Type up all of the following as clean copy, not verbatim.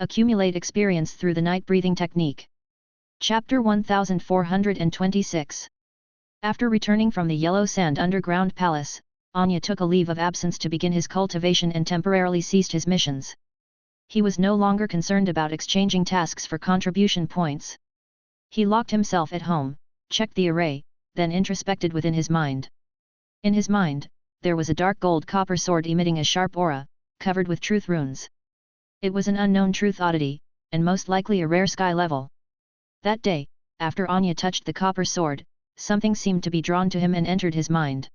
Accumulate experience through the night breathing technique. Chapter 1426. After returning from the Yellow Sand Underground Palace, Anya took a leave of absence to begin his cultivation and temporarily ceased his missions. He was no longer concerned about exchanging tasks for contribution points. He locked himself at home, checked the array, then introspected within his mind. In his mind, there was a dark gold copper sword emitting a sharp aura, covered with truth runes. It was an unknown truth oddity, and most likely a rare sky level. That day, after Anya touched the copper sword, something seemed to be drawn to him and entered his mind.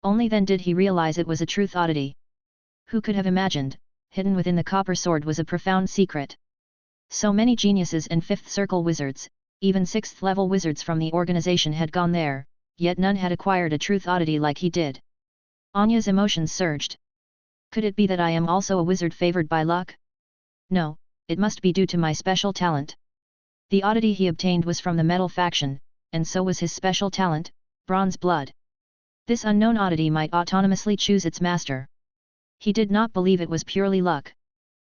Only then did he realize it was a truth oddity. Who could have imagined, hidden within the copper sword was a profound secret? So many geniuses and fifth circle wizards, even sixth level wizards from the organization had gone there, yet none had acquired a truth oddity like he did. Anya's emotions surged. Could it be that I am also a wizard favored by luck? No, it must be due to my special talent. The oddity he obtained was from the metal faction, and so was his special talent, bronze blood. This unknown oddity might autonomously choose its master. He did not believe it was purely luck.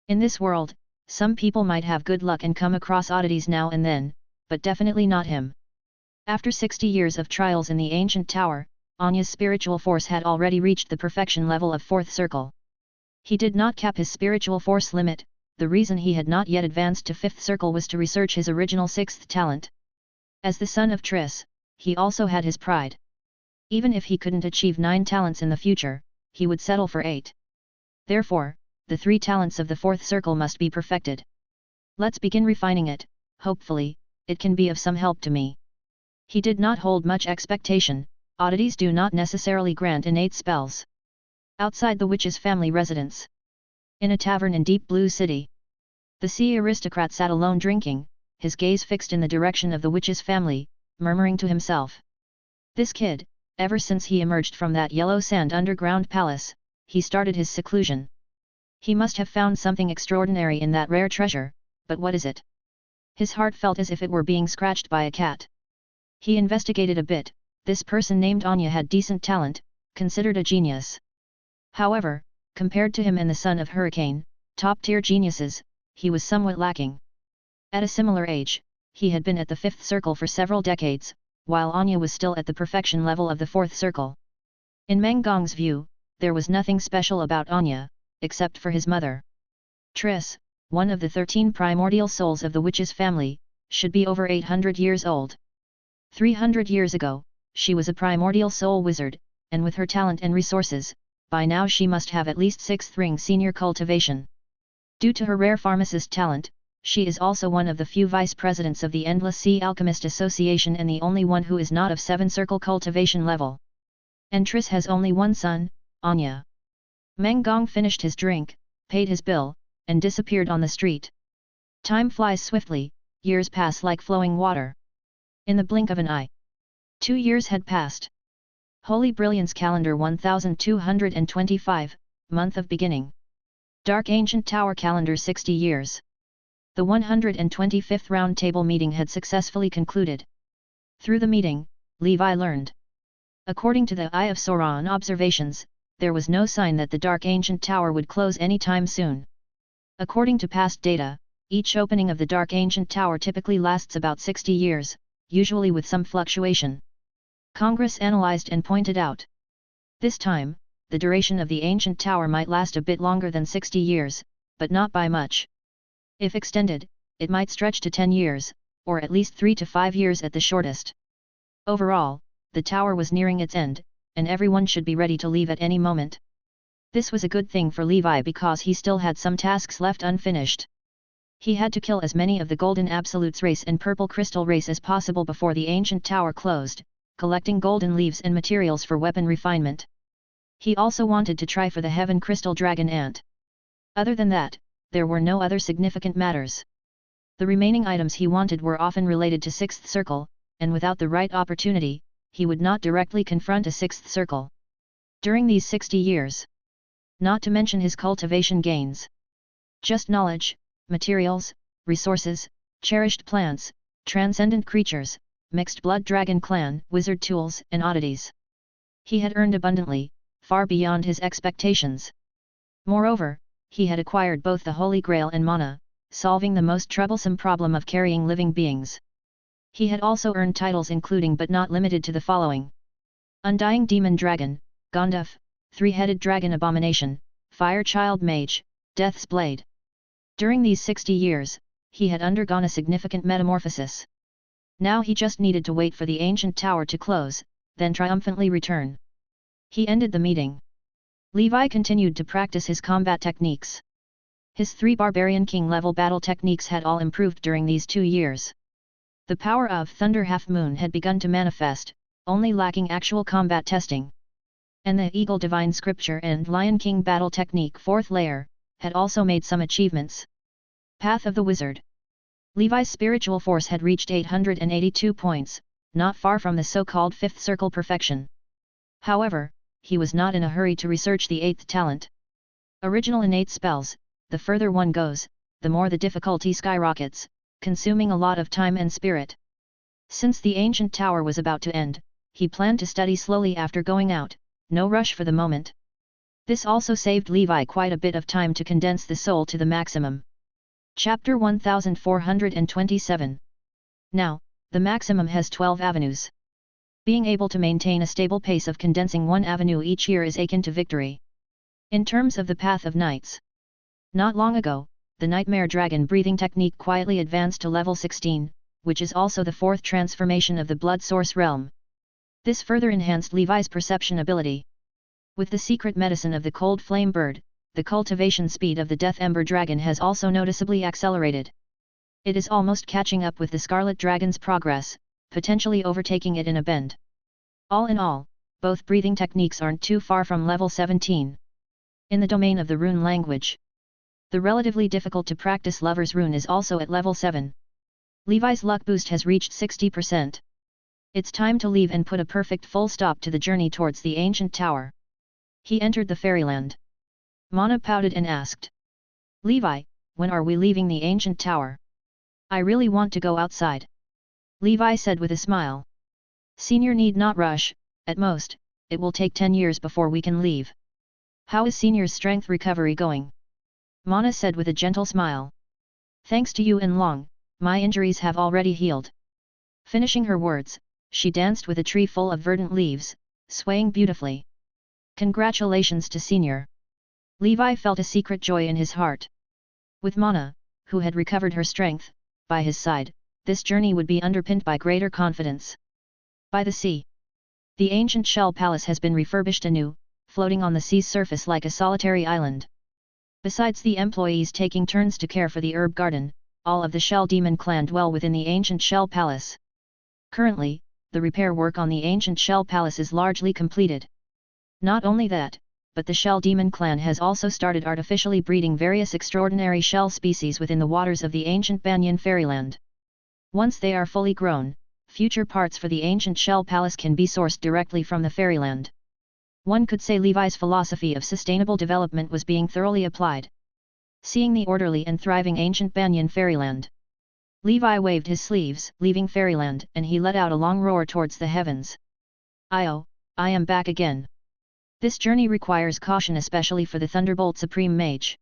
In this world, some people might have good luck and come across oddities now and then, but definitely not him. After 60 years of trials in the ancient tower, Anya's spiritual force had already reached the perfection level of fourth circle. He did not cap his spiritual force limit. The reason he had not yet advanced to fifth circle was to research his original sixth talent. As the son of Triss, he also had his pride. Even if he couldn't achieve 9 talents in the future, he would settle for 8. Therefore, the 3 talents of the fourth circle must be perfected. Let's begin refining it, hopefully, it can be of some help to me. He did not hold much expectation, oddities do not necessarily grant innate spells. Outside the witch's family residence. In a tavern in Deep Blue City. The sea aristocrat sat alone drinking, his gaze fixed in the direction of the witch's family, murmuring to himself. This kid, ever since he emerged from that Yellow Sand Underground Palace, he started his seclusion. He must have found something extraordinary in that rare treasure, but what is it? His heart felt as if it were being scratched by a cat. He investigated a bit. This person named Anya had decent talent, considered a genius. However, compared to him and the son of Hurricane, top-tier geniuses, he was somewhat lacking. At a similar age, he had been at the fifth circle for several decades, while Anya was still at the perfection level of the fourth circle. In Meng Gong's view, there was nothing special about Anya, except for his mother. Triss, one of the 13 primordial souls of the witch's family, should be over 800 years old. 300 years ago, she was a primordial soul wizard, and with her talent and resources, by now she must have at least 6th ring senior cultivation. Due to her rare pharmacist talent, she is also one of the few vice presidents of the Endless Sea Alchemist Association and the only one who is not of 7 circle cultivation level. And Triss has only one son, Anya. Meng Gong finished his drink, paid his bill, and disappeared on the street. Time flies swiftly, years pass like flowing water. In the blink of an eye. 2 years had passed. Holy Brilliance Calendar 1225, Month of Beginning. Dark Ancient Tower Calendar 60 years. The 125th Round Table meeting had successfully concluded. Through the meeting, Levi learned. According to the Eye of Sauron observations, there was no sign that the Dark Ancient Tower would close any time soon. According to past data, each opening of the Dark Ancient Tower typically lasts about 60 years, usually with some fluctuation. Congress analyzed and pointed out. This time, the duration of the ancient tower might last a bit longer than 60 years, but not by much. If extended, it might stretch to 10 years, or at least 3 to 5 years at the shortest. Overall, the tower was nearing its end, and everyone should be ready to leave at any moment. This was a good thing for Levi because he still had some tasks left unfinished. He had to kill as many of the Golden Absolutes race and Purple Crystal race as possible before the ancient tower closed, collecting golden leaves and materials for weapon refinement. He also wanted to try for the Heaven Crystal Dragon Ant. Other than that, there were no other significant matters. The remaining items he wanted were often related to 6th circle, and without the right opportunity, he would not directly confront a 6th circle. During these 60 years. Not to mention his cultivation gains. Just knowledge, materials, resources, cherished plants, transcendent creatures, mixed blood dragon clan, wizard tools and oddities. He had earned abundantly, far beyond his expectations. Moreover, he had acquired both the Holy Grail and mana, solving the most troublesome problem of carrying living beings. He had also earned titles including but not limited to the following: Undying Demon Dragon, Gonduf, Three-Headed Dragon Abomination, Fire Child Mage, Death's Blade. During these 60 years, he had undergone a significant metamorphosis. Now he just needed to wait for the ancient tower to close, then triumphantly return. He ended the meeting. Levi continued to practice his combat techniques. His 3 Barbarian King level battle techniques had all improved during these 2 years. The power of Thunder Half Moon had begun to manifest, only lacking actual combat testing. And the Eagle Divine Scripture and Lion King battle technique 4th layer, had also made some achievements. Path of the Wizard. Levi's spiritual force had reached 882 points, not far from the so-called 5th circle perfection. However, he was not in a hurry to research the 8th talent. Original innate spells, the further one goes, the more the difficulty skyrockets, consuming a lot of time and spirit. Since the ancient tower was about to end, he planned to study slowly after going out, no rush for the moment. This also saved Levi quite a bit of time to condense the soul to the maximum. Chapter 1427. Now, the maximum has 12 avenues. Being able to maintain a stable pace of condensing one avenue each year is akin to victory. In terms of the Path of Nights. Not long ago, the Nightmare Dragon breathing technique quietly advanced to level 16, which is also the 4th transformation of the Blood Source realm. This further enhanced Levi's perception ability. With the secret medicine of the Cold Flame Bird, the cultivation speed of the Death Ember Dragon has also noticeably accelerated. It is almost catching up with the Scarlet Dragon's progress, potentially overtaking it in a bend. All in all, both breathing techniques aren't too far from level 17. In the domain of the rune language, the relatively difficult to practice Lover's Rune is also at level 7. Levi's luck boost has reached 60%. It's time to leave and put a perfect full stop to the journey towards the ancient tower. He entered the fairyland. Mana pouted and asked, Levi, when are we leaving the ancient tower? I really want to go outside. Levi said with a smile. Senior need not rush, at most, it will take 10 years before we can leave. How is Senior's strength recovery going? Mana said with a gentle smile. Thanks to you and Long, my injuries have already healed. Finishing her words, she danced with a tree full of verdant leaves, swaying beautifully. Congratulations to Senior. Levi felt a secret joy in his heart. With Mana, who had recovered her strength, by his side, this journey would be underpinned by greater confidence. By the sea. The ancient shell palace has been refurbished anew, floating on the sea's surface like a solitary island. Besides the employees taking turns to care for the herb garden, all of the Shell Demon clan dwell within the ancient shell palace. Currently, the repair work on the ancient shell palace is largely completed. Not only that, but the Shell Demon clan has also started artificially breeding various extraordinary shell species within the waters of the ancient Banyan fairyland. Once they are fully grown, future parts for the ancient shell palace can be sourced directly from the fairyland. One could say Levi's philosophy of sustainable development was being thoroughly applied. Seeing the orderly and thriving ancient Banyan fairyland, Levi waved his sleeves, leaving fairyland, and he let out a long roar towards the heavens. I am back again. This journey requires caution, especially for the Thunderbolt Supreme Mage.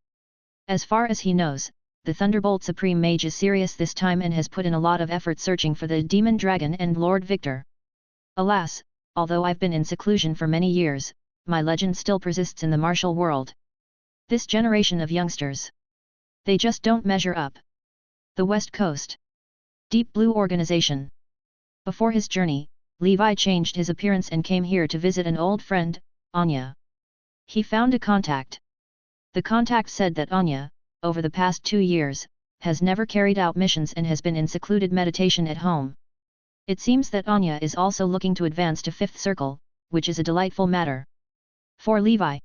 As far as he knows, the Thunderbolt Supreme Mage is serious this time and has put in a lot of effort searching for the Demon Dragon and Lord Victor. Alas, although I've been in seclusion for many years, my legend still persists in the martial world. This generation of youngsters, they just don't measure up. The West Coast Deep Blue Organization. Before his journey, Levi changed his appearance and came here to visit an old friend, Anya. He found a contact. The contact said that Anya, over the past 2 years, has never carried out missions and has been in secluded meditation at home. It seems that Anya is also looking to advance to 5th circle, which is a delightful matter. For Levi,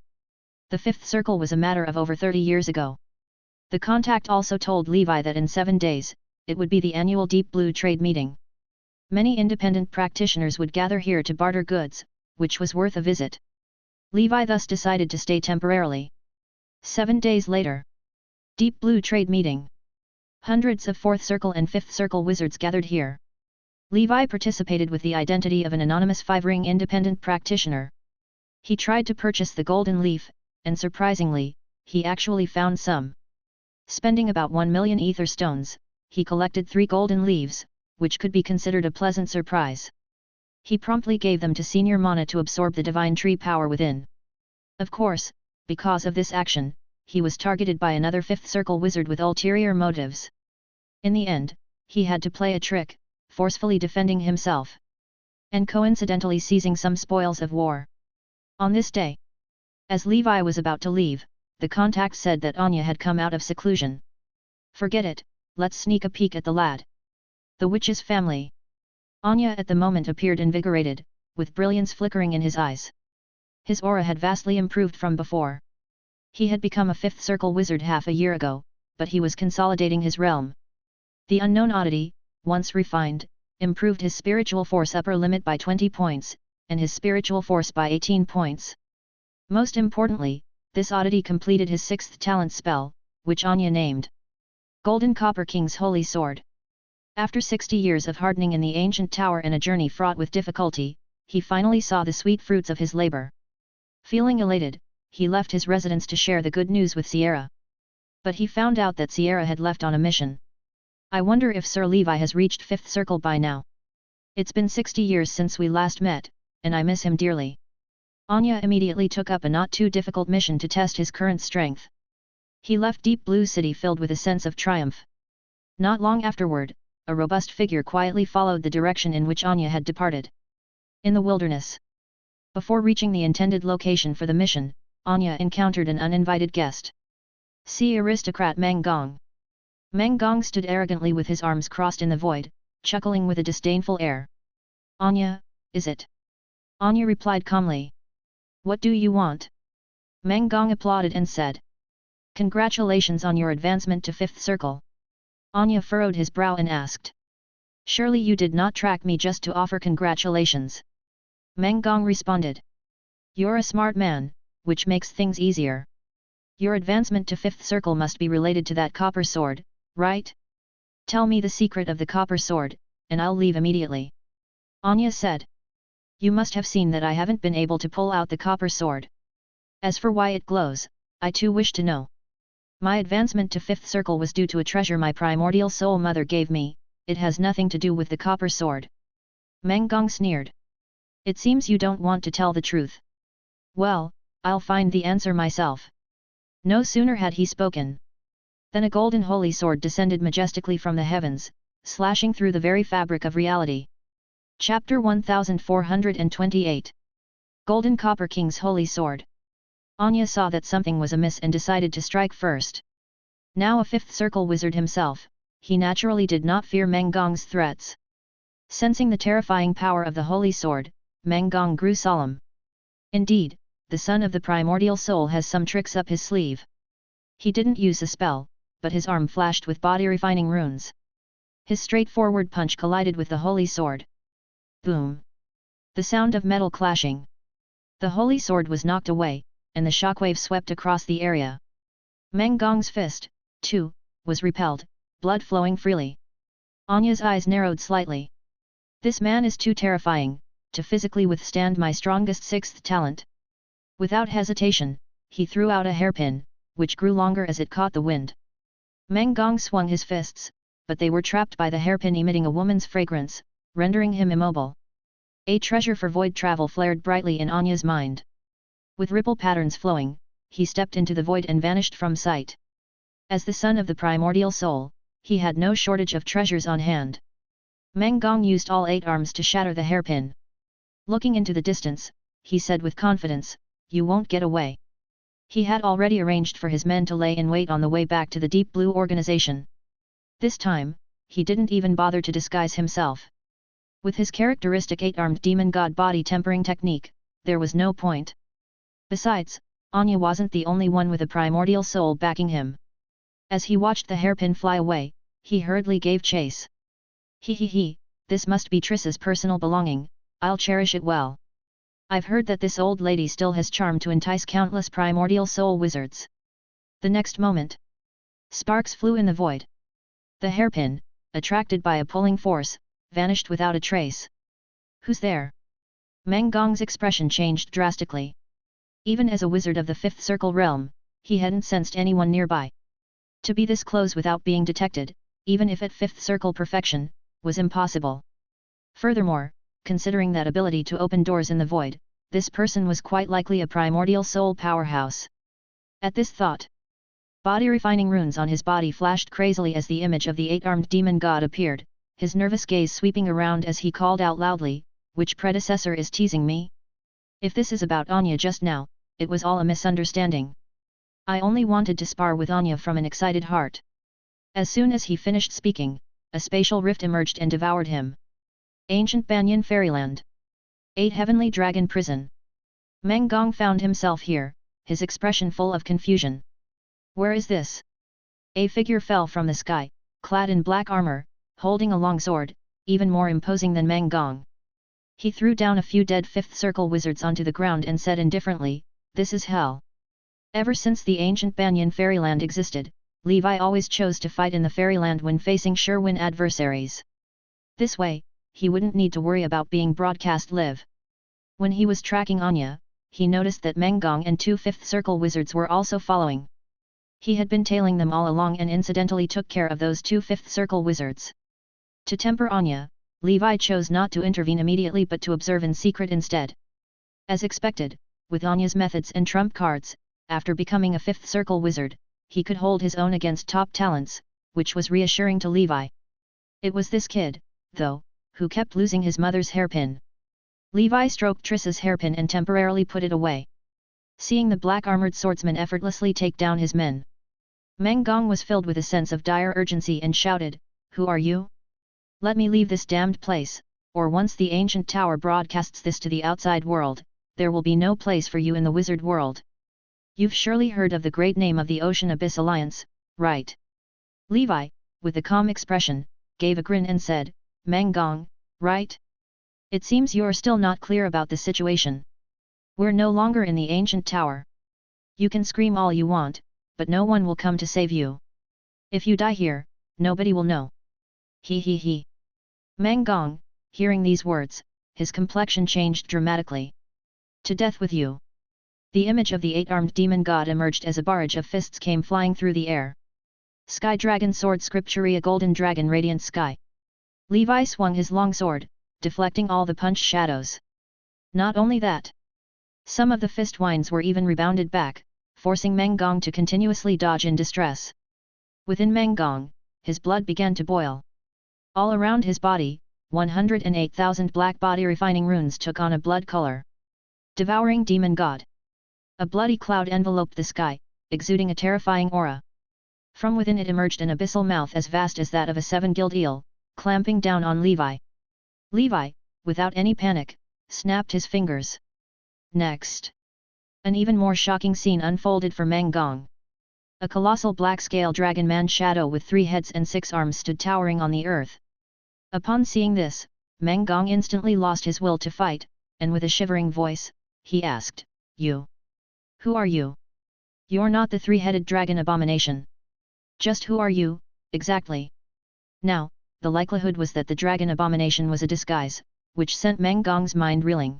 the 5th circle was a matter of over 30 years ago. The contact also told Levi that in 7 days, it would be the annual Deep Blue trade meeting. Many independent practitioners would gather here to barter goods, which was worth a visit. Levi thus decided to stay temporarily. 7 days later. Deep Blue trade meeting. Hundreds of 4th circle and 5th circle wizards gathered here. Levi participated with the identity of an anonymous 5-ring independent practitioner. He tried to purchase the golden leaf, and surprisingly, he actually found some. Spending about 1 million ether stones, he collected 3 golden leaves, which could be considered a pleasant surprise. He promptly gave them to Senior Mana to absorb the divine tree power within. Of course, because of this action, he was targeted by another 5th circle wizard with ulterior motives. In the end, he had to play a trick, forcefully defending himself, and coincidentally seizing some spoils of war. On this day, as Levi was about to leave, the contact said that Anya had come out of seclusion. "Forget it, let's sneak a peek at the lad. The witch's family." Anya at the moment appeared invigorated, with brilliance flickering in his eyes. His aura had vastly improved from before. He had become a 5th circle wizard half a year ago, but he was consolidating his realm. The unknown oddity, once refined, improved his spiritual force upper limit by 20 points, and his spiritual force by 18 points. Most importantly, this oddity completed his 6th talent spell, which Anya named Golden Copper King's Holy Sword. After 60 years of hardening in the ancient tower and a journey fraught with difficulty, he finally saw the sweet fruits of his labor. Feeling elated, he left his residence to share the good news with Sierra. But he found out that Sierra had left on a mission. "I wonder if Sir Levi has reached 5th circle by now. It's been 60 years since we last met, and I miss him dearly." Anya immediately took up a not too difficult mission to test his current strength. He left Deep Blue City filled with a sense of triumph. Not long afterward, a robust figure quietly followed the direction in which Anya had departed. In the wilderness. Before reaching the intended location for the mission, Anya encountered an uninvited guest. See aristocrat Meng Gong. Meng Gong stood arrogantly with his arms crossed in the void, chuckling with a disdainful air. "Anya, is it?" Anya replied calmly. "What do you want?" Meng Gong applauded and said. "Congratulations on your advancement to 5th circle." Anya furrowed his brow and asked. "Surely you did not track me just to offer congratulations?" Meng Gong responded. "You're a smart man, which makes things easier. Your advancement to 5th circle must be related to that copper sword, right? Tell me the secret of the copper sword, and I'll leave immediately." Anya said. "You must have seen that I haven't been able to pull out the copper sword. As for why it glows, I too wish to know. My advancement to 5th circle was due to a treasure my primordial soul mother gave me, it has nothing to do with the copper sword." Meng Gong sneered. "It seems you don't want to tell the truth. Well, I'll find the answer myself." No sooner had he spoken than a golden holy sword descended majestically from the heavens, slashing through the very fabric of reality. Chapter 1428. Golden Copper King's Holy Sword. Anya saw that something was amiss and decided to strike first. Now a 5th circle wizard himself, he naturally did not fear Meng Gong's threats. Sensing the terrifying power of the holy sword, Meng Gong grew solemn. Indeed, the son of the primordial soul has some tricks up his sleeve. He didn't use a spell, but his arm flashed with body-refining runes. His straightforward punch collided with the holy sword. Boom! The sound of metal clashing. The holy sword was knocked away, and the shockwave swept across the area. Meng Gong's fist, too, was repelled, blood flowing freely. Anya's eyes narrowed slightly. This man is too terrifying to physically withstand my strongest 6th talent. Without hesitation, he threw out a hairpin, which grew longer as it caught the wind. Meng Gong swung his fists, but they were trapped by the hairpin emitting a woman's fragrance, rendering him immobile. A treasure for void travel flared brightly in Anya's mind. With ripple patterns flowing, he stepped into the void and vanished from sight. As the son of the primordial soul, he had no shortage of treasures on hand. Meng Gong used all 8 arms to shatter the hairpin. Looking into the distance, he said with confidence, "You won't get away." He had already arranged for his men to lay in wait on the way back to the Deep Blue organization. This time, he didn't even bother to disguise himself. With his characteristic 8-armed demon god body tempering technique, there was no point. Besides, Anya wasn't the only one with a primordial soul backing him. As he watched the hairpin fly away, he hurriedly gave chase. He, this must be Triss's personal belonging, I'll cherish it well. I've heard that this old lady still has charm to entice countless primordial soul wizards. The next moment, sparks flew in the void. The hairpin, attracted by a pulling force, vanished without a trace. "Who's there?" Meng Gong's expression changed drastically. Even as a wizard of the 5th circle realm, he hadn't sensed anyone nearby. To be this close without being detected, even if at fifth circle perfection, was impossible. Furthermore, considering that ability to open doors in the void, this person was quite likely a primordial soul powerhouse. At this thought, body-refining runes on his body flashed crazily as the image of the eight-armed demon god appeared, his nervous gaze sweeping around as he called out loudly, "Which predecessor is teasing me? If this is about Anya just now, it was all a misunderstanding. I only wanted to spar with Anya from an excited heart." As soon as he finished speaking, a spatial rift emerged and devoured him. Ancient Banyan Fairyland. 8 Heavenly Dragon Prison. Meng Gong found himself here, his expression full of confusion. Where is this? A figure fell from the sky, clad in black armor, holding a long sword, even more imposing than Meng Gong. He threw down a few dead fifth circle wizards onto the ground and said indifferently, "This is hell." Ever since the ancient Banyan Fairyland existed, Levi always chose to fight in the Fairyland when facing sure-win adversaries. This way, he wouldn't need to worry about being broadcast live. When he was tracking Anya, he noticed that Meng Gong and 2 fifth circle wizards were also following. He had been tailing them all along and incidentally took care of those 2 fifth circle wizards. To temper Anya, Levi chose not to intervene immediately but to observe in secret instead. As expected, with Anya's methods and trump cards, after becoming a fifth circle wizard, he could hold his own against top talents, which was reassuring to Levi. It was this kid, though, who kept losing his mother's hairpin. Levi stroked Triss's hairpin and temporarily put it away. Seeing the black-armored swordsman effortlessly take down his men, Meng Gong was filled with a sense of dire urgency and shouted, "Who are you? Let me leave this damned place, or once the ancient tower broadcasts this to the outside world, there will be no place for you in the wizard world. You've surely heard of the great name of the Ocean Abyss Alliance, right?" Levi, with a calm expression, gave a grin and said, "Meng Gong, right? It seems you're still not clear about the situation. We're no longer in the ancient tower. You can scream all you want, but no one will come to save you. If you die here, nobody will know." He he he. Meng Gong, hearing these words, his complexion changed dramatically. "To death with you." The image of the 8-armed demon god emerged as a barrage of fists came flying through the air. Sky Dragon Sword Scripture, a golden dragon radiant sky. Levi swung his long sword, deflecting all the punch shadows. Not only that, some of the fist winds were even rebounded back, forcing Meng Gong to continuously dodge in distress. Within Meng Gong, his blood began to boil. All around his body, 108,000 black body refining runes took on a blood color. Devouring Demon God. A bloody cloud enveloped the sky, exuding a terrifying aura. From within it emerged an abyssal mouth as vast as that of a 7-gilled eel, clamping down on Levi. Levi, without any panic, snapped his fingers. Next, an even more shocking scene unfolded for Meng Gong. A colossal black-scale dragon man shadow with 3 heads and 6 arms stood towering on the earth. Upon seeing this, Meng Gong instantly lost his will to fight, and with a shivering voice, he asked, "You? Who are you? You're not the 3-headed dragon abomination. Just who are you, exactly?" Now, the likelihood was that the dragon abomination was a disguise, which sent Meng Gong's mind reeling.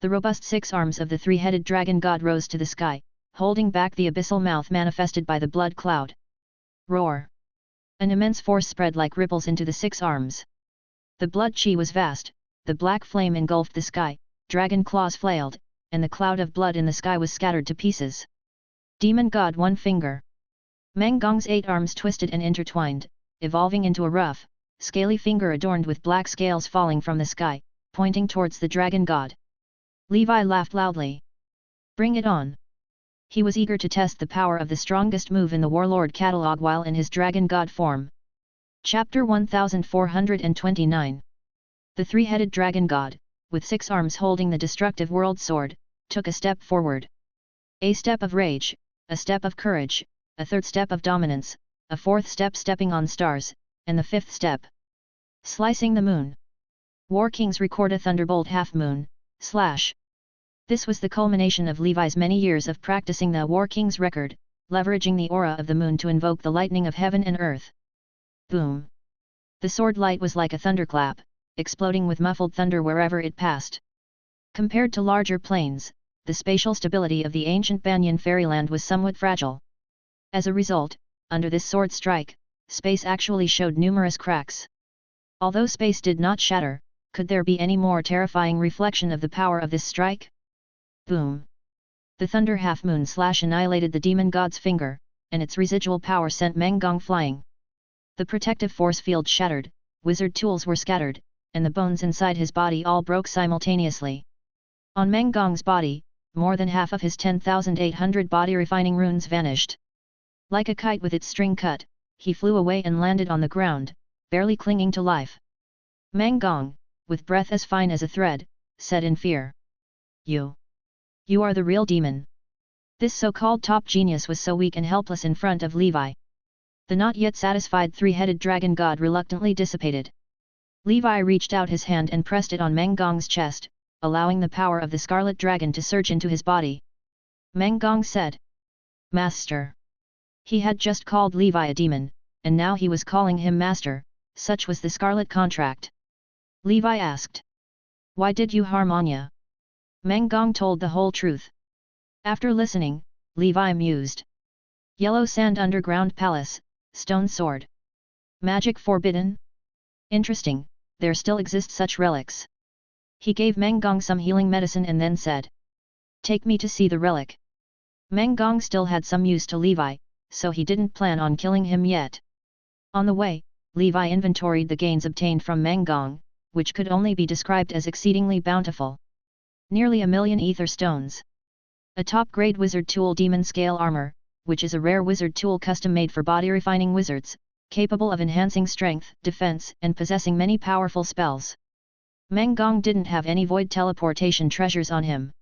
The robust 6 arms of the 3-headed dragon god rose to the sky, holding back the abyssal mouth manifested by the blood cloud. Roar! An immense force spread like ripples into the 6 arms. The blood chi was vast, the black flame engulfed the sky, dragon claws flailed, and the cloud of blood in the sky was scattered to pieces. Demon God One Finger. Meng Gong's 8 arms twisted and intertwined, evolving into a rough, scaly finger adorned with black scales falling from the sky, pointing towards the dragon god. Levi laughed loudly. "Bring it on!" He was eager to test the power of the strongest move in the Warlord catalog while in his dragon god form. Chapter 1429. The 3-headed dragon god, with 6 arms holding the destructive world sword, took a step forward. A step of rage, a step of courage, a 3rd step of dominance, a 4th step stepping on stars, and the 5th step. Slicing the moon. War Kings record a thunderbolt half-moon, slash. This was the culmination of Levi's many years of practicing the War King's record, leveraging the aura of the moon to invoke the lightning of heaven and earth. Boom! The sword light was like a thunderclap, exploding with muffled thunder wherever it passed. Compared to larger planes, the spatial stability of the ancient Banyan Fairyland was somewhat fragile. As a result, under this sword strike, space actually showed numerous cracks. Although space did not shatter, could there be any more terrifying reflection of the power of this strike? Boom! The thunder half-moon slash annihilated the demon god's finger, and its residual power sent Meng Gong flying. The protective force field shattered, wizard tools were scattered, and the bones inside his body all broke simultaneously. On Meng Gong's body, more than half of his 10,800 body-refining runes vanished. Like a kite with its string cut, he flew away and landed on the ground, barely clinging to life. Meng Gong, with breath as fine as a thread, said in fear. You are the real demon. This so-called top genius was so weak and helpless in front of Levi. The not yet satisfied three-headed dragon god reluctantly dissipated. Levi reached out his hand and pressed it on Meng Gong's chest, allowing the power of the scarlet dragon to surge into his body. Meng Gong said, "Master." He had just called Levi a demon, and now he was calling him master, such was the scarlet contract. Levi asked, "Why did you harm Anya?" Meng Gong told the whole truth. After listening, Levi mused. Yellow Sand Underground Palace, Stone Sword. Magic forbidden? Interesting, there still exist such relics. He gave Meng Gong some healing medicine and then said, "Take me to see the relic." Meng Gong still had some use to Levi, so he didn't plan on killing him yet. On the way, Levi inventoried the gains obtained from Meng Gong, which could only be described as exceedingly bountiful. Nearly 1,000,000 ether stones. A top-grade wizard tool demon scale armor, which is a rare wizard tool custom-made for body-refining wizards, capable of enhancing strength, defense, and possessing many powerful spells. Meng Gong didn't have any void teleportation treasures on him.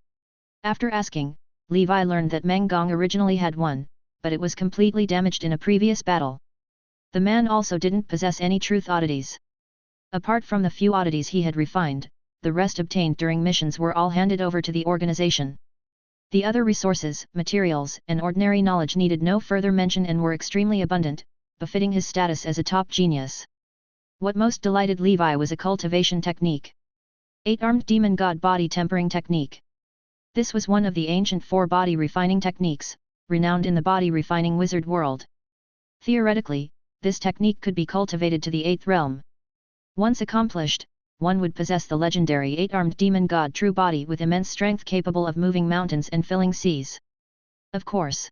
After asking, Levi learned that Meng Gong originally had one, but it was completely damaged in a previous battle. The man also didn't possess any truth oddities. Apart from the few oddities he had refined, the rest obtained during missions were all handed over to the organization. The other resources, materials, and ordinary knowledge needed no further mention and were extremely abundant, befitting his status as a top genius. What most delighted Levi was a cultivation technique. 8-armed demon god body tempering technique. This was one of the ancient 4 body refining techniques, renowned in the body refining wizard world. Theoretically, this technique could be cultivated to the 8th realm. Once accomplished, one would possess the legendary 8-armed demon god true body with immense strength capable of moving mountains and filling seas. Of course,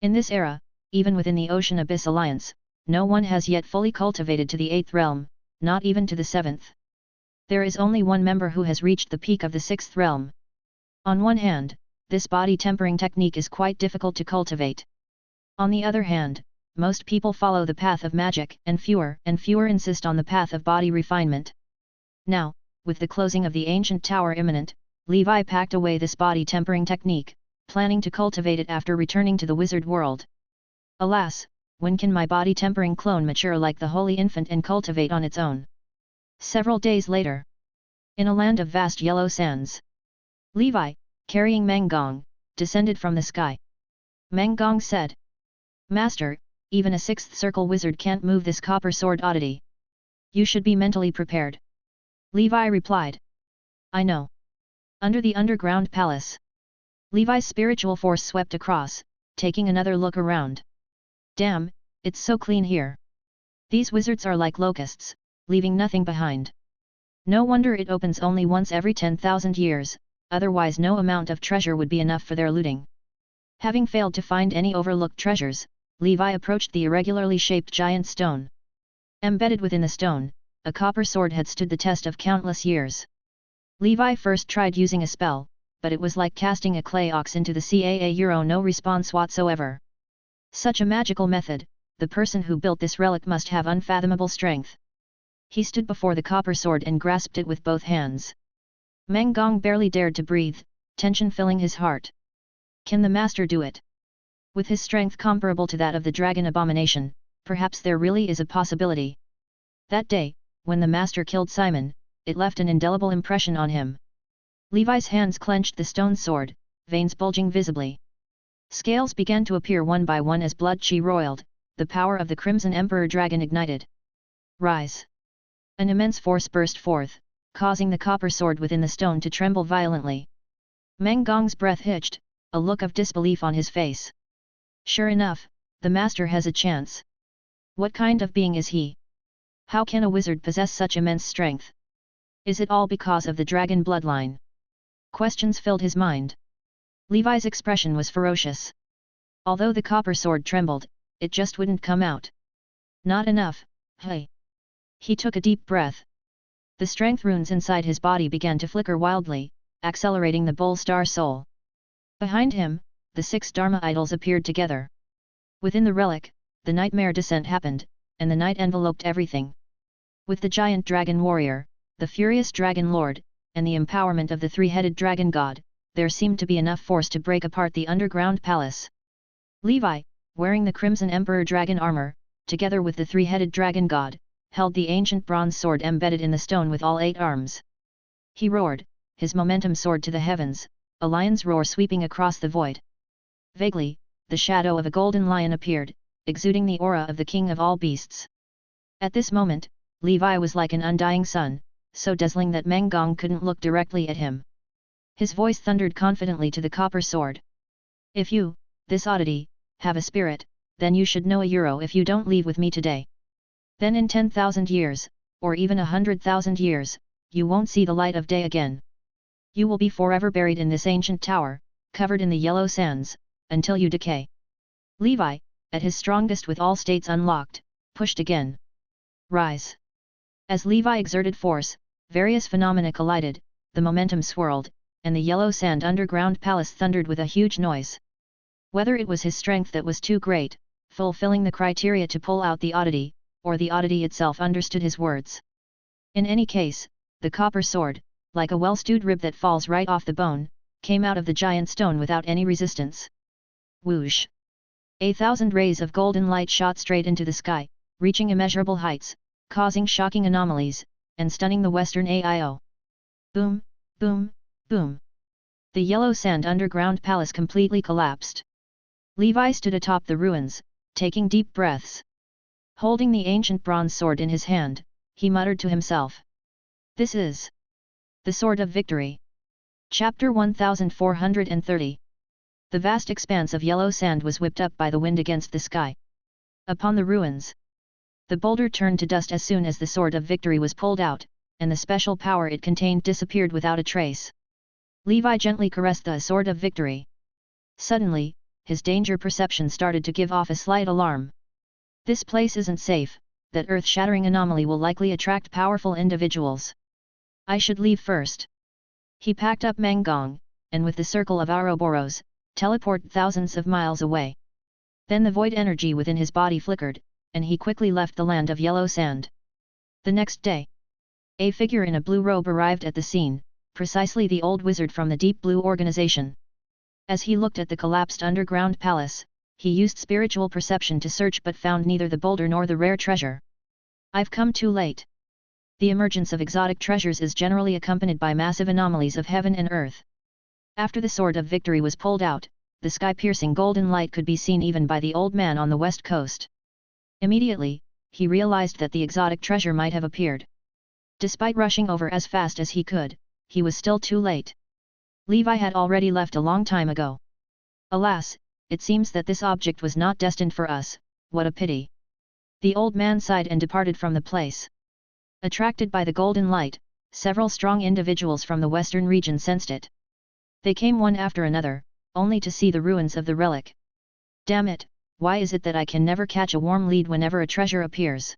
in this era, even within the Ocean Abyss Alliance, no one has yet fully cultivated to the 8th realm, not even to the 7th. There is only one member who has reached the peak of the 6th realm. On one hand, this body tempering technique is quite difficult to cultivate. On the other hand, most people follow the path of magic, and fewer insist on the path of body refinement. Now, with the closing of the ancient tower imminent, Levi packed away this body tempering technique, planning to cultivate it after returning to the wizard world. Alas, when can my body tempering clone mature like the holy infant and cultivate on its own? Several days later, in a land of vast yellow sands, Levi, carrying Meng Gong, descended from the sky. Meng Gong said, "Master, even a 6th circle wizard can't move this copper sword oddity. You should be mentally prepared." Levi replied, "I know." Under the underground palace, Levi's spiritual force swept across, taking another look around. Damn, it's so clean here. These wizards are like locusts, leaving nothing behind. No wonder it opens only once every 10,000 years, otherwise no amount of treasure would be enough for their looting. Having failed to find any overlooked treasures, Levi approached the irregularly shaped giant stone. Embedded within the stone, a copper sword had stood the test of countless years. Levi first tried using a spell, but it was like casting a clay ox into the CAA no response whatsoever. Such a magical method, the person who built this relic must have unfathomable strength. He stood before the copper sword and grasped it with both hands. Meng Gong barely dared to breathe, tension filling his heart. Can the master do it? With his strength comparable to that of the dragon abomination, perhaps there really is a possibility. That day, when the master killed Simon, it left an indelible impression on him. Levi's hands clenched the stone sword, veins bulging visibly. Scales began to appear one by one as blood chi roiled, the power of the Crimson Emperor Dragon ignited. Rise! An immense force burst forth, causing the copper sword within the stone to tremble violently. Meng Gong's breath hitched, a look of disbelief on his face. Sure enough, the master has a chance. What kind of being is he? How can a wizard possess such immense strength? Is it all because of the dragon bloodline? Questions filled his mind. Levi's expression was ferocious. Although the copper sword trembled, it just wouldn't come out. Not enough, hey. He took a deep breath. The strength runes inside his body began to flicker wildly, accelerating the bull star soul. Behind him, the 6 Dharma idols appeared together. Within the relic, the nightmare descent happened, and the night enveloped everything. With the giant dragon warrior, the furious dragon lord, and the empowerment of the 3-headed dragon god, there seemed to be enough force to break apart the underground palace. Levi, wearing the crimson emperor dragon armor, together with the 3-headed dragon god, held the ancient bronze sword embedded in the stone with all 8 arms. He roared, his momentum soared to the heavens, a lion's roar sweeping across the void. Vaguely, the shadow of a golden lion appeared, exuding the aura of the king of all beasts. At this moment, Levi was like an undying sun, so dazzling that Meng Gong couldn't look directly at him. His voice thundered confidently to the copper sword. If you, this oddity, have a spirit, then you should know a euro if you don't leave with me today. Then in 10,000 years, or even 100,000 years, you won't see the light of day again. You will be forever buried in this ancient tower, covered in the yellow sands, until you decay. Levi, at his strongest with all states unlocked, pushed again. Rise. As Levi exerted force, various phenomena collided, the momentum swirled, and the yellow sand underground palace thundered with a huge noise. Whether it was his strength that was too great, fulfilling the criteria to pull out the oddity, or the oddity itself understood his words. In any case, the copper sword, like a well-stewed rib that falls right off the bone, came out of the giant stone without any resistance. Whoosh! 1,000 rays of golden light shot straight into the sky, reaching immeasurable heights, causing shocking anomalies, and stunning the western AIO. Boom, boom, boom. The yellow sand underground palace completely collapsed. Levi stood atop the ruins, taking deep breaths. Holding the ancient bronze sword in his hand, he muttered to himself. This is the Sword of Victory. Chapter 1430. The vast expanse of yellow sand was whipped up by the wind against the sky. Upon the ruins, the boulder turned to dust as soon as the Sword of Victory was pulled out, and the special power it contained disappeared without a trace. Levi gently caressed the Sword of Victory. Suddenly, his danger perception started to give off a slight alarm. This place isn't safe, that earth-shattering anomaly will likely attract powerful individuals. I should leave first. He packed up Meng Gong, and with the circle of Ouroboros, teleport thousands of miles away. Then the void energy within his body flickered, and he quickly left the land of yellow sand. The next day, a figure in a blue robe arrived at the scene, precisely the old wizard from the Deep Blue organization. As he looked at the collapsed underground palace, he used spiritual perception to search but found neither the boulder nor the rare treasure. I've come too late. The emergence of exotic treasures is generally accompanied by massive anomalies of heaven and earth. After the Sword of Victory was pulled out, the sky-piercing golden light could be seen even by the old man on the west coast. Immediately, he realized that the exotic treasure might have appeared. Despite rushing over as fast as he could, he was still too late. Levi had already left a long time ago. Alas, it seems that this object was not destined for us, what a pity. The old man sighed and departed from the place. Attracted by the golden light, several strong individuals from the western region sensed it. They came one after another, only to see the ruins of the relic. Damn it, why is it that I can never catch a warm lead whenever a treasure appears?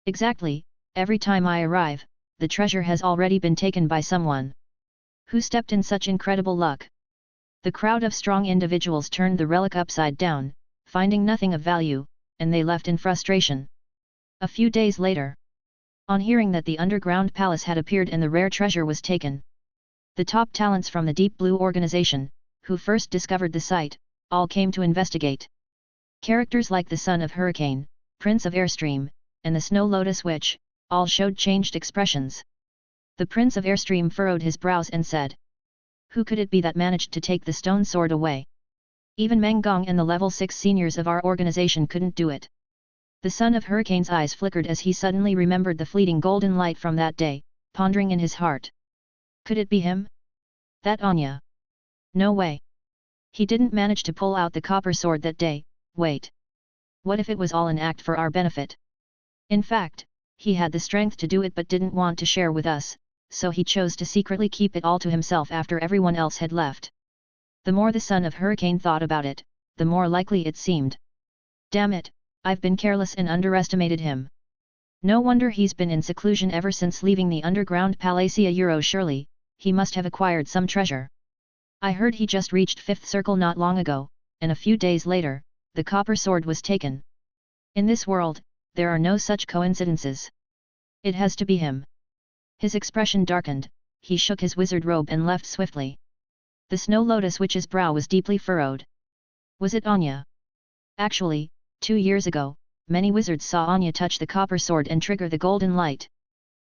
Exactly, every time I arrive, the treasure has already been taken by someone. Who stepped in such incredible luck? The crowd of strong individuals turned the relic upside down, finding nothing of value, and they left in frustration. A few days later, on hearing that the underground palace had appeared and the rare treasure was taken, the top talents from the Deep Blue organization, who first discovered the site, all came to investigate. Characters like the Son of Hurricane, Prince of Airstream, and the Snow Lotus Witch, all showed changed expressions. The Prince of Airstream furrowed his brows and said, "Who could it be that managed to take the stone sword away? Even Meng Gong and the level 6 seniors of our organization couldn't do it." The Son of Hurricane's eyes flickered as he suddenly remembered the fleeting golden light from that day, pondering in his heart. Could it be him? That Anya? No way. He didn't manage to pull out the copper sword that day. Wait. What if it was all an act for our benefit? In fact, he had the strength to do it but didn't want to share with us, so he chose to secretly keep it all to himself after everyone else had left. The more the son of Hurricane thought about it, the more likely it seemed. Damn it, I've been careless and underestimated him. No wonder he's been in seclusion ever since leaving the underground Palacia Euro. Surely, he must have acquired some treasure. I heard he just reached Fifth Circle not long ago, and a few days later, the copper sword was taken. In this world, there are no such coincidences. It has to be him. His expression darkened, he shook his wizard robe and left swiftly. The Snow Lotus Witch's brow was deeply furrowed. Was it Anya? Actually, 2 years ago, many wizards saw Anya touch the copper sword and trigger the golden light.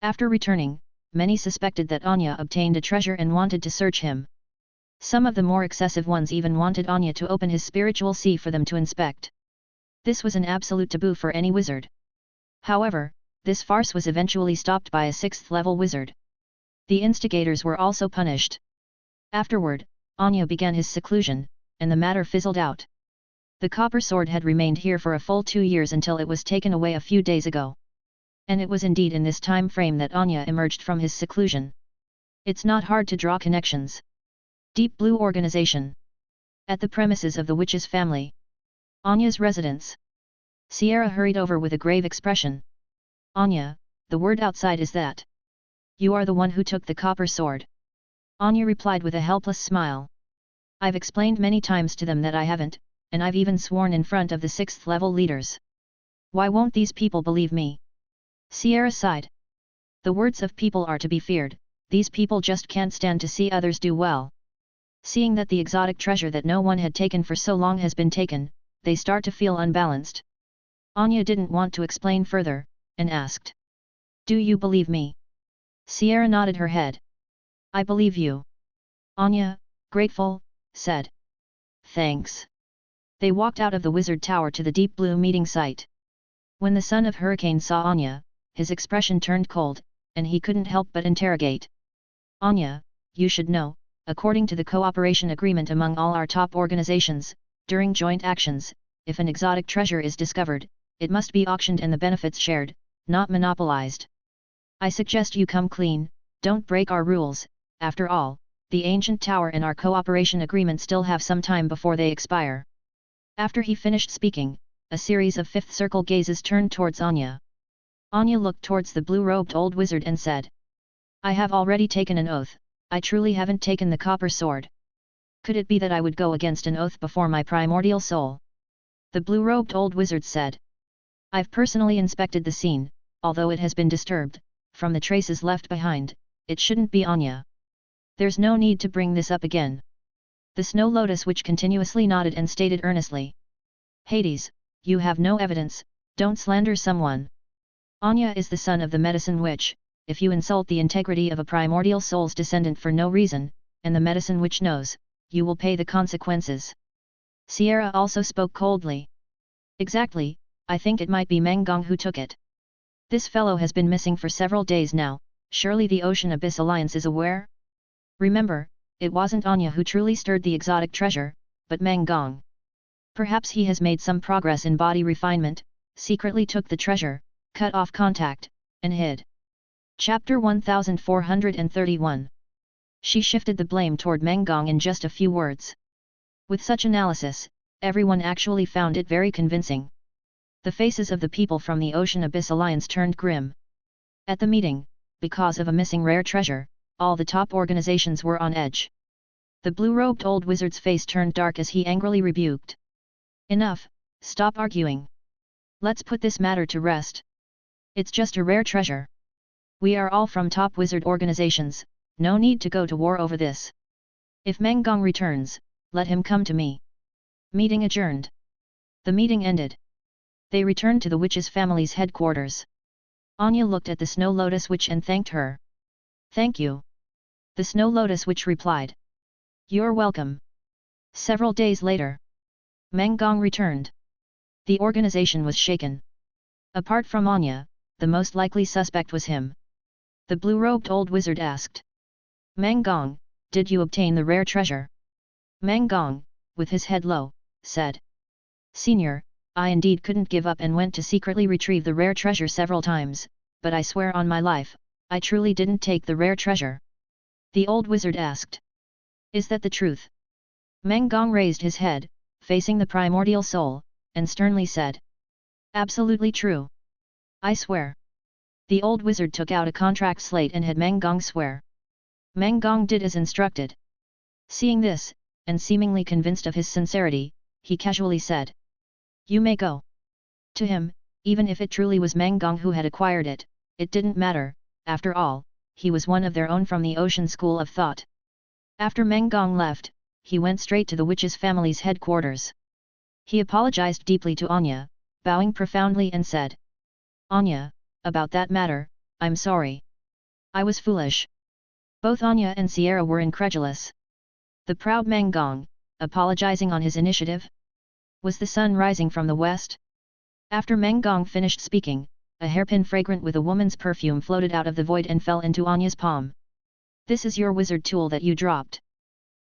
After returning, many suspected that Anya obtained a treasure and wanted to search him. Some of the more excessive ones even wanted Anya to open his spiritual sea for them to inspect. This was an absolute taboo for any wizard. However, this farce was eventually stopped by a 6th-level wizard. The instigators were also punished. Afterward, Anya began his seclusion, and the matter fizzled out. The copper sword had remained here for a full 2 years until it was taken away a few days ago. And it was indeed in this time frame that Anya emerged from his seclusion. It's not hard to draw connections. Deep Blue Organization. At the premises of the witch's family. Anya's residence. Sierra hurried over with a grave expression. Anya, the word outside is that you are the one who took the copper sword. Anya replied with a helpless smile. I've explained many times to them that I haven't, and I've even sworn in front of the 6th-level leaders. Why won't these people believe me? Sierra sighed. The words of people are to be feared, these people just can't stand to see others do well. Seeing that the exotic treasure that no one had taken for so long has been taken, they start to feel unbalanced. Anya didn't want to explain further, and asked. Do you believe me? Sierra nodded her head. I believe you. Anya, grateful, said. Thanks. They walked out of the wizard tower to the deep blue meeting site. When the son of Hurricane saw Anya, his expression turned cold, and he couldn't help but interrogate. Anya, you should know, according to the cooperation agreement among all our top organizations, during joint actions, if an exotic treasure is discovered, it must be auctioned and the benefits shared, not monopolized. I suggest you come clean, don't break our rules. After all, the ancient tower and our cooperation agreement still have some time before they expire. After he finished speaking, a series of fifth circle gazes turned towards Anya. Anya looked towards the blue-robed old wizard and said, I have already taken an oath, I truly haven't taken the copper sword. Could it be that I would go against an oath before my primordial soul? The blue-robed old wizard said. I've personally inspected the scene, although it has been disturbed, from the traces left behind, it shouldn't be Anya. There's no need to bring this up again. The Snow Lotus Witch continuously nodded and stated earnestly. Hades, you have no evidence, don't slander someone. Anya is the son of the Medicine Witch, if you insult the integrity of a primordial soul's descendant for no reason, and the Medicine Witch knows, you will pay the consequences. Sierra also spoke coldly. Exactly, I think it might be Mengong who took it. This fellow has been missing for several days now, surely the Ocean Abyss Alliance is aware? Remember, it wasn't Anya who truly stirred the exotic treasure, but Mengong. Perhaps he has made some progress in body refinement, secretly took the treasure, cut off contact, and hid. Chapter 1431. She shifted the blame toward Mengong in just a few words. With such analysis, everyone actually found it very convincing. The faces of the people from the Ocean Abyss Alliance turned grim. At the meeting, because of a missing rare treasure, all the top organizations were on edge. The blue-robed old wizard's face turned dark as he angrily rebuked. Enough, stop arguing. Let's put this matter to rest. It's just a rare treasure. We are all from top wizard organizations, no need to go to war over this. If Mengong returns, let him come to me. Meeting adjourned. The meeting ended. They returned to the witch's family's headquarters. Anya looked at the Snow Lotus Witch and thanked her. Thank you. The Snow Lotus Witch replied. You're welcome. Several days later, Mengong returned. The organization was shaken. Apart from Anya, the most likely suspect was him. The blue-robed old wizard asked. Mengong, did you obtain the rare treasure? Mengong, with his head low, said. Senior, I indeed couldn't give up and went to secretly retrieve the rare treasure several times, but I swear on my life, I truly didn't take the rare treasure." The old wizard asked. "Is that the truth?" Meng Gong raised his head, facing the primordial soul, and sternly said. "Absolutely true. I swear." The old wizard took out a contract slate and had Meng Gong swear. Meng Gong did as instructed. Seeing this, and seemingly convinced of his sincerity, he casually said, "You may go." To him, even if it truly was Meng Gong who had acquired it, it didn't matter. After all, he was one of their own from the ocean school of thought. After Meng Gong left, he went straight to the witch's family's headquarters. He apologized deeply to Anya, bowing profoundly and said, "Anya, about that matter, I'm sorry. I was foolish." Both Anya and Sierra were incredulous. The proud Meng Gong, apologizing on his initiative? Was the sun rising from the west? After Meng Gong finished speaking, a hairpin fragrant with a woman's perfume floated out of the void and fell into Anya's palm. "This is your wizard tool that you dropped."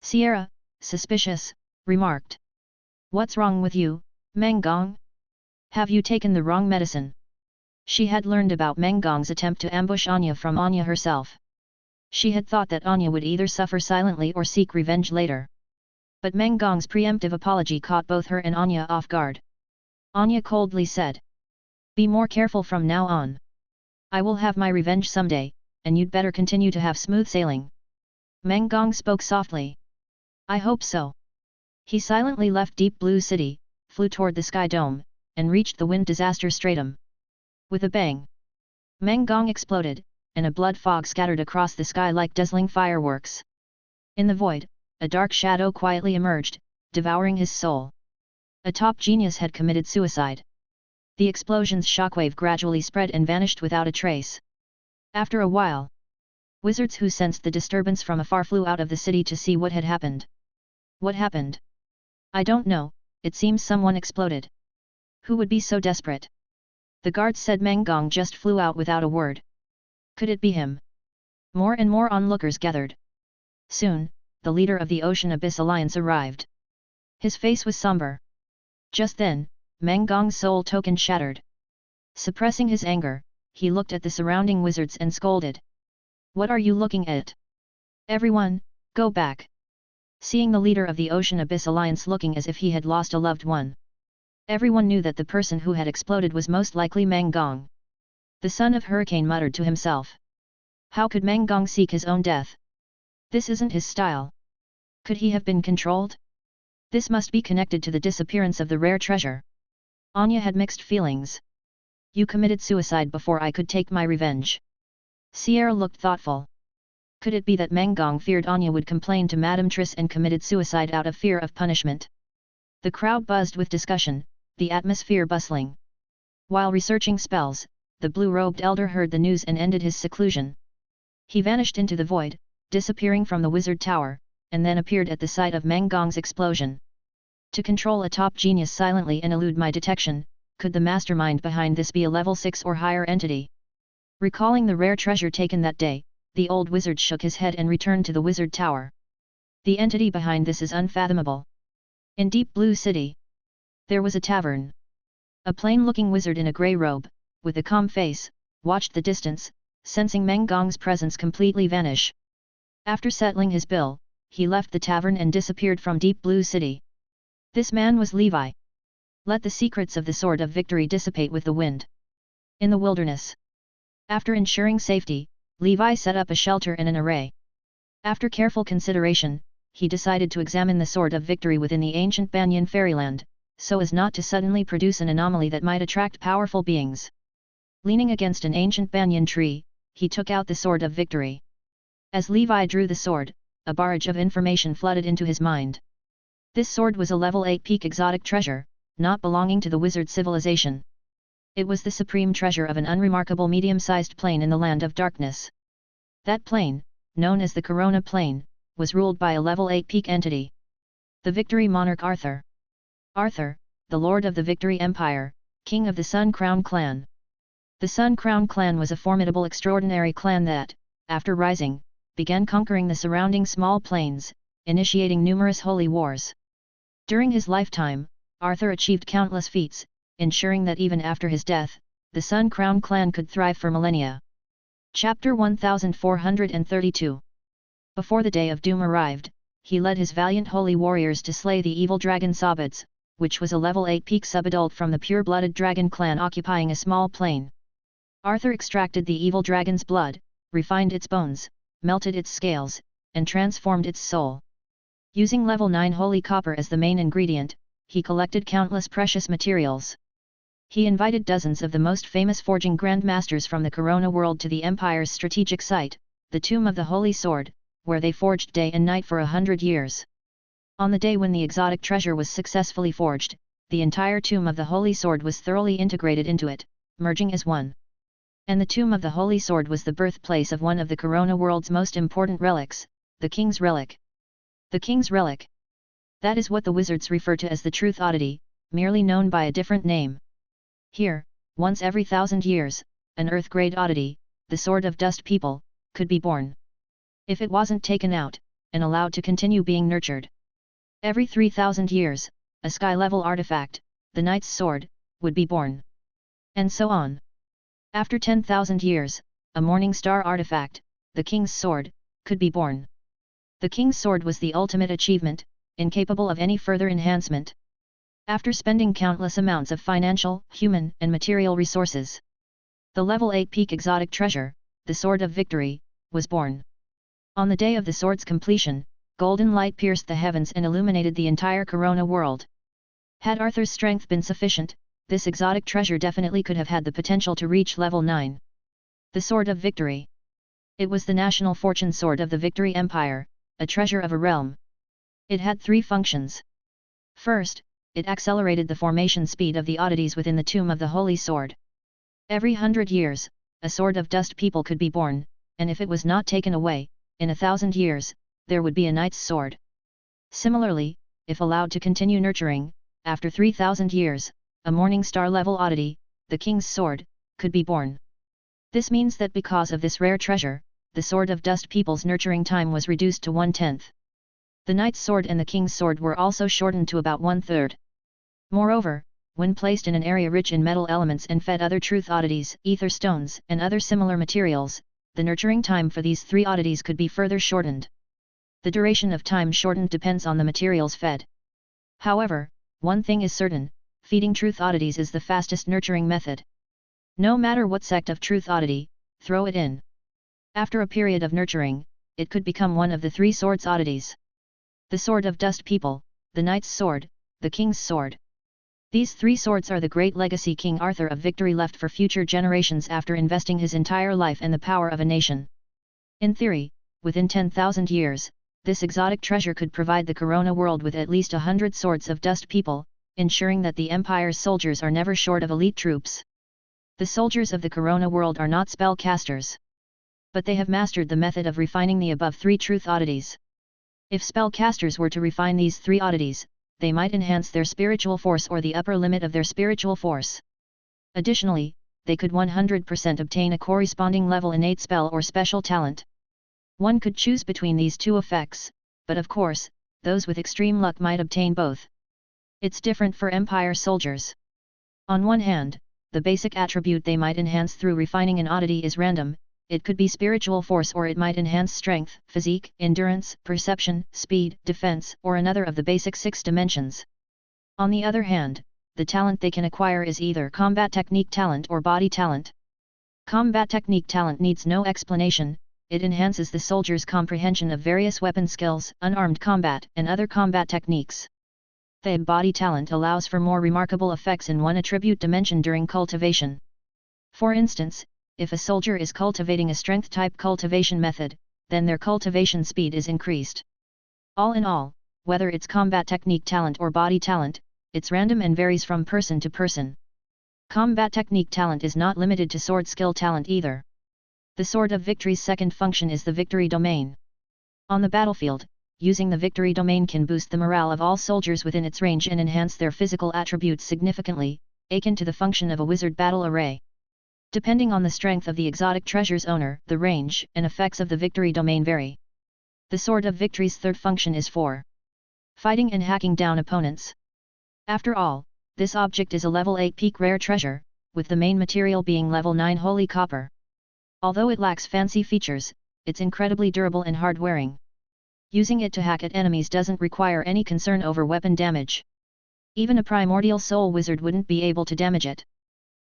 Sierra, suspicious, remarked. "What's wrong with you, Meng Gong? Have you taken the wrong medicine?" She had learned about Meng Gong's attempt to ambush Anya from Anya herself. She had thought that Anya would either suffer silently or seek revenge later. But Meng Gong's preemptive apology caught both her and Anya off guard. Anya coldly said, "Be more careful from now on. I will have my revenge someday, and you'd better continue to have smooth sailing." Meng Gong spoke softly. "I hope so." He silently left Deep Blue City, flew toward the Sky Dome, and reached the Wind Disaster Stratum. With a bang, Meng Gong exploded, and a blood fog scattered across the sky like dazzling fireworks. In the void, a dark shadow quietly emerged, devouring his soul. A top genius had committed suicide. The explosion's shockwave gradually spread and vanished without a trace. After a while, wizards who sensed the disturbance from afar flew out of the city to see what had happened. "What happened?" "I don't know, it seems someone exploded." "Who would be so desperate?" The guards said Meng Gong just flew out without a word. Could it be him? More and more onlookers gathered. Soon, the leader of the Ocean Abyss Alliance arrived. His face was somber. Just then, Meng Gong's soul token shattered. Suppressing his anger, he looked at the surrounding wizards and scolded. "What are you looking at? Everyone, go back." Seeing the leader of the Ocean Abyss Alliance looking as if he had lost a loved one, everyone knew that the person who had exploded was most likely Meng Gong. The son of Hurricane muttered to himself. How could Meng Gong seek his own death? This isn't his style. Could he have been controlled? This must be connected to the disappearance of the rare treasure. Anya had mixed feelings. "You committed suicide before I could take my revenge." Sierra looked thoughtful. Could it be that Meng Gong feared Anya would complain to Madame Triss and committed suicide out of fear of punishment? The crowd buzzed with discussion, the atmosphere bustling. While researching spells, the blue-robed elder heard the news and ended his seclusion. He vanished into the void, disappearing from the wizard tower, and then appeared at the site of Meng Gong's explosion. To control a top genius silently and elude my detection, could the mastermind behind this be a level 6 or higher entity? Recalling the rare treasure taken that day, the old wizard shook his head and returned to the wizard tower. The entity behind this is unfathomable. In Deep Blue City, there was a tavern. A plain-looking wizard in a grey robe, with a calm face, watched the distance, sensing Meng Gong's presence completely vanish. After settling his bill, he left the tavern and disappeared from Deep Blue City. This man was Levi. Let the secrets of the Sword of Victory dissipate with the wind. In the wilderness. After ensuring safety, Levi set up a shelter and an array. After careful consideration, he decided to examine the Sword of Victory within the ancient Banyan fairyland, so as not to suddenly produce an anomaly that might attract powerful beings. Leaning against an ancient banyan tree, he took out the Sword of Victory. As Levi drew the sword, a barrage of information flooded into his mind. This sword was a level 8 peak exotic treasure, not belonging to the wizard civilization. It was the supreme treasure of an unremarkable medium-sized plane in the land of darkness. That plane, known as the Corona Plane, was ruled by a level 8 peak entity. The Victory Monarch Arthur. Arthur, the Lord of the Victory Empire, King of the Sun Crown Clan. The Sun Crown Clan was a formidable extraordinary clan that, after rising, began conquering the surrounding small plains, initiating numerous holy wars. During his lifetime, Arthur achieved countless feats, ensuring that even after his death, the Sun Crown clan could thrive for millennia. Chapter 1432. Before the day of doom arrived, he led his valiant holy warriors to slay the evil dragon Sabads, which was a level 8 peak subadult from the pure-blooded dragon clan occupying a small plain. Arthur extracted the evil dragon's blood, refined its bones, melted its scales, and transformed its soul. Using level 9 holy copper as the main ingredient, he collected countless precious materials. He invited dozens of the most famous forging grandmasters from the Corona world to the Empire's strategic site, the Tomb of the Holy Sword, where they forged day and night for 100 years. On the day when the exotic treasure was successfully forged, the entire Tomb of the Holy Sword was thoroughly integrated into it, merging as one. And the Tomb of the Holy Sword was the birthplace of one of the Corona world's most important relics, the King's Relic. The King's Relic. That is what the wizards refer to as the Truth Oddity, merely known by a different name. Here, once every 1,000 years, an Earth-grade oddity, the Sword of Dust People, could be born. If it wasn't taken out, and allowed to continue being nurtured. Every 3,000 years, a sky-level artifact, the Knight's Sword, would be born. And so on. After 10,000 years, a Morning Star artifact, the King's Sword, could be born. The King's Sword was the ultimate achievement, incapable of any further enhancement. After spending countless amounts of financial, human, and material resources, the level 8 peak exotic treasure, the Sword of Victory, was born. On the day of the sword's completion, golden light pierced the heavens and illuminated the entire Corona world. Had Arthur's strength been sufficient, this exotic treasure definitely could have had the potential to reach level 9. The Sword of Victory. It was the national fortune sword of the Victory Empire, a treasure of a realm. It had 3 functions. First, it accelerated the formation speed of the oddities within the Tomb of the Holy Sword. Every 100 years, a Sword of Dust People could be born, and if it was not taken away, in 1,000 years, there would be a Knight's Sword. Similarly, if allowed to continue nurturing, after 3,000 years, a Morning Star level oddity, the King's Sword, could be born. This means that because of this rare treasure, the Sword of Dust People's nurturing time was reduced to 1/10. The Knight's Sword and the King's Sword were also shortened to about 1/3. Moreover, when placed in an area rich in metal elements and fed other truth oddities, ether stones, and other similar materials, the nurturing time for these 3 oddities could be further shortened. The duration of time shortened depends on the materials fed. However, one thing is certain, feeding truth oddities is the fastest nurturing method. No matter what sect of truth oddity, throw it in. After a period of nurturing, it could become one of the 3 swords oddities. The Sword of Dust People, the Knight's Sword, the King's Sword. These 3 swords are the great legacy King Arthur of Victory left for future generations after investing his entire life in the power of a nation. In theory, within 10,000 years, this exotic treasure could provide the Corona world with at least 100 swords of Dust People, ensuring that the Empire's soldiers are never short of elite troops. The soldiers of the Corona world are not spellcasters. But they have mastered the method of refining the above 3 truth oddities. If spellcasters were to refine these 3 oddities, they might enhance their spiritual force or the upper limit of their spiritual force. Additionally, they could 100% obtain a corresponding level innate spell or special talent. One could choose between these 2 effects, but of course, those with extreme luck might obtain both. It's different for Empire soldiers. On one hand, the basic attribute they might enhance through refining an oddity is random. It could be spiritual force or it might enhance strength, physique, endurance, perception, speed, defense, or another of the basic 6 dimensions. On the other hand, the talent they can acquire is either combat technique talent or body talent. Combat technique talent needs no explanation, it enhances the soldier's comprehension of various weapon skills, unarmed combat, and other combat techniques. The body talent allows for more remarkable effects in one attribute dimension during cultivation. For instance, if a soldier is cultivating a strength-type cultivation method, then their cultivation speed is increased. All in all, whether it's combat technique talent or body talent, it's random and varies from person to person. Combat technique talent is not limited to sword skill talent either. The Sword of Victory's second function is the Victory Domain. On the battlefield, using the Victory Domain can boost the morale of all soldiers within its range and enhance their physical attributes significantly, akin to the function of a wizard battle array. Depending on the strength of the exotic treasure's owner, the range and effects of the Victory Domain vary. The Sword of Victory's third function is for fighting and hacking down opponents. After all, This object is a level 8 peak rare treasure, with the main material being level 9 holy copper. Although it lacks fancy features, it's incredibly durable and hard-wearing. Using it to hack at enemies doesn't require any concern over weapon damage. Even a primordial soul wizard wouldn't be able to damage it.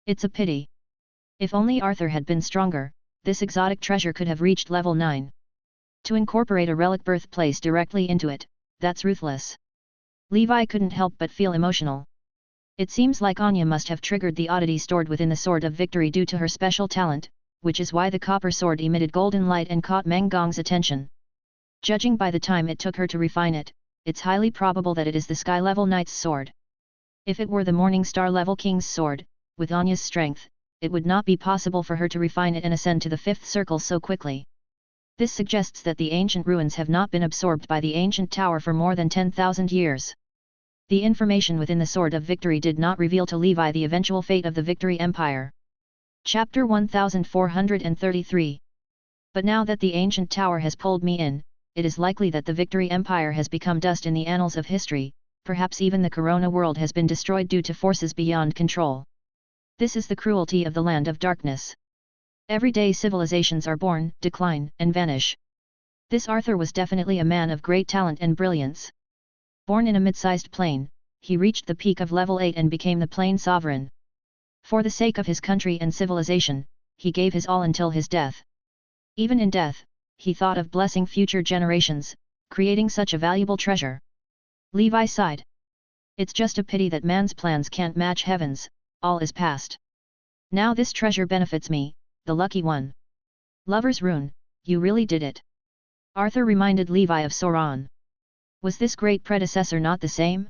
It's a pity. If only Arthur had been stronger, this exotic treasure could have reached level 9. To incorporate a relic birthplace directly into it, that's ruthless. Levi couldn't help but feel emotional. It seems like Anya must have triggered the oddity stored within the Sword of Victory due to her special talent, which is why the copper sword emitted golden light and caught Meng Gong's attention. Judging by the time it took her to refine it, it's highly probable that it is the Sky Level Knight's sword. If it were the Morning Star Level King's sword, with Anya's strength, it would not be possible for her to refine it and ascend to the 5th circle so quickly. This suggests that the ancient ruins have not been absorbed by the ancient tower for more than 10,000 years. The information within the Sword of Victory did not reveal to Levi the eventual fate of the Victory Empire. Chapter 1433. But now that the ancient tower has pulled me in, it is likely that the Victory Empire has become dust in the annals of history, perhaps even the Corona world has been destroyed due to forces beyond control. This is the cruelty of the land of darkness. Every day civilizations are born, decline, and vanish. This Arthur was definitely a man of great talent and brilliance. Born in a mid-sized plane, he reached the peak of level 8 and became the plane sovereign. For the sake of his country and civilization, he gave his all until his death. Even in death, he thought of blessing future generations, creating such a valuable treasure. Levi sighed. It's just a pity that man's plans can't match heaven's, all is past. Now this treasure benefits me, the lucky one. Lover's rune, you really did it. Arthur reminded Levi of Sauron. Was this great predecessor not the same?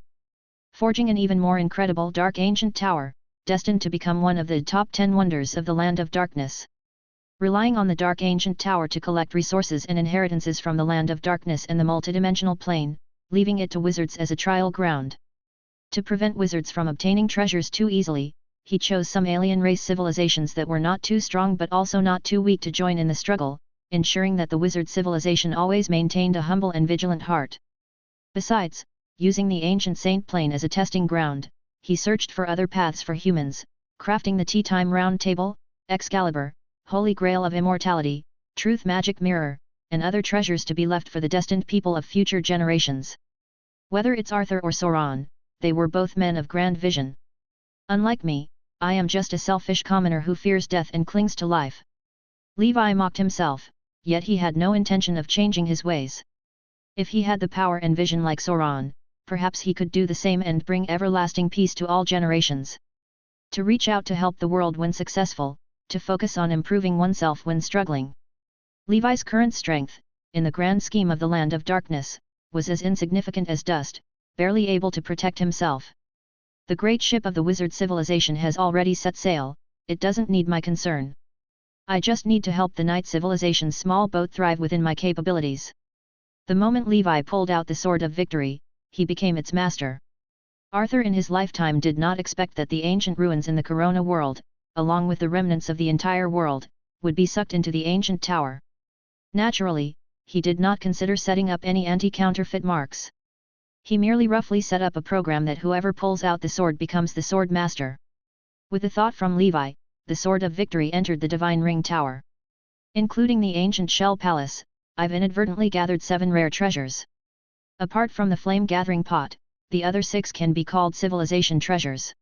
Forging an even more incredible dark ancient tower, destined to become one of the top 10 wonders of the land of darkness. Relying on the dark ancient tower to collect resources and inheritances from the land of darkness and the multidimensional plane, leaving it to wizards as a trial ground. To prevent wizards from obtaining treasures too easily, he chose some alien race civilizations that were not too strong but also not too weak to join in the struggle, ensuring that the wizard civilization always maintained a humble and vigilant heart. Besides, using the ancient Saint Plane as a testing ground, he searched for other paths for humans, crafting the Tea Time Round Table, Excalibur, Holy Grail of Immortality, Truth Magic Mirror, and other treasures to be left for the destined people of future generations. Whether it's Arthur or Sauron, they were both men of grand vision. Unlike me, I am just a selfish commoner who fears death and clings to life. Levi mocked himself, yet he had no intention of changing his ways. If he had the power and vision like Sauron, perhaps he could do the same and bring everlasting peace to all generations. To reach out to help the world when successful, to focus on improving oneself when struggling. Levi's current strength, in the grand scheme of the land of darkness, was as insignificant as dust, barely able to protect himself. The great ship of the wizard civilization has already set sail, it doesn't need my concern. I just need to help the knight civilization's small boat thrive within my capabilities. The moment Levi pulled out the Sword of Victory, he became its master. Arthur in his lifetime did not expect that the ancient ruins in the Corona world, along with the remnants of the entire world, would be sucked into the ancient tower. Naturally, he did not consider setting up any anti-counterfeit marks. He merely roughly set up a program that whoever pulls out the sword becomes the sword master. With a thought from Levi, the Sword of Victory entered the Divine Ring Tower. Including the ancient Shell Palace, I've inadvertently gathered 7 rare treasures. Apart from the Flame Gathering Pot, the other 6 can be called civilization treasures.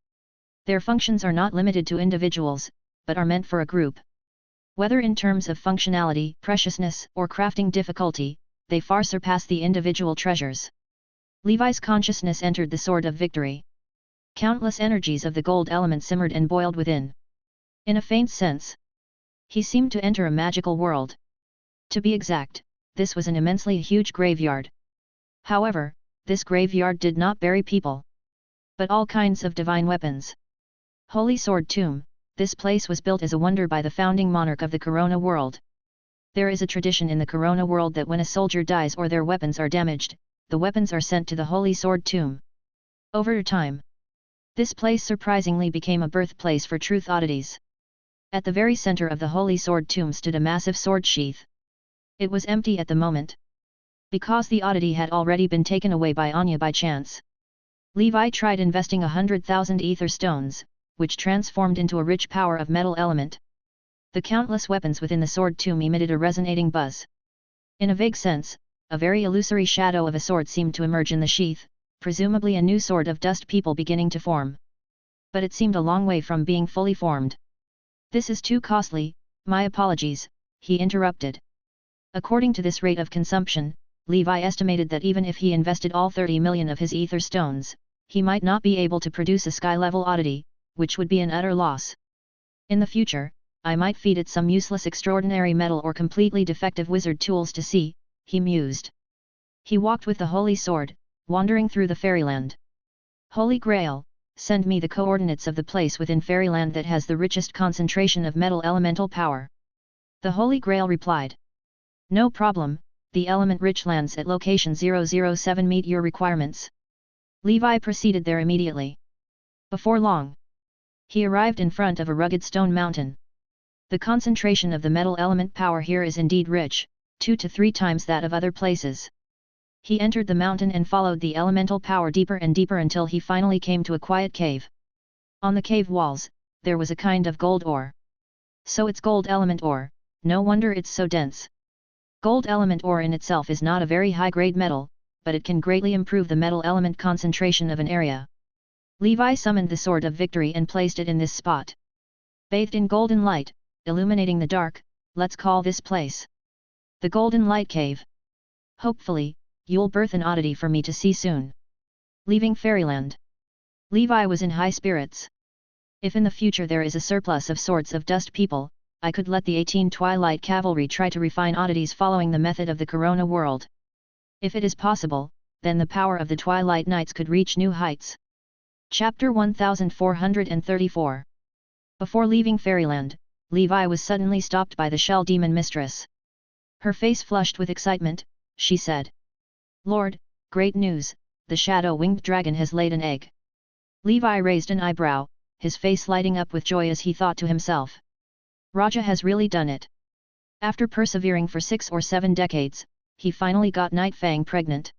Their functions are not limited to individuals, but are meant for a group. Whether in terms of functionality, preciousness, or crafting difficulty, they far surpass the individual treasures. Levi's consciousness entered the Sword of Victory. Countless energies of the gold element simmered and boiled within. In a faint sense, he seemed to enter a magical world. To be exact, this was an immensely huge graveyard. However, this graveyard did not bury people, but all kinds of divine weapons. Holy Sword Tomb, this place was built as a wonder by the founding monarch of the Corona world. There is a tradition in the Corona world that when a soldier dies or their weapons are damaged, the weapons are sent to the Holy Sword Tomb. Over time, this place surprisingly became a birthplace for truth oddities. At the very center of the Holy Sword Tomb stood a massive sword sheath. It was empty at the moment, because the oddity had already been taken away by Anya by chance. Levi tried investing 100,000 ether stones, which transformed into a rich power of metal element. The countless weapons within the sword tomb emitted a resonating buzz. In a vague sense, a very illusory shadow of a sword seemed to emerge in the sheath, presumably a new sword of dust people beginning to form. But it seemed a long way from being fully formed. "This is too costly, my apologies," he interrupted. According to this rate of consumption, Levi estimated that even if he invested all 30 million of his ether stones, he might not be able to produce a sky-level oddity, which would be an utter loss. In the future, I might feed it some useless extraordinary metal or completely defective wizard tools to see, he mused. He walked with the holy sword, wandering through the fairyland. "Holy Grail, send me the coordinates of the place within fairyland that has the richest concentration of metal elemental power." The Holy Grail replied. "No problem, the element-rich lands at location 007 meet your requirements." Levi proceeded there immediately. Before long, he arrived in front of a rugged stone mountain. The concentration of the metal element power here is indeed rich, 2 to 3 times that of other places. He entered the mountain and followed the elemental power deeper and deeper until he finally came to a quiet cave. On the cave walls, there was a kind of gold ore. So it's gold element ore, no wonder it's so dense. Gold element ore in itself is not a very high-grade metal, but it can greatly improve the metal element concentration of an area. Levi summoned the Sword of Victory and placed it in this spot. Bathed in golden light, illuminating the dark, let's call this place the Golden Light Cave. Hopefully, you'll birth an oddity for me to see soon. Leaving Fairyland, Levi was in high spirits. If in the future there is a surplus of swords of dust people, I could let the 18 Twilight Cavalry try to refine oddities following the method of the Corona world. If it is possible, then the power of the Twilight Knights could reach new heights. Chapter 1434. Before leaving Fairyland, Levi was suddenly stopped by the Shell Demon Mistress. Her face flushed with excitement, she said. "Lord, great news, the shadow-winged dragon has laid an egg." Levi raised an eyebrow, his face lighting up with joy as he thought to himself. Raja has really done it. After persevering for 6 or 7 decades, he finally got Night Fang pregnant.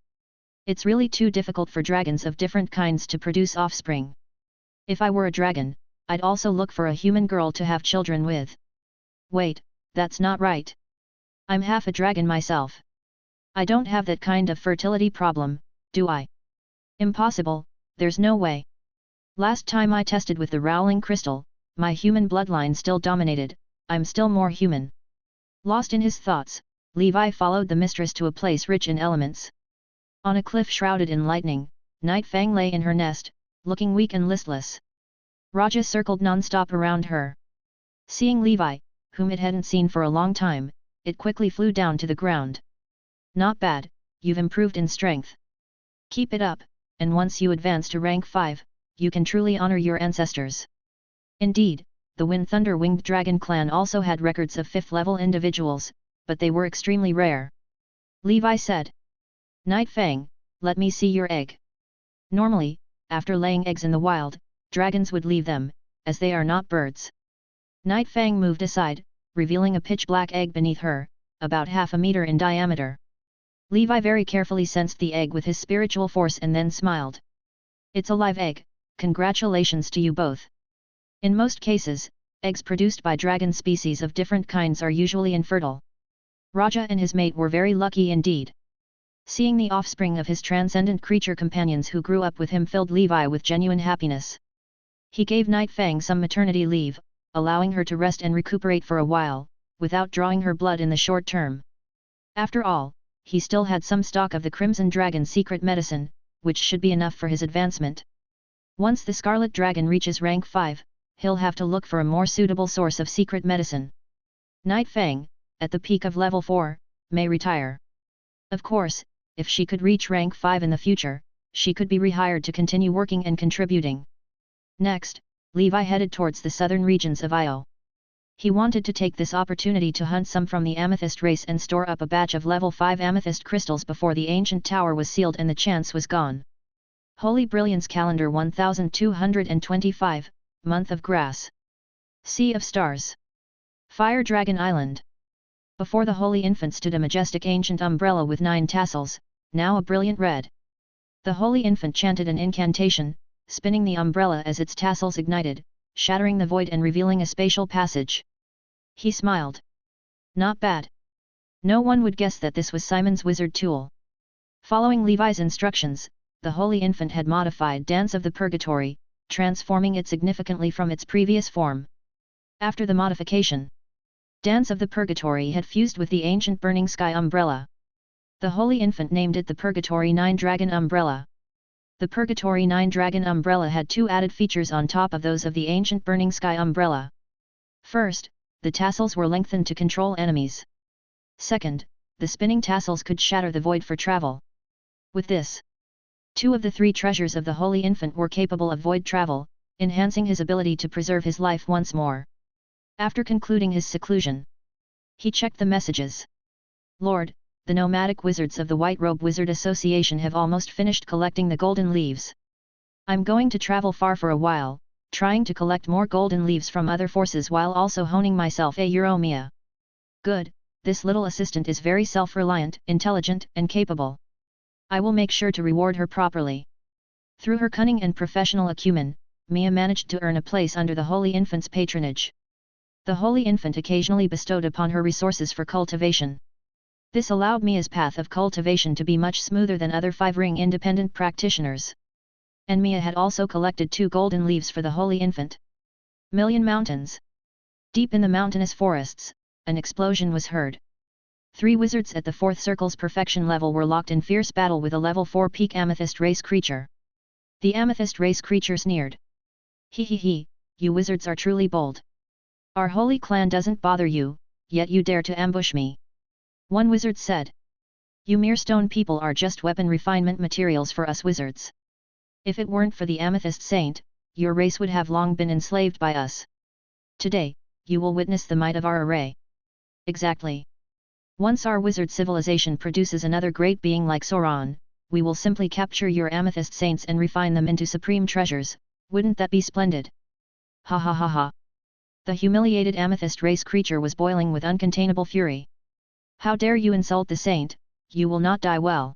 It's really too difficult for dragons of different kinds to produce offspring. If I were a dragon, I'd also look for a human girl to have children with. Wait, that's not right. I'm half a dragon myself. I don't have that kind of fertility problem, do I? Impossible, there's no way. Last time I tested with the Rowling Crystal, my human bloodline still dominated, I'm still more human. Lost in his thoughts, Levi followed the mistress to a place rich in elements. On a cliff shrouded in lightning, Night Fang lay in her nest, looking weak and listless. Raja circled non-stop around her. Seeing Levi, whom it hadn't seen for a long time, it quickly flew down to the ground. "Not bad, you've improved in strength. Keep it up, and once you advance to rank 5, you can truly honor your ancestors." Indeed, the Wind Thunder Winged Dragon clan also had records of 5th-level individuals, but they were extremely rare. Levi said. "Night Fang, let me see your egg." Normally, after laying eggs in the wild, dragons would leave them, as they are not birds. Night Fang moved aside, revealing a pitch-black egg beneath her, about half a meter in diameter. Levi very carefully sensed the egg with his spiritual force and then smiled. "It's a live egg, congratulations to you both." In most cases, eggs produced by dragon species of different kinds are usually infertile. Raja and his mate were very lucky indeed. Seeing the offspring of his transcendent creature companions who grew up with him filled Levi with genuine happiness. He gave Night Fang some maternity leave, allowing her to rest and recuperate for a while, without drawing her blood in the short term. After all, he still had some stock of the Crimson Dragon secret medicine, which should be enough for his advancement. Once the Scarlet Dragon reaches rank 5, he'll have to look for a more suitable source of secret medicine. Night Fang, at the peak of level 4, may retire. Of course, if she could reach rank 5 in the future, she could be rehired to continue working and contributing. Next, Levi headed towards the southern regions of Io. He wanted to take this opportunity to hunt some from the Amethyst race and store up a batch of level 5 Amethyst crystals before the ancient tower was sealed and the chance was gone. Holy Brilliance Calendar 1225, Month of Grass. Sea of Stars. Fire Dragon Island. Before the Holy Infant stood a majestic ancient umbrella with 9 tassels, now a brilliant red. The holy infant chanted an incantation, spinning the umbrella as its tassels ignited, shattering the void and revealing a spatial passage. He smiled. Not bad. No one would guess that this was Simon's wizard tool. Following Levi's instructions, the holy infant had modified Dance of the Purgatory, transforming it significantly from its previous form. After the modification, Dance of the Purgatory had fused with the ancient Burning Sky umbrella. The holy infant named it the Purgatory 9 Dragon Umbrella. The Purgatory 9 Dragon Umbrella had two added features on top of those of the ancient Burning Sky umbrella. First, the tassels were lengthened to control enemies. Second, the spinning tassels could shatter the void for travel. With this, two of the three treasures of the holy infant were capable of void travel, enhancing his ability to preserve his life once more. After concluding his seclusion, he checked the messages. Lord, the nomadic wizards of the White Robe Wizard Association have almost finished collecting the golden leaves. I'm going to travel far for a while, trying to collect more golden leaves from other forces while also honing myself a Euromia. Good, this little assistant is very self-reliant, intelligent, and capable. I will make sure to reward her properly. Through her cunning and professional acumen, Mia managed to earn a place under the Holy Infant's patronage. The Holy Infant occasionally bestowed upon her resources for cultivation. This allowed Mia's path of cultivation to be much smoother than other 5-ring independent practitioners. And Mia had also collected 2 golden leaves for the Holy Infant. Million Mountains. Deep in the mountainous forests, an explosion was heard. 3 wizards at the 4th Circle's perfection level were locked in fierce battle with a level 4 peak amethyst race creature. The amethyst race creature sneered. He, you wizards are truly bold. Our holy clan doesn't bother you, yet you dare to ambush me. One wizard said. You mere stone people are just weapon refinement materials for us wizards. If it weren't for the amethyst saint, your race would have long been enslaved by us. Today, you will witness the might of our array. Exactly. Once our wizard civilization produces another great being like Sauron, we will simply capture your amethyst saints and refine them into supreme treasures. Wouldn't that be splendid? Ha ha ha ha. The humiliated amethyst race creature was boiling with uncontainable fury. How dare you insult the saint, you will not die well.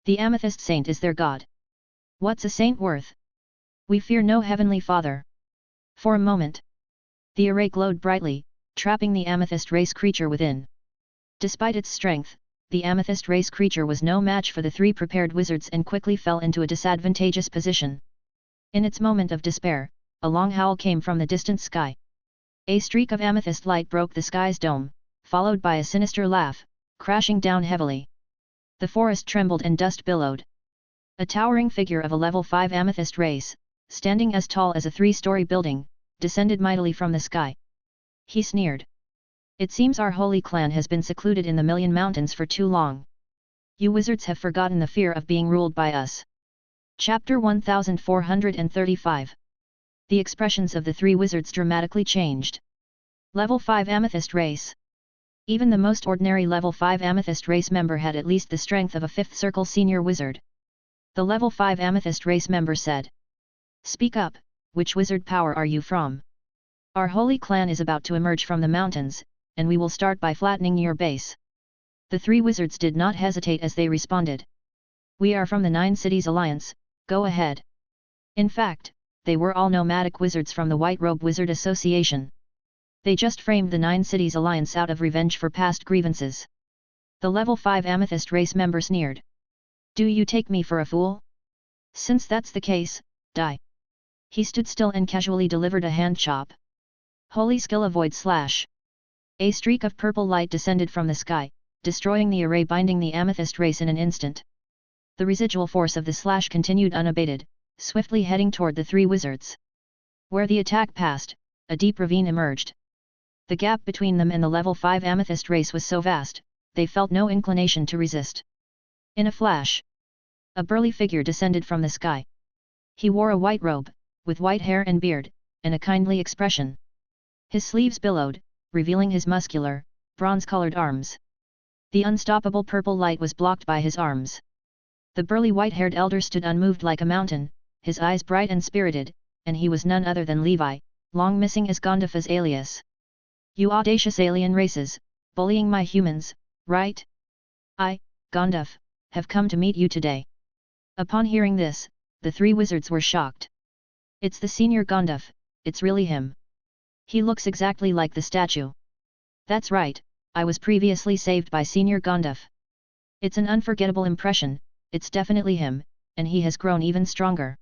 The amethyst saint is their god. What's a saint worth? We fear no heavenly father. For a moment, the array glowed brightly, trapping the amethyst race creature within. Despite its strength, the amethyst race creature was no match for the 3 prepared wizards and quickly fell into a disadvantageous position. In its moment of despair, a long howl came from the distant sky. A streak of amethyst light broke the sky's dome, followed by a sinister laugh, crashing down heavily. The forest trembled and dust billowed. A towering figure of a level 5 amethyst race, standing as tall as a 3-story building, descended mightily from the sky. He sneered. It seems our holy clan has been secluded in the Million Mountains for too long. You wizards have forgotten the fear of being ruled by us. Chapter 1435. The expressions of the 3 wizards dramatically changed. Level 5 Amethyst Race. Even the most ordinary Level 5 Amethyst Race member had at least the strength of a 5th Circle senior wizard. The Level 5 Amethyst Race member said. Speak up, which wizard power are you from? Our holy clan is about to emerge from the mountains, and we will start by flattening your base. The 3 wizards did not hesitate as they responded. We are from the 9 Cities Alliance, go ahead. In fact, they were all nomadic wizards from the White Robe Wizard Association. They just framed the 9 Cities Alliance out of revenge for past grievances. The Level 5 Amethyst Race member sneered. Do you take me for a fool? Since that's the case, die. He stood still and casually delivered a hand chop. Holy skill avoid slash. A streak of purple light descended from the sky, destroying the array binding the amethyst race in an instant. The residual force of the slash continued unabated, swiftly heading toward the 3 wizards. Where the attack passed, a deep ravine emerged. The gap between them and the level 5 amethyst race was so vast, they felt no inclination to resist. In a flash, a burly figure descended from the sky. He wore a white robe, with white hair and beard, and a kindly expression. His sleeves billowed, revealing his muscular, bronze-colored arms. The unstoppable purple light was blocked by his arms. The burly white-haired elder stood unmoved like a mountain, his eyes bright and spirited, and he was none other than Levi, long missing as Gondafa's alias. You audacious alien races, bullying my humans, right? I, Gondaf, have come to meet you today. Upon hearing this, the three wizards were shocked. It's the senior Gandalf, it's really him. He looks exactly like the statue. That's right, I was previously saved by Senior Gandalf. It's an unforgettable impression, it's definitely him, and he has grown even stronger.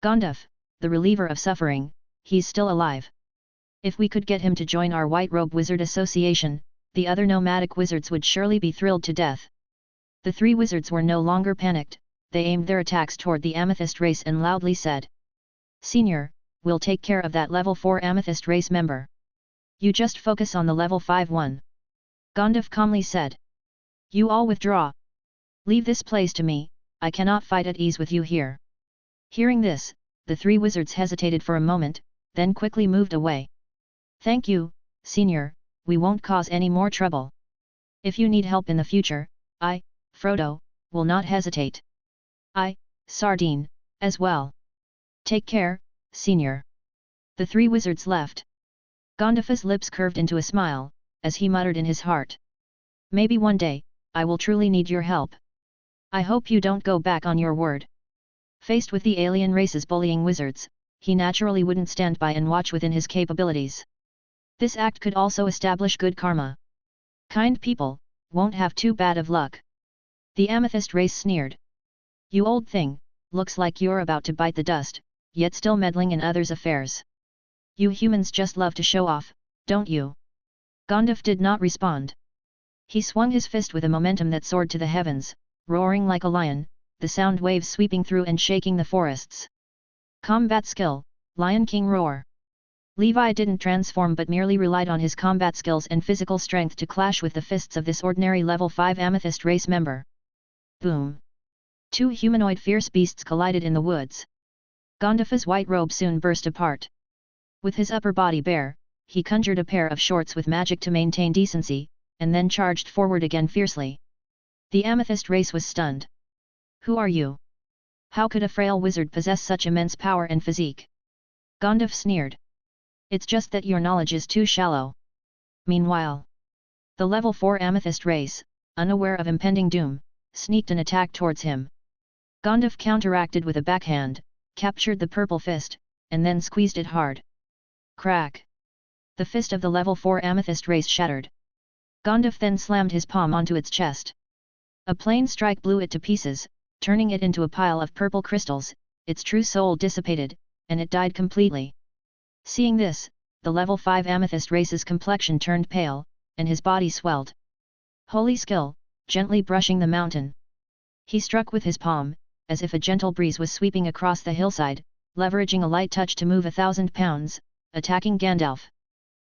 Gandalf, the reliever of suffering, he's still alive. If we could get him to join our White Robe Wizard Association, the other nomadic wizards would surely be thrilled to death. The three wizards were no longer panicked, they aimed their attacks toward the Amethyst race and loudly said, "Senior, we'll take care of that level 4 Amethyst race member. You just focus on the level 5 one." Gandalf calmly said. "You all withdraw. Leave this place to me, I cannot fight at ease with you here." Hearing this, the three wizards hesitated for a moment, then quickly moved away. "Thank you, Senior, we won't cause any more trouble. If you need help in the future, I, Frodo, will not hesitate. I, Sardine, as well. Take care, Senior." The three wizards left. Gandalf's lips curved into a smile, as he muttered in his heart. "Maybe one day, I will truly need your help. I hope you don't go back on your word." Faced with the alien race's bullying wizards, he naturally wouldn't stand by and watch within his capabilities. This act could also establish good karma. Kind people won't have too bad of luck. The Amethyst race sneered. "You old thing, looks like you're about to bite the dust, yet still meddling in others' affairs. You humans just love to show off, don't you?" Gandalf did not respond. He swung his fist with a momentum that soared to the heavens, roaring like a lion, the sound waves sweeping through and shaking the forests. Combat skill, Lion King Roar. Levi didn't transform but merely relied on his combat skills and physical strength to clash with the fists of this ordinary level 5 Amethyst race member. Boom! Two humanoid fierce beasts collided in the woods. Gandalf's white robe soon burst apart. With his upper body bare, he conjured a pair of shorts with magic to maintain decency, and then charged forward again fiercely. The Amethyst race was stunned. "Who are you? How could a frail wizard possess such immense power and physique?" Gandalf sneered. "It's just that your knowledge is too shallow." Meanwhile, the level 4 Amethyst race, unaware of impending doom, sneaked an attack towards him. Gandalf counteracted with a backhand, captured the purple fist, and then squeezed it hard. Crack! The fist of the level 4 Amethyst race shattered. Gandalf then slammed his palm onto its chest. A plain strike blew it to pieces, turning it into a pile of purple crystals, its true soul dissipated, and it died completely. Seeing this, the level 5 Amethyst race's complexion turned pale, and his body swelled. Holy skill, gently brushing the mountain. He struck with his palm, as if a gentle breeze was sweeping across the hillside, leveraging a light touch to move 1,000 pounds, attacking Gandalf.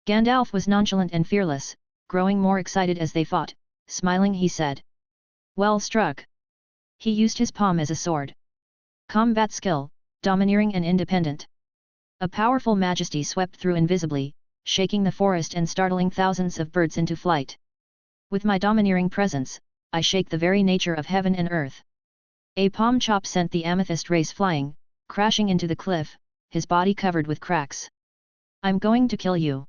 Gandalf was nonchalant and fearless, growing more excited as they fought. Smiling he said, "Well struck." He used his palm as a sword. Combat skill, domineering and independent. A powerful majesty swept through invisibly, shaking the forest and startling thousands of birds into flight. "With my domineering presence, I shake the very nature of heaven and earth." A palm chop sent the Amethyst race flying, crashing into the cliff, his body covered with cracks. "I'm going to kill you."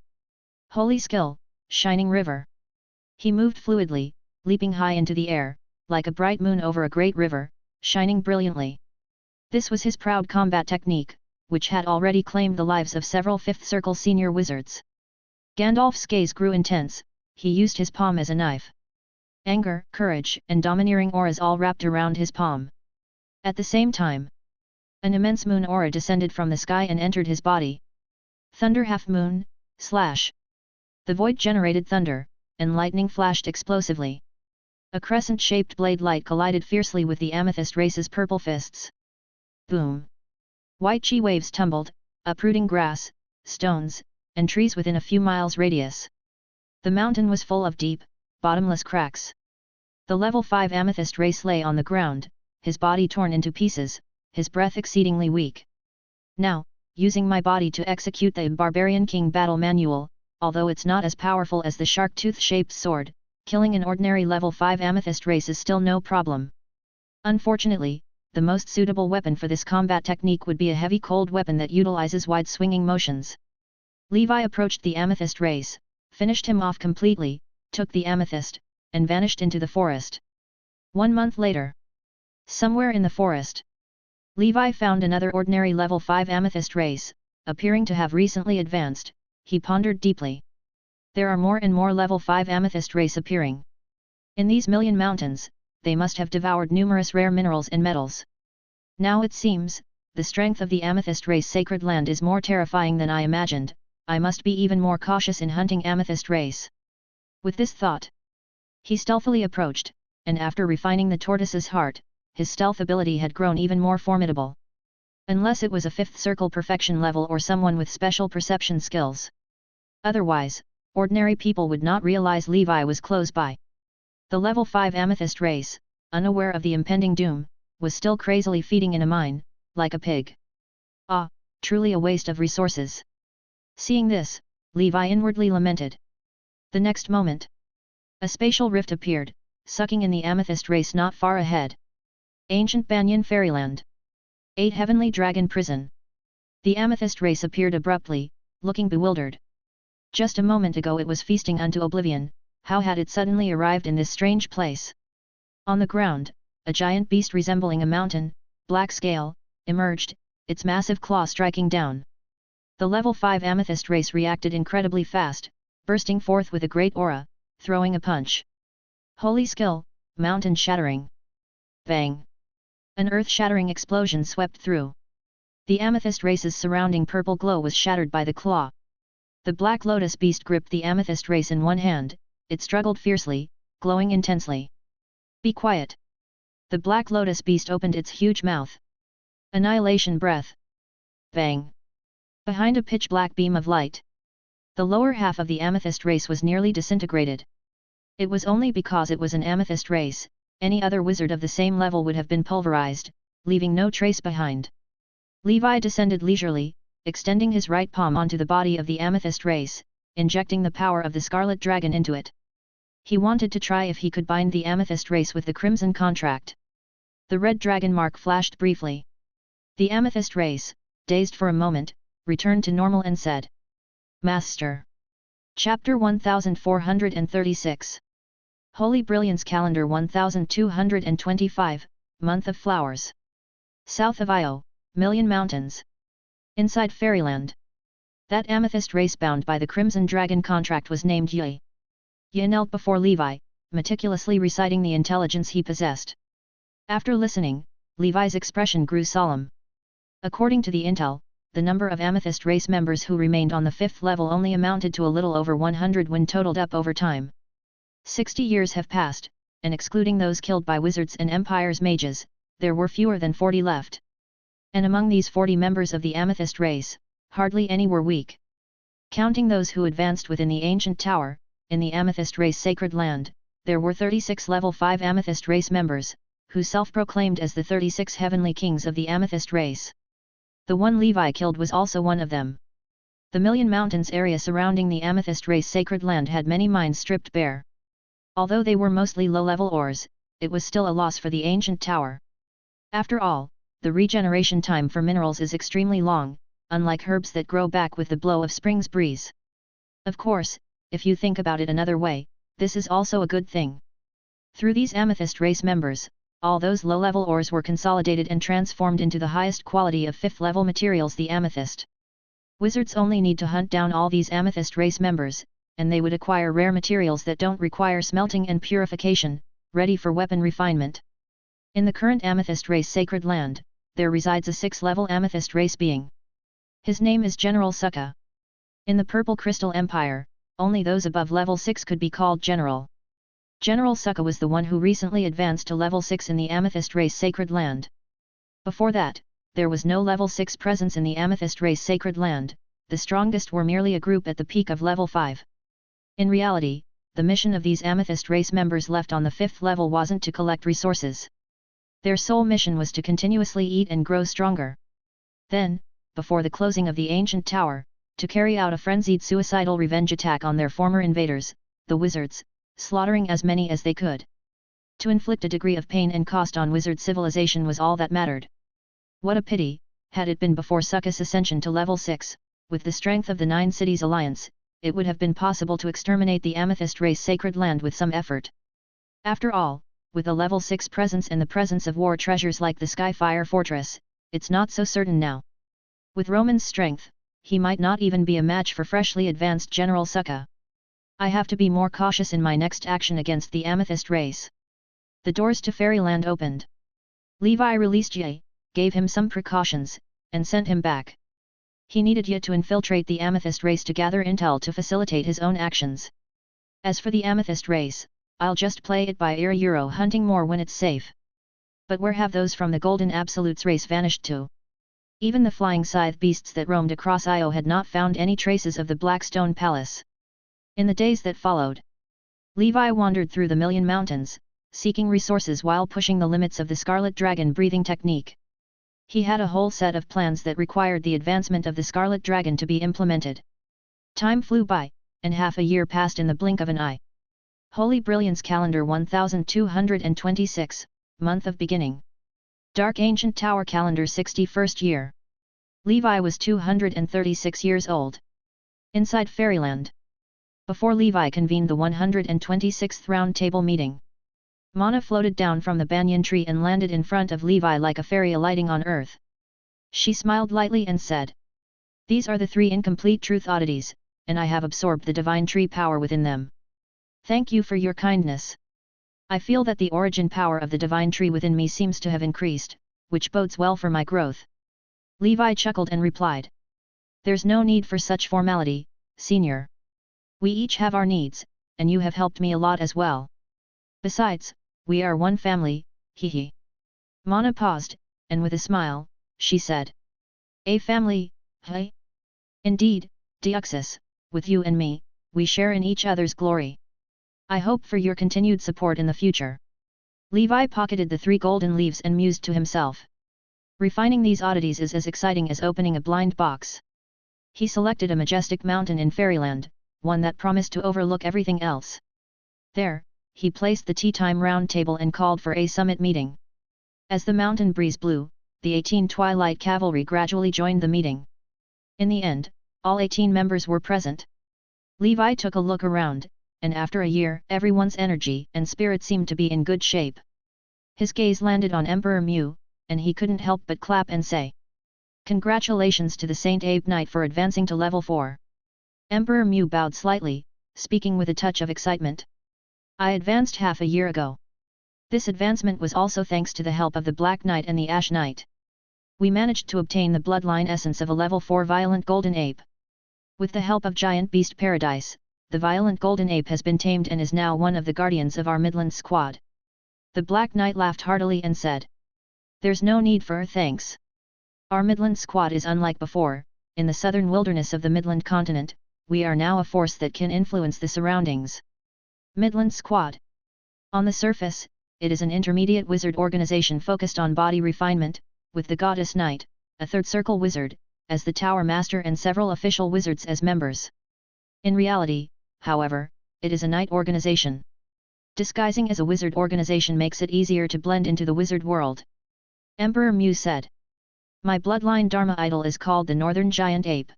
Holy skill, shining river. He moved fluidly, leaping high into the air, like a bright moon over a great river, shining brilliantly. This was his proud combat technique, which had already claimed the lives of several Fifth Circle senior wizards. Gandalf's gaze grew intense, he used his palm as a knife. Anger, courage, and domineering auras all wrapped around his palm. At the same time, an immense moon aura descended from the sky and entered his body. Thunder half moon, slash. The void generated thunder, and lightning flashed explosively. A crescent-shaped blade light collided fiercely with the Amethyst race's purple fists. Boom! White chi waves tumbled, uprooting grass, stones, and trees within a few miles radius. The mountain was full of deep, bottomless cracks. The level 5 Amethyst race lay on the ground, his body torn into pieces, his breath exceedingly weak. "Now, using my body to execute the Barbarian King battle manual, although it's not as powerful as the shark tooth-shaped sword, killing an ordinary level 5 Amethyst race is still no problem. Unfortunately, the most suitable weapon for this combat technique would be a heavy cold weapon that utilizes wide swinging motions." Levi approached the Amethyst race, finished him off completely, took the amethyst, and vanished into the forest. 1 month later. Somewhere in the forest, Levi found another ordinary level 5 amethyst race, appearing to have recently advanced. He pondered deeply. There are more and more level 5 amethyst race appearing. In these million mountains, they must have devoured numerous rare minerals and metals. Now it seems, the strength of the amethyst race sacred land is more terrifying than I imagined. I must be even more cautious in hunting amethyst race. With this thought, he stealthily approached, and after refining the tortoise's heart, his stealth ability had grown even more formidable. Unless it was a 5th circle perfection level or someone with special perception skills. Otherwise, ordinary people would not realize Levi was close by. The level 5 amethyst race, unaware of the impending doom, was still crazily feeding in a mine, like a pig. Ah, truly a waste of resources. Seeing this, Levi inwardly lamented. The next moment, a spatial rift appeared, sucking in the amethyst race not far ahead. Ancient Banyan Fairyland. 8 Heavenly Dragon Prison. The amethyst race appeared abruptly, looking bewildered. Just a moment ago it was feasting unto oblivion. How had it suddenly arrived in this strange place? On the ground, a giant beast resembling a mountain, black scale, emerged, its massive claw striking down. The level 5 amethyst race reacted incredibly fast, bursting forth with a great aura, throwing a punch. Holy skill, mountain shattering. Bang! An earth-shattering explosion swept through. The amethyst race's surrounding purple glow was shattered by the claw. The Black Lotus beast gripped the amethyst race in one hand. It struggled fiercely, glowing intensely. Be quiet! The Black Lotus beast opened its huge mouth. Annihilation breath. Bang! Behind a pitch-black beam of light, the lower half of the amethyst race was nearly disintegrated. It was only because it was an amethyst race. Any other wizard of the same level would have been pulverized, leaving no trace behind. Levi descended leisurely, extending his right palm onto the body of the amethyst race, injecting the power of the scarlet dragon into it. He wanted to try if he could bind the amethyst race with the crimson contract. The red dragon mark flashed briefly. The amethyst race, dazed for a moment, returned to normal and said, Master. Chapter 1436. Holy Brilliance Calendar 1225, Month of Flowers. South of Io, Million Mountains. Inside Fairyland. That amethyst race bound by the Crimson Dragon contract was named Yi. Yi knelt before Levi, meticulously reciting the intelligence he possessed. After listening, Levi's expression grew solemn. According to the intel, the number of amethyst race members who remained on the 5th level only amounted to a little over 100 when totaled up over time. 60 years have passed, and excluding those killed by wizards and Empire's mages, there were fewer than 40 left. And among these 40 members of the amethyst race, hardly any were weak. Counting those who advanced within the ancient tower, in the amethyst race sacred land, there were 36 level 5 amethyst race members, who self-proclaimed as the 36 heavenly kings of the amethyst race. The one Levi killed was also one of them. The Million Mountains area surrounding the amethyst race sacred land had many mines stripped bare. Although they were mostly low-level ores, it was still a loss for the ancient tower. After all, the regeneration time for minerals is extremely long, unlike herbs that grow back with the blow of spring's breeze. Of course, if you think about it another way, this is also a good thing. Through these amethyst race members, all those low-level ores were consolidated and transformed into the highest quality of 5th level materials, the amethyst. Wizards only need to hunt down all these amethyst race members, and they would acquire rare materials that don't require smelting and purification, ready for weapon refinement. In the current amethyst race sacred land, there resides a 6th level amethyst race being. His name is General Sukha. In the Purple Crystal Empire, only those above level 6 could be called General. General Sukha was the one who recently advanced to level 6 in the amethyst race sacred land. Before that, there was no level 6 presence in the amethyst race sacred land, the strongest were merely a group at the peak of level 5. In reality, the mission of these amethyst race members left on the 5th level wasn't to collect resources. Their sole mission was to continuously eat and grow stronger. Then, before the closing of the ancient tower, to carry out a frenzied suicidal revenge attack on their former invaders, the wizards, slaughtering as many as they could. To inflict a degree of pain and cost on wizard civilization was all that mattered. What a pity, had it been before Sukha's ascension to level 6, with the strength of the 9 Cities Alliance, it would have been possible to exterminate the amethyst race sacred land with some effort. After all, with a level 6 presence and the presence of war treasures like the Skyfire Fortress, it's not so certain now. With Roman's strength, he might not even be a match for freshly advanced General Sukka. I have to be more cautious in my next action against the Amethyst race. The doors to Fairyland opened. Levi released Ye, gave him some precautions, and sent him back. He needed Ye to infiltrate the Amethyst race to gather intel to facilitate his own actions. As for the Amethyst race, I'll just play it by ear, hunting more when it's safe. But where have those from the Golden Absolutes race vanished to? Even the flying scythe beasts that roamed across Io had not found any traces of the Blackstone Palace. In the days that followed, Levi wandered through the Million Mountains, seeking resources while pushing the limits of the Scarlet Dragon breathing technique. He had a whole set of plans that required the advancement of the Scarlet Dragon to be implemented. Time flew by, and half a year passed in the blink of an eye. Holy Brilliance Calendar 1226, Month of Beginning. Dark Ancient Tower Calendar 61st Year. Levi was 236 years old. Inside Fairyland. Before Levi convened the 126th Round Table meeting, Mana floated down from the banyan tree and landed in front of Levi like a fairy alighting on earth. She smiled lightly and said, "These are the 3 incomplete truth oddities, and I have absorbed the divine tree power within them. Thank you for your kindness. I feel that the origin power of the divine tree within me seems to have increased, which bodes well for my growth." Levi chuckled and replied, "There's no need for such formality, Senior. We each have our needs, and you have helped me a lot as well. Besides, we are one family, hee. Mana paused, and with a smile, she said, "A family, hey? Indeed, Deuxis, with you and me, we share in each other's glory. I hope for your continued support in the future." Levi pocketed the 3 golden leaves and mused to himself. Refining these oddities is as exciting as opening a blind box. He selected a majestic mountain in Fairyland, one that promised to overlook everything else. There, he placed the tea time round table and called for a summit meeting. As the mountain breeze blew, the 18 Twilight Cavalry gradually joined the meeting. In the end, all 18 members were present. Levi took a look around, and after a year, everyone's energy and spirit seemed to be in good shape. His gaze landed on Emperor Mu, and he couldn't help but clap and say, "Congratulations to the Saint Abe Knight for advancing to level 4. Emperor Mu bowed slightly, speaking with a touch of excitement. "I advanced half a year ago. This advancement was also thanks to the help of the Black Knight and the Ash Knight. We managed to obtain the bloodline essence of a level 4 violent golden ape. With the help of Giant Beast Paradise, the violent golden ape has been tamed and is now one of the guardians of our Midland squad." The Black Knight laughed heartily and said, "There's no need for thanks. Our Midland squad is unlike before. In the southern wilderness of the Midland continent, we are now a force that can influence the surroundings." Midland Squad. On the surface, it is an intermediate wizard organization focused on body refinement, with the Goddess Knight, a third circle wizard, as the Tower Master and several official wizards as members. In reality, however, it is a knight organization. Disguising as a wizard organization makes it easier to blend into the wizard world. Emperor Mu said, "My bloodline Dharma idol is called the Northern Giant Ape.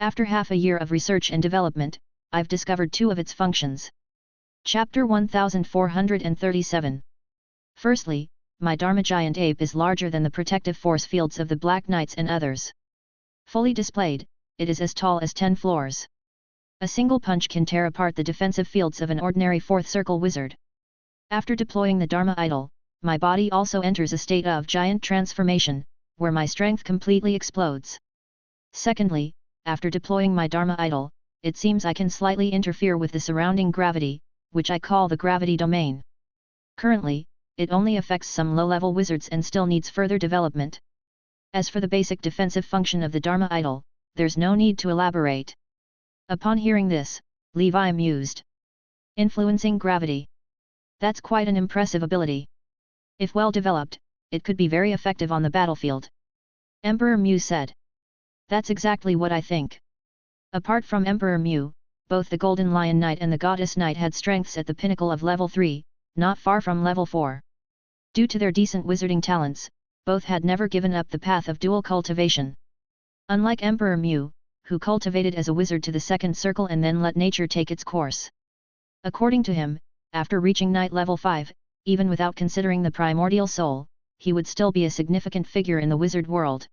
After half a year of research and development, I've discovered 2 of its functions." Chapter 1437. Firstly, my Dharma Giant Ape is larger than the protective force fields of the Black Knights and others. Fully displayed, it is as tall as 10 floors. A single punch can tear apart the defensive fields of an ordinary 4th circle wizard. After deploying the Dharma idol, my body also enters a state of giant transformation, where my strength completely explodes. Secondly, after deploying my Dharma idol, it seems I can slightly interfere with the surrounding gravity, which I call the gravity domain. Currently, it only affects some low-level wizards and still needs further development. As for the basic defensive function of the Dharma idol, there's no need to elaborate. Upon hearing this, Levi mused. Influencing gravity. That's quite an impressive ability. If well developed, it could be very effective on the battlefield. Emperor Mu said. That's exactly what I think. Apart from Emperor Mu, both the Golden Lion Knight and the Goddess Knight had strengths at the pinnacle of level 3, not far from level 4. Due to their decent wizarding talents, both had never given up the path of dual cultivation. Unlike Emperor Mu, who cultivated as a wizard to the 2nd circle and then let nature take its course. According to him, after reaching Knight level 5, even without considering the primordial soul, he would still be a significant figure in the wizard world.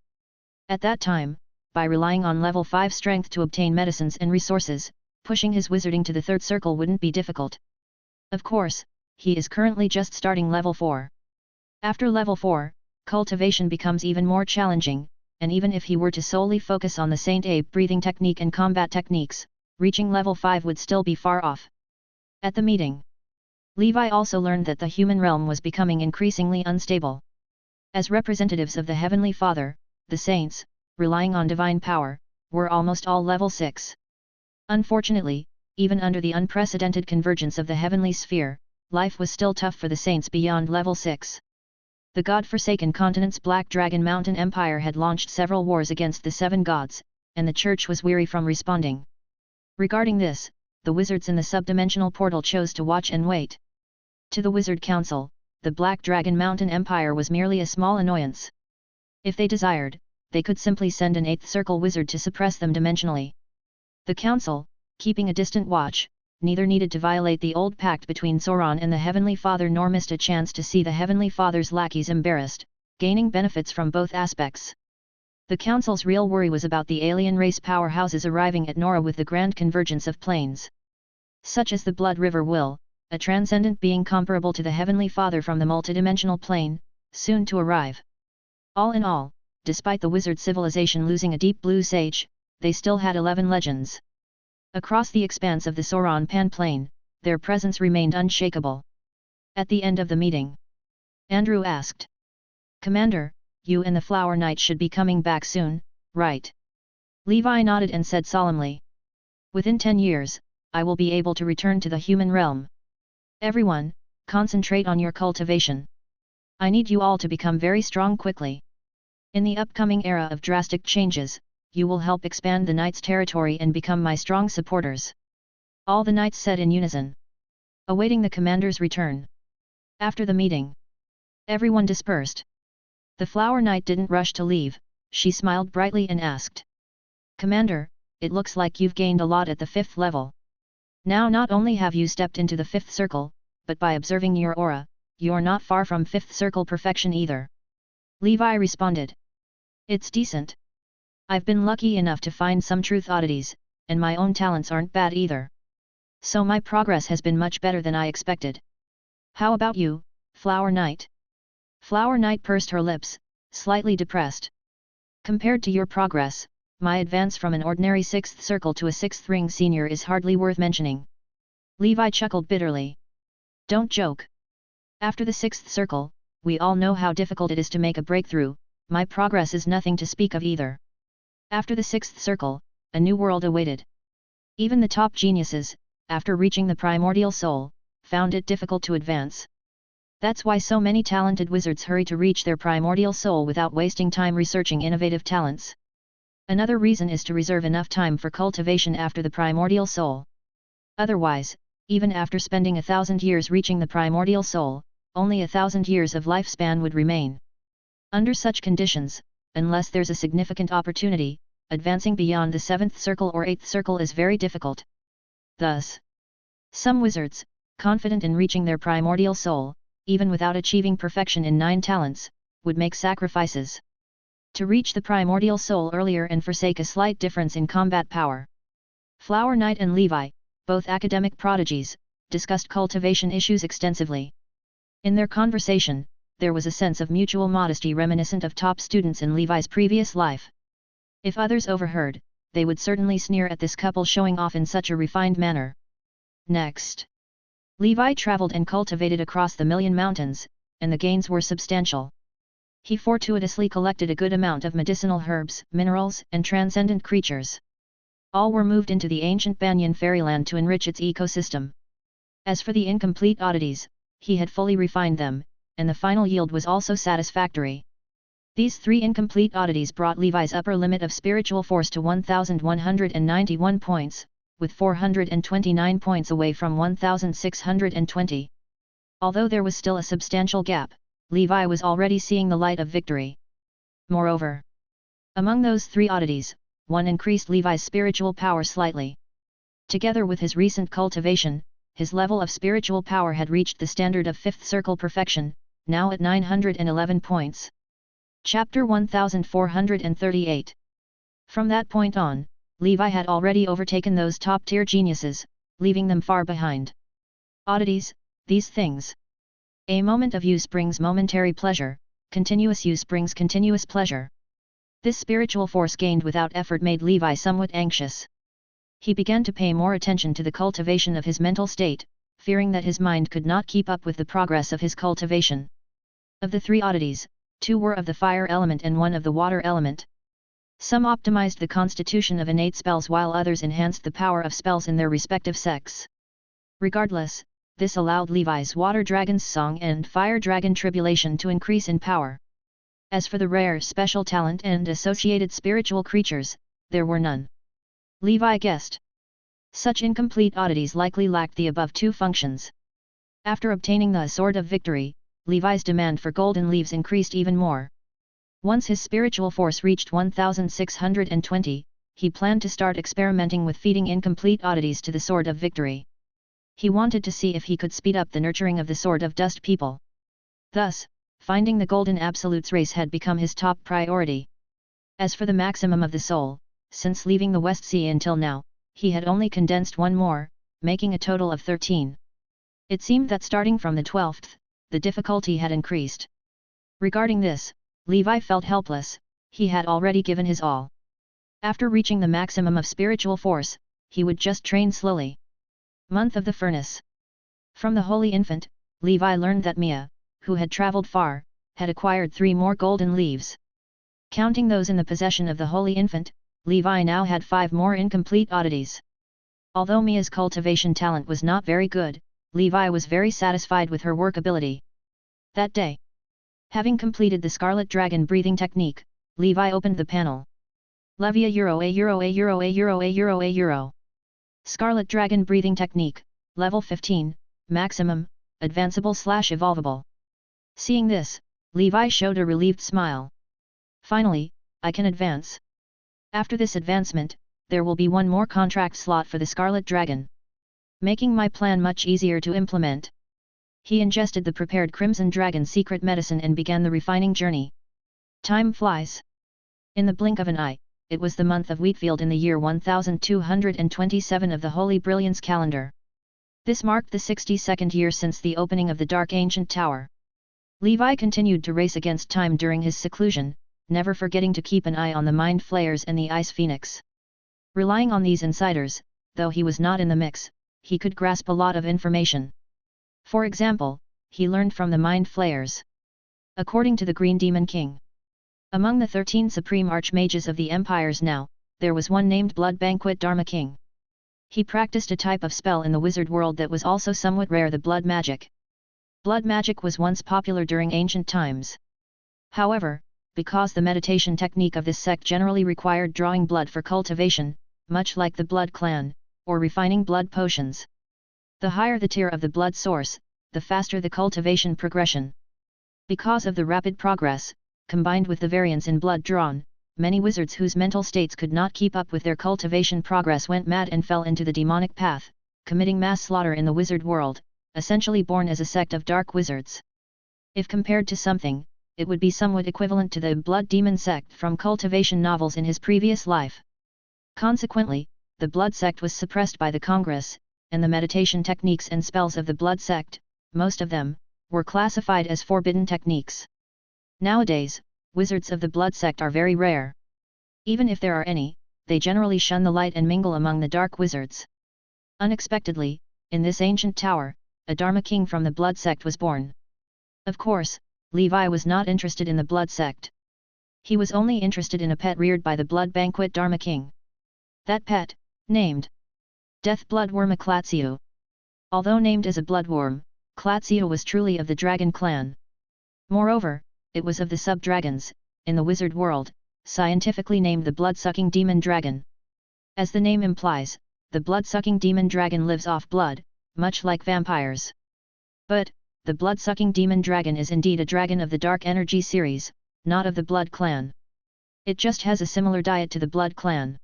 At that time, by relying on level 5 strength to obtain medicines and resources, pushing his wizarding to the 3rd circle wouldn't be difficult. Of course, he is currently just starting level 4. After level 4, cultivation becomes even more challenging, and even if he were to solely focus on the Saint Abe breathing technique and combat techniques, reaching level 5 would still be far off. At the meeting, Levi also learned that the human realm was becoming increasingly unstable. As representatives of the Heavenly Father, the saints, relying on divine power, were almost all level 6. Unfortunately, even under the unprecedented convergence of the heavenly sphere, life was still tough for the saints beyond level 6. The god-forsaken continent's Black Dragon Mountain Empire had launched several wars against the 7 gods, and the church was weary from responding. Regarding this, the wizards in the subdimensional portal chose to watch and wait. To the Wizard Council, the Black Dragon Mountain Empire was merely a small annoyance. If they desired, they could simply send an 8th circle wizard to suppress them dimensionally. The council, keeping a distant watch, neither needed to violate the old pact between Sauron and the Heavenly Father nor missed a chance to see the Heavenly Father's lackeys embarrassed, gaining benefits from both aspects. The council's real worry was about the alien race powerhouses arriving at Nora with the grand convergence of planes. Such as the Blood River will, a transcendent being comparable to the Heavenly Father from the multidimensional plane, soon to arrive. All in all, despite the wizard civilization losing a deep blue sage, they still had 11 legends. Across the expanse of the Sauron Pan plane, their presence remained unshakable. At the end of the meeting, Andrew asked, "Commander, you and the Flower Knight should be coming back soon, right?" Levi nodded and said solemnly, "Within 10 years, I will be able to return to the human realm. Everyone, concentrate on your cultivation. I need you all to become very strong quickly. In the upcoming era of drastic changes, you will help expand the Knight's territory and become my strong supporters." All the Knights said in unison, awaiting the commander's return. After the meeting, everyone dispersed. The Flower Knight didn't rush to leave, she smiled brightly and asked, "Commander, it looks like you've gained a lot at the 5th level. Now not only have you stepped into the 5th circle, but by observing your aura, you're not far from 5th circle perfection either." Levi responded, "It's decent. I've been lucky enough to find some truth oddities, and my own talents aren't bad either. So my progress has been much better than I expected. How about you, Flower Knight?" Flower Knight pursed her lips, slightly depressed. "Compared to your progress, my advance from an ordinary 6th circle to a 6th ring senior is hardly worth mentioning." Levi chuckled bitterly. "Don't joke. After the 6th circle, we all know how difficult it is to make a breakthrough, my progress is nothing to speak of either. After the 6th circle, a new world awaited. Even the top geniuses, after reaching the primordial soul, found it difficult to advance. That's why so many talented wizards hurry to reach their primordial soul without wasting time researching innovative talents. Another reason is to reserve enough time for cultivation after the primordial soul. Otherwise, even after spending 1,000 years reaching the primordial soul, only 1,000 years of lifespan would remain. Under such conditions, unless there's a significant opportunity, advancing beyond the 7th circle or 8th circle is very difficult. Thus, some wizards, confident in reaching their primordial soul, even without achieving perfection in 9 talents, would make sacrifices to reach the primordial soul earlier and forsake a slight difference in combat power. Flower Knight and Levi, both academic prodigies, discussed cultivation issues extensively. In their conversation, there was a sense of mutual modesty reminiscent of top students in Levi's previous life. If others overheard, they would certainly sneer at this couple showing off in such a refined manner. Next, Levi traveled and cultivated across the Million Mountains, and the gains were substantial. He fortuitously collected a good amount of medicinal herbs, minerals, and transcendent creatures. All were moved into the ancient Banyan fairyland to enrich its ecosystem. As for the incomplete oddities, he had fully refined them, and the final yield was also satisfactory. These 3 incomplete oddities brought Levi's upper limit of spiritual force to 1,191 points, with 429 points away from 1,620. Although there was still a substantial gap, Levi was already seeing the light of victory. Moreover, among those 3 oddities, one increased Levi's spiritual power slightly. Together with his recent cultivation, his level of spiritual power had reached the standard of 5th circle perfection, now at 911 points. Chapter 1438. From that point on, Levi had already overtaken those top-tier geniuses, leaving them far behind. Oddities, these things. A moment of use brings momentary pleasure, continuous use brings continuous pleasure. This spiritual force gained without effort made Levi somewhat anxious. He began to pay more attention to the cultivation of his mental state, fearing that his mind could not keep up with the progress of his cultivation. Of the 3 oddities, 2 were of the fire element and 1 of the water element. Some optimized the constitution of innate spells while others enhanced the power of spells in their respective sects. Regardless, this allowed Levi's Water Dragon's Song and Fire Dragon Tribulation to increase in power. As for the rare special talent and associated spiritual creatures, there were none. Levi guessed. Such incomplete oddities likely lacked the above 2 functions. After obtaining the Sword of Victory, Levi's demand for golden leaves increased even more. Once his spiritual force reached 1620, he planned to start experimenting with feeding incomplete oddities to the Sword of Victory. He wanted to see if he could speed up the nurturing of the Sword of Dust people. Thus, finding the Golden Absolutes race had become his top priority. As for the maximum of the soul, since leaving the West Sea until now, he had only condensed 1 more, making a total of 13. It seemed that starting from the 12th, the difficulty had increased. Regarding this, Levi felt helpless, he had already given his all. After reaching the maximum of spiritual force, he would just train slowly. Month of the Furnace. From the Holy Infant, Levi learned that Mia, who had traveled far, had acquired 3 more golden leaves. Counting those in the possession of the Holy Infant, Levi now had 5 more incomplete oddities. Although Mia's cultivation talent was not very good, Levi was very satisfied with her work ability. That day, having completed the Scarlet Dragon breathing technique, Levi opened the panel. Levia Euro A Euro A Euro A Euro A Euro A Euro. Scarlet Dragon breathing technique, level 15, maximum, advanceable/evolvable. Seeing this, Levi showed a relieved smile. Finally, I can advance. After this advancement, there will be 1 more contract slot for the Scarlet Dragon, making my plan much easier to implement. He ingested the prepared Crimson Dragon secret medicine and began the refining journey. Time flies. In the blink of an eye, it was the month of Wheatfield in the year 1227 of the Holy Brilliance calendar. This marked the 62nd year since the opening of the Dark Ancient Tower. Levi continued to race against time during his seclusion, never forgetting to keep an eye on the Mind Flayers and the Ice Phoenix. Relying on these insiders, though he was not in the mix, he could grasp a lot of information. For example, he learned from the Mind Flayers. According to the Green Demon King, among the 13 supreme archmages of the empires now, there was one named Blood Banquet Dharma King. He practiced a type of spell in the wizard world that was also somewhat rare, the blood magic. Blood magic was once popular during ancient times. However, because the meditation technique of this sect generally required drawing blood for cultivation, much like the blood clan, or refining blood potions. The higher the tier of the blood source, the faster the cultivation progression. Because of the rapid progress, combined with the variance in blood drawn, many wizards whose mental states could not keep up with their cultivation progress went mad and fell into the demonic path, committing mass slaughter in the wizard world, essentially born as a sect of dark wizards. If compared to something, it would be somewhat equivalent to the blood demon sect from cultivation novels in his previous life. Consequently, the blood sect was suppressed by the Congress, and the meditation techniques and spells of the blood sect, most of them, were classified as forbidden techniques. Nowadays, wizards of the blood sect are very rare. Even if there are any, they generally shun the light and mingle among the dark wizards. Unexpectedly, in this ancient tower, a Dharma king from the blood sect was born. Of course, Levi was not interested in the blood sect. He was only interested in a pet reared by the Blood Banquet Dharma king. That pet, named Death Bloodworm Klatsiu. Although named as a bloodworm, Klatsiu was truly of the dragon clan. Moreover, it was of the sub-dragons, in the wizard world, scientifically named the blood-sucking demon dragon. As the name implies, the blood-sucking demon dragon lives off blood, much like vampires. But, the blood-sucking demon dragon is indeed a dragon of the Dark Energy series, not of the Blood Clan. It just has a similar diet to the Blood Clan.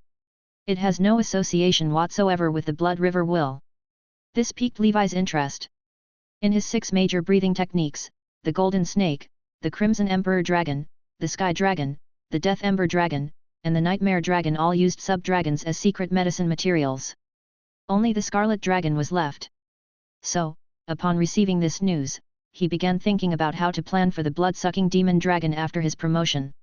It has no association whatsoever with the Blood River Will. This piqued Levi's interest. In his 6 major breathing techniques, the Golden Snake, the Crimson Emperor Dragon, the Sky Dragon, the Death Ember Dragon, and the Nightmare Dragon all used sub-dragons as secret medicine materials. Only the Scarlet Dragon was left. So, upon receiving this news, he began thinking about how to plan for the blood-sucking demon dragon after his promotion.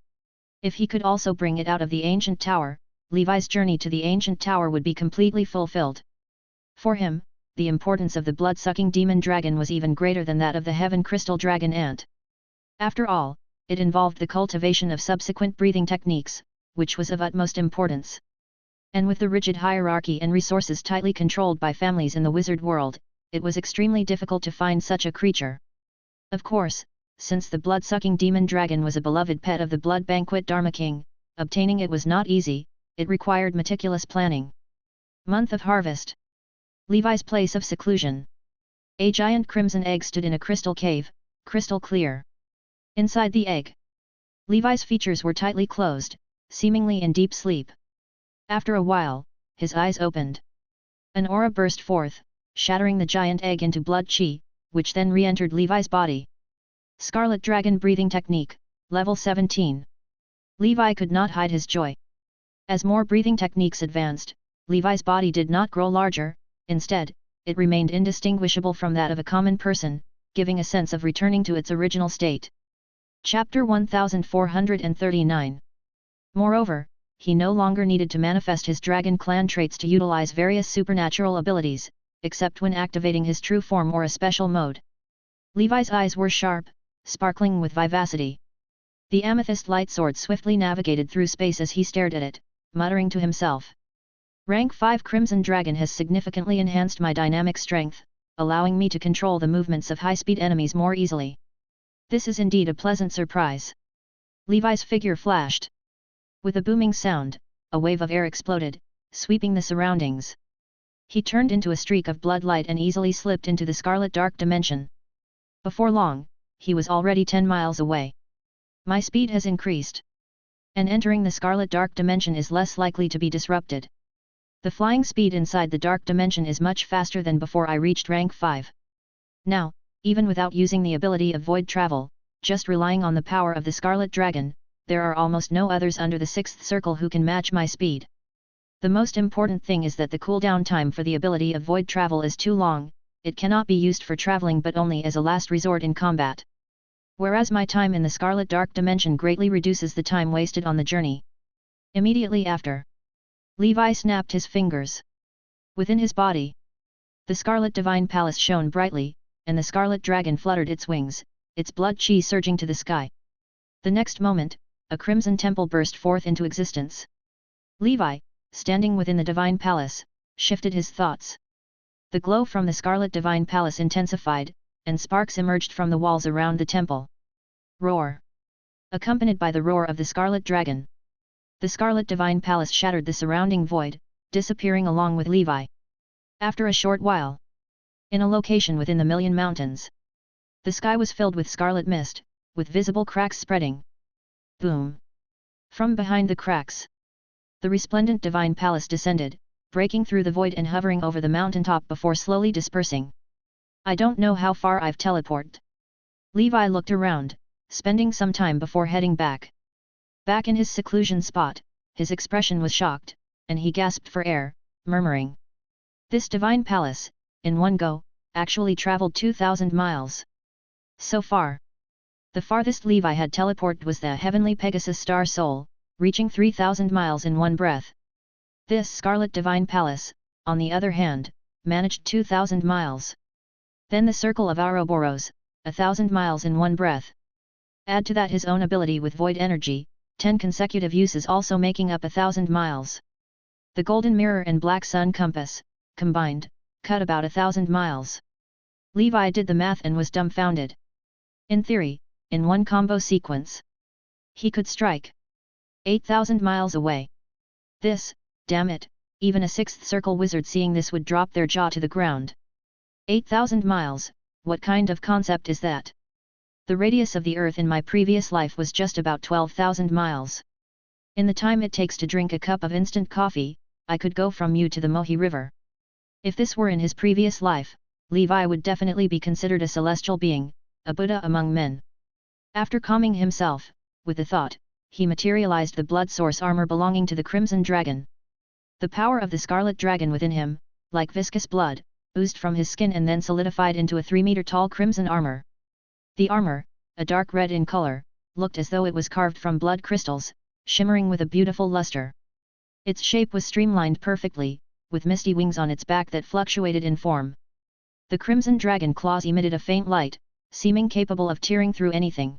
If he could also bring it out of the ancient tower, Levi's journey to the ancient tower would be completely fulfilled. For him, the importance of the blood-sucking demon dragon was even greater than that of the heaven crystal dragon ant. After all, it involved the cultivation of subsequent breathing techniques, which was of utmost importance. And with the rigid hierarchy and resources tightly controlled by families in the wizard world, it was extremely difficult to find such a creature. Of course, since the blood-sucking demon dragon was a beloved pet of the Blood Banquet Dharma King, obtaining it was not easy, it required meticulous planning. Month of Harvest. Levi's place of seclusion. A giant crimson egg stood in a crystal cave, crystal clear. Inside the egg, Levi's features were tightly closed, seemingly in deep sleep. After a while, his eyes opened. An aura burst forth, shattering the giant egg into blood chi, which then re-entered Levi's body. Scarlet Dragon Breathing Technique, Level 17. Levi could not hide his joy. As more breathing techniques advanced, Levi's body did not grow larger, instead, it remained indistinguishable from that of a common person, giving a sense of returning to its original state. Chapter 1439. Moreover, he no longer needed to manifest his Dragon Clan traits to utilize various supernatural abilities, except when activating his true form or a special mode. Levi's eyes were sharp, sparkling with vivacity. The amethyst light sword swiftly navigated through space as he stared at it, muttering to himself. Rank 5 Crimson Dragon has significantly enhanced my dynamic strength, allowing me to control the movements of high-speed enemies more easily. This is indeed a pleasant surprise. Levi's figure flashed. With a booming sound, a wave of air exploded, sweeping the surroundings. He turned into a streak of blood light and easily slipped into the Scarlet Dark Dimension. Before long, he was already 10 miles away. My speed has increased. And entering the Scarlet Dark Dimension is less likely to be disrupted. The flying speed inside the Dark Dimension is much faster than before I reached rank 5. Now, even without using the ability of void travel, just relying on the power of the Scarlet Dragon, there are almost no others under the 6th circle who can match my speed. The most important thing is that the cooldown time for the ability of void travel is too long, it cannot be used for traveling but only as a last resort in combat. Whereas my time in the Scarlet Dark Dimension greatly reduces the time wasted on the journey. Immediately after, Levi snapped his fingers. Within his body, the Scarlet Divine Palace shone brightly, and the Scarlet Dragon fluttered its wings, its blood chi surging to the sky. The next moment, a crimson temple burst forth into existence. Levi, standing within the Divine Palace, shifted his thoughts. The glow from the Scarlet Divine Palace intensified, and sparks emerged from the walls around the temple. Roar! Accompanied by the roar of the Scarlet Dragon, the Scarlet Divine Palace shattered the surrounding void, disappearing along with Levi. After a short while, in a location within the Million Mountains, the sky was filled with scarlet mist, with visible cracks spreading. Boom! From behind the cracks, the resplendent Divine Palace descended, breaking through the void and hovering over the mountaintop before slowly dispersing. I don't know how far I've teleported. Levi looked around, spending some time before heading back. Back in his seclusion spot, his expression was shocked, and he gasped for air, murmuring. This Divine Palace, in one go, actually traveled 2,000 miles. So far, the farthest Levi had teleported was the heavenly Pegasus Star Soul, reaching 3,000 miles in one breath. This Scarlet Divine Palace, on the other hand, managed 2,000 miles. Then the Circle of Ouroboros, 1,000 miles in one breath. Add to that his own ability with void energy, 10 consecutive uses also making up 1,000 miles. The Golden Mirror and Black Sun Compass, combined, cut about 1,000 miles. Levi did the math and was dumbfounded. In theory, in one combo sequence, he could strike 8,000 miles away. This, damn it, even a 6th circle wizard seeing this would drop their jaw to the ground. 8,000 miles, what kind of concept is that? The radius of the Earth in my previous life was just about 12,000 miles. In the time it takes to drink a cup of instant coffee, I could go from you to the Mohi River. If this were in his previous life, Levi would definitely be considered a celestial being, a Buddha among men. After calming himself, with the thought, he materialized the blood source armor belonging to the Crimson Dragon. The power of the Scarlet Dragon within him, like viscous blood, oozed from his skin and then solidified into a 3-meter-tall crimson armor. The armor, a dark red in color, looked as though it was carved from blood crystals, shimmering with a beautiful luster. Its shape was streamlined perfectly, with misty wings on its back that fluctuated in form. The Crimson Dragon claws emitted a faint light, seeming capable of tearing through anything.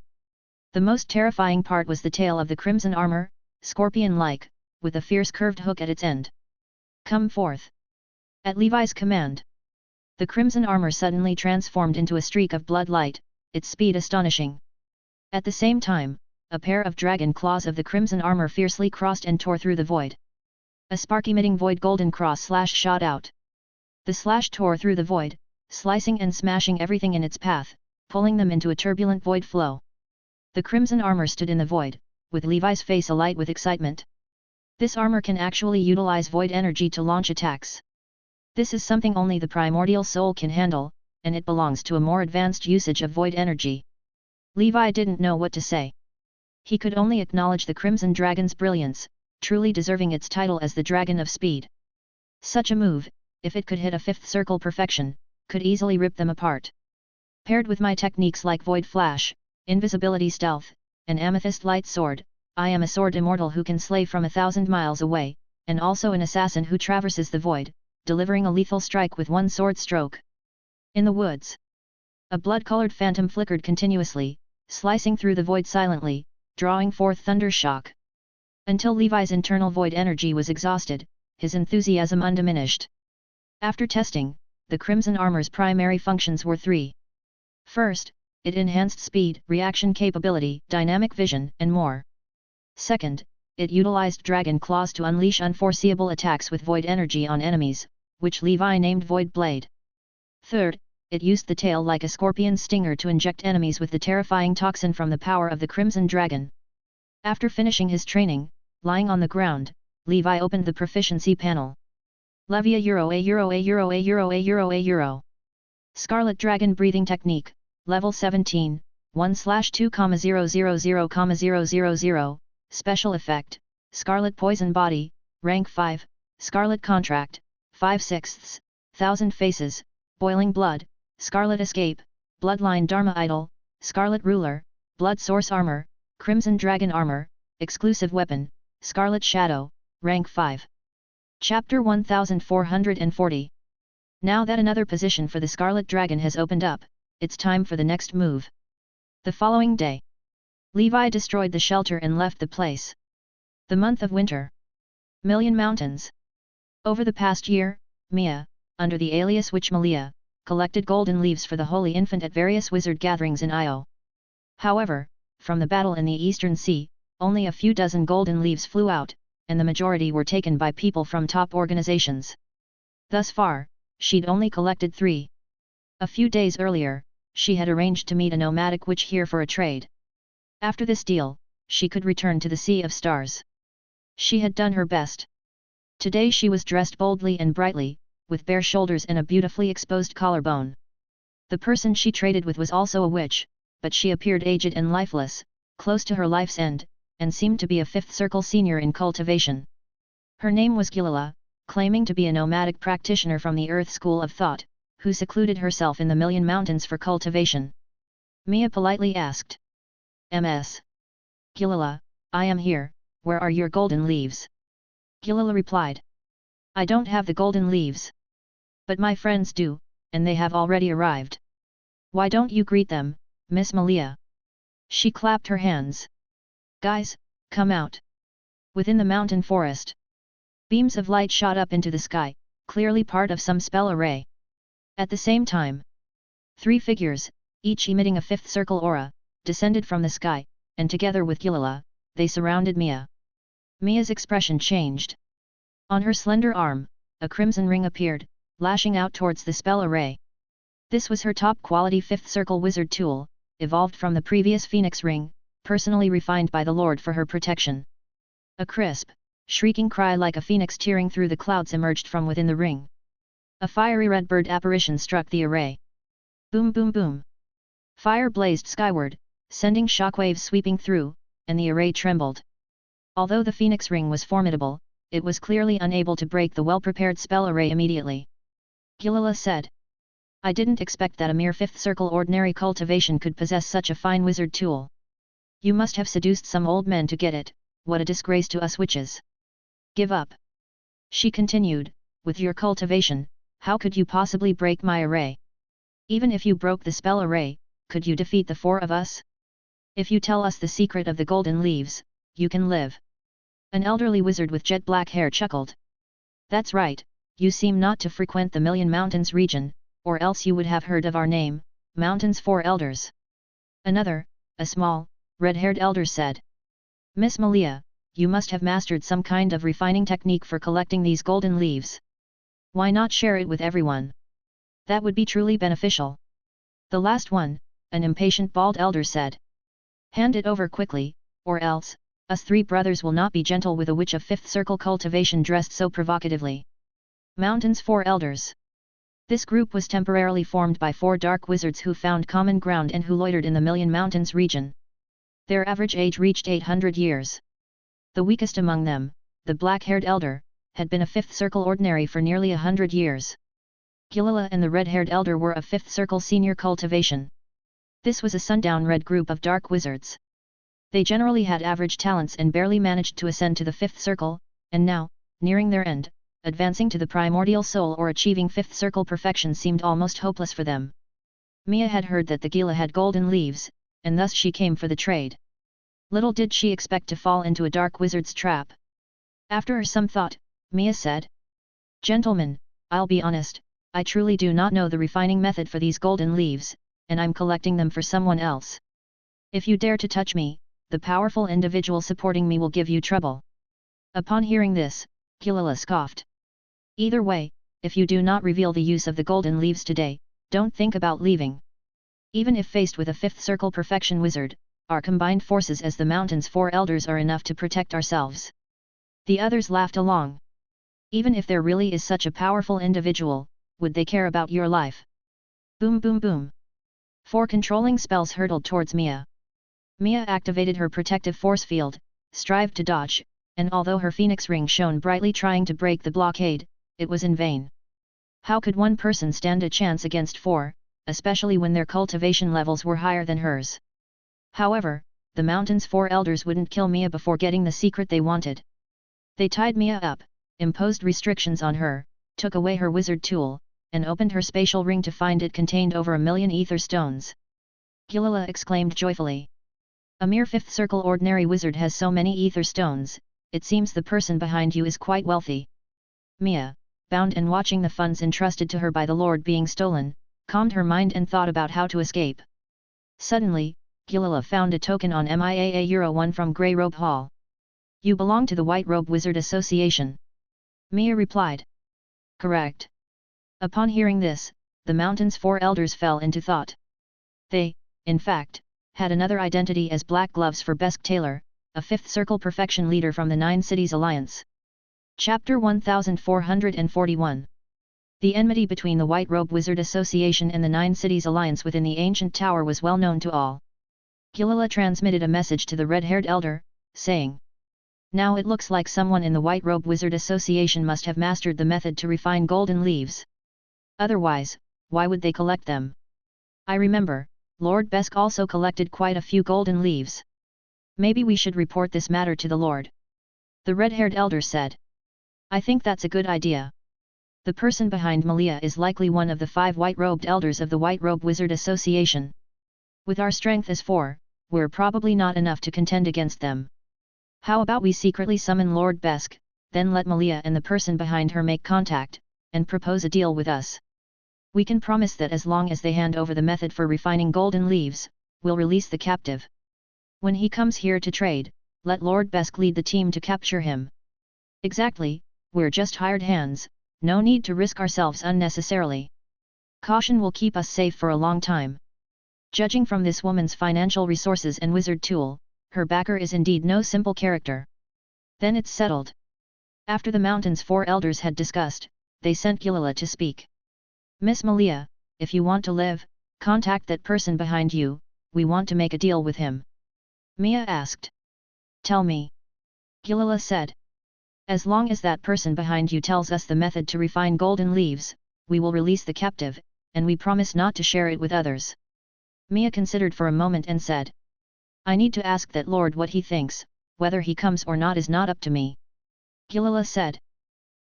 The most terrifying part was the tail of the crimson armor, scorpion-like, with a fierce curved hook at its end. "Come forth!" At Levi's command. The crimson armor suddenly transformed into a streak of blood light, its speed astonishing. At the same time, a pair of dragon claws of the crimson armor fiercely crossed and tore through the void. A spark-emitting void golden cross slash shot out. The slash tore through the void, slicing and smashing everything in its path, pulling them into a turbulent void flow. The crimson armor stood in the void, with Levi's face alight with excitement. This armor can actually utilize void energy to launch attacks. This is something only the primordial soul can handle, and it belongs to a more advanced usage of void energy. Levi didn't know what to say. He could only acknowledge the Crimson Dragon's brilliance, truly deserving its title as the Dragon of Speed. Such a move, if it could hit a fifth circle perfection, could easily rip them apart. Paired with my techniques like Void Flash, Invisibility Stealth, and Amethyst Light Sword, I am a sword immortal who can slay from 1,000 miles away, and also an assassin who traverses the void, delivering a lethal strike with one sword stroke. In the woods, a blood-colored phantom flickered continuously, slicing through the void silently, drawing forth thunder shock. Until Levi's internal void energy was exhausted, his enthusiasm undiminished. After testing, the Crimson Armor's primary functions were 3. First, it enhanced speed, reaction capability, dynamic vision, and more. Second, it utilized dragon claws to unleash unforeseeable attacks with void energy on enemies, which Levi named Void Blade. Third, it used the tail like a scorpion stinger to inject enemies with the terrifying toxin from the power of the Crimson Dragon. After finishing his training, lying on the ground, Levi opened the proficiency panel. Levia Euro A Euro A Euro A Euro A Euro A Euro. Scarlet Dragon Breathing Technique, Level 17, 1/2,000,000, Special Effect, Scarlet Poison Body, Rank 5, Scarlet Contract, 5/6, 1000 Faces, Boiling Blood, Scarlet Escape, Bloodline Dharma Idol, Scarlet Ruler, Blood Source Armor, Crimson Dragon Armor, Exclusive Weapon, Scarlet Shadow, Rank 5. Chapter 1440. Now that another position for the Scarlet Dragon has opened up, it's time for the next move. The following day, Levi destroyed the shelter and left the place. The month of winter. Million Mountains. Over the past year, Mia, under the alias Witch Malia, collected golden leaves for the Holy Infant at various wizard gatherings in Io. However, from the battle in the Eastern Sea, only a few dozen golden leaves flew out, and the majority were taken by people from top organizations. Thus far, she'd only collected 3. A few days earlier, she had arranged to meet a nomadic witch here for a trade. After this deal, she could return to the Sea of Stars. She had done her best. Today she was dressed boldly and brightly, with bare shoulders and a beautifully exposed collarbone. The person she traded with was also a witch, but she appeared aged and lifeless, close to her life's end, and seemed to be a 5th circle senior in cultivation. Her name was Gilila, claiming to be a nomadic practitioner from the Earth School of Thought, who secluded herself in the Million Mountains for cultivation. Mia politely asked. "Ms. Gilila, I am here, where are your golden leaves?" Gilila replied. "I don't have the golden leaves. But my friends do, and they have already arrived. Why don't you greet them, Miss Malia?" She clapped her hands. "Guys, come out." Within the mountain forest, beams of light shot up into the sky, clearly part of some spell array. At the same time, 3 figures, each emitting a 5th circle aura, descended from the sky, and together with Gilila, they surrounded Mia. Mia's expression changed. On her slender arm, a crimson ring appeared, lashing out towards the spell array. This was her top-quality 5th circle wizard tool, evolved from the previous Phoenix ring, personally refined by the Lord for her protection. A crisp, shrieking cry like a phoenix tearing through the clouds emerged from within the ring. A fiery red bird apparition struck the array. Boom boom boom. Fire blazed skyward, sending shockwaves sweeping through, and the array trembled. Although the phoenix ring was formidable, it was clearly unable to break the well-prepared spell array immediately. Gilala said. I didn't expect that a mere fifth circle ordinary cultivation could possess such a fine wizard tool. You must have seduced some old men to get it, what a disgrace to us witches. Give up. She continued, with your cultivation, how could you possibly break my array? Even if you broke the spell array, could you defeat the four of us? If you tell us the secret of the golden leaves, you can live. An elderly wizard with jet black hair chuckled. That's right, you seem not to frequent the Million Mountains region, or else you would have heard of our name, Mountain's Four Elders. Another, a small, red-haired elder said. Miss Malia, you must have mastered some kind of refining technique for collecting these golden leaves. Why not share it with everyone? That would be truly beneficial. The last one, an impatient bald elder said. Hand it over quickly, or else, us three brothers will not be gentle with a witch of fifth circle cultivation dressed so provocatively. Mountain's Four Elders. This group was temporarily formed by four dark wizards who found common ground and who loitered in the Million Mountains region. Their average age reached 800 years. The weakest among them, the black-haired elder, had been a fifth circle ordinary for nearly 100 years. Gilala and the red-haired elder were a fifth circle senior cultivation. This was a sundown red group of dark wizards. They generally had average talents and barely managed to ascend to the fifth circle, and now, nearing their end, advancing to the primordial soul or achieving fifth circle perfection seemed almost hopeless for them. Mia had heard that the Gila had golden leaves, and thus she came for the trade. Little did she expect to fall into a dark wizard's trap. After some thought, Mia said. Gentlemen, I'll be honest, I truly do not know the refining method for these golden leaves, and I'm collecting them for someone else. If you dare to touch me, the powerful individual supporting me will give you trouble. Upon hearing this, Gilala scoffed. Either way, if you do not reveal the use of the golden leaves today, don't think about leaving. Even if faced with a fifth circle perfection wizard, our combined forces as the Mountain's Four Elders are enough to protect ourselves. The others laughed along. Even if there really is such a powerful individual, would they care about your life? Boom boom boom. Four controlling spells hurtled towards Mia. Mia activated her protective force field, strived to dodge, and although her phoenix ring shone brightly trying to break the blockade, it was in vain. How could one person stand a chance against four, especially when their cultivation levels were higher than hers? However, the Mountain's Four Elders wouldn't kill Mia before getting the secret they wanted. They tied Mia up, imposed restrictions on her, took away her wizard tool, and opened her spatial ring to find it contained over 1,000,000 ether stones. Gilala exclaimed joyfully. A mere fifth circle ordinary wizard has so many ether stones, it seems the person behind you is quite wealthy. Mia, bound and watching the funds entrusted to her by the Lord being stolen, calmed her mind and thought about how to escape. Suddenly, Gilala found a token on MIAA Euro 1 from Grey Robe Hall. You belong to the White Robe Wizard Association. Mia replied. Correct. Upon hearing this, the Mountain's Four Elders fell into thought. They, in fact, had another identity as Black Gloves for Besk Taylor, a fifth circle perfection leader from the Nine Cities Alliance. Chapter 1441. The enmity between the White Robe Wizard Association and the Nine Cities Alliance within the ancient tower was well known to all. Gilala transmitted a message to the red-haired elder, saying, Now it looks like someone in the White Robe Wizard Association must have mastered the method to refine golden leaves. Otherwise, why would they collect them? I remember, Lord Besk also collected quite a few golden leaves. Maybe we should report this matter to the Lord. The red-haired elder said. I think that's a good idea. The person behind Malia is likely one of the 5 white-robed elders of the White Robe Wizard Association. With our strength as 4, we're probably not enough to contend against them. How about we secretly summon Lord Besk, then let Malia and the person behind her make contact, and propose a deal with us. We can promise that as long as they hand over the method for refining golden leaves, we'll release the captive. When he comes here to trade, let Lord Besk lead the team to capture him. Exactly, we're just hired hands, no need to risk ourselves unnecessarily. Caution will keep us safe for a long time. Judging from this woman's financial resources and wizard tool, her backer is indeed no simple character. Then it's settled. After the Mountain's Four Elders had discussed, they sent Gilila to speak. Miss Malia, if you want to live, contact that person behind you, we want to make a deal with him. Mia asked. Tell me. Gilila said. As long as that person behind you tells us the method to refine golden leaves, we will release the captive, and we promise not to share it with others. Mia considered for a moment and said. I need to ask that Lord what he thinks, whether he comes or not is not up to me. Gilila said.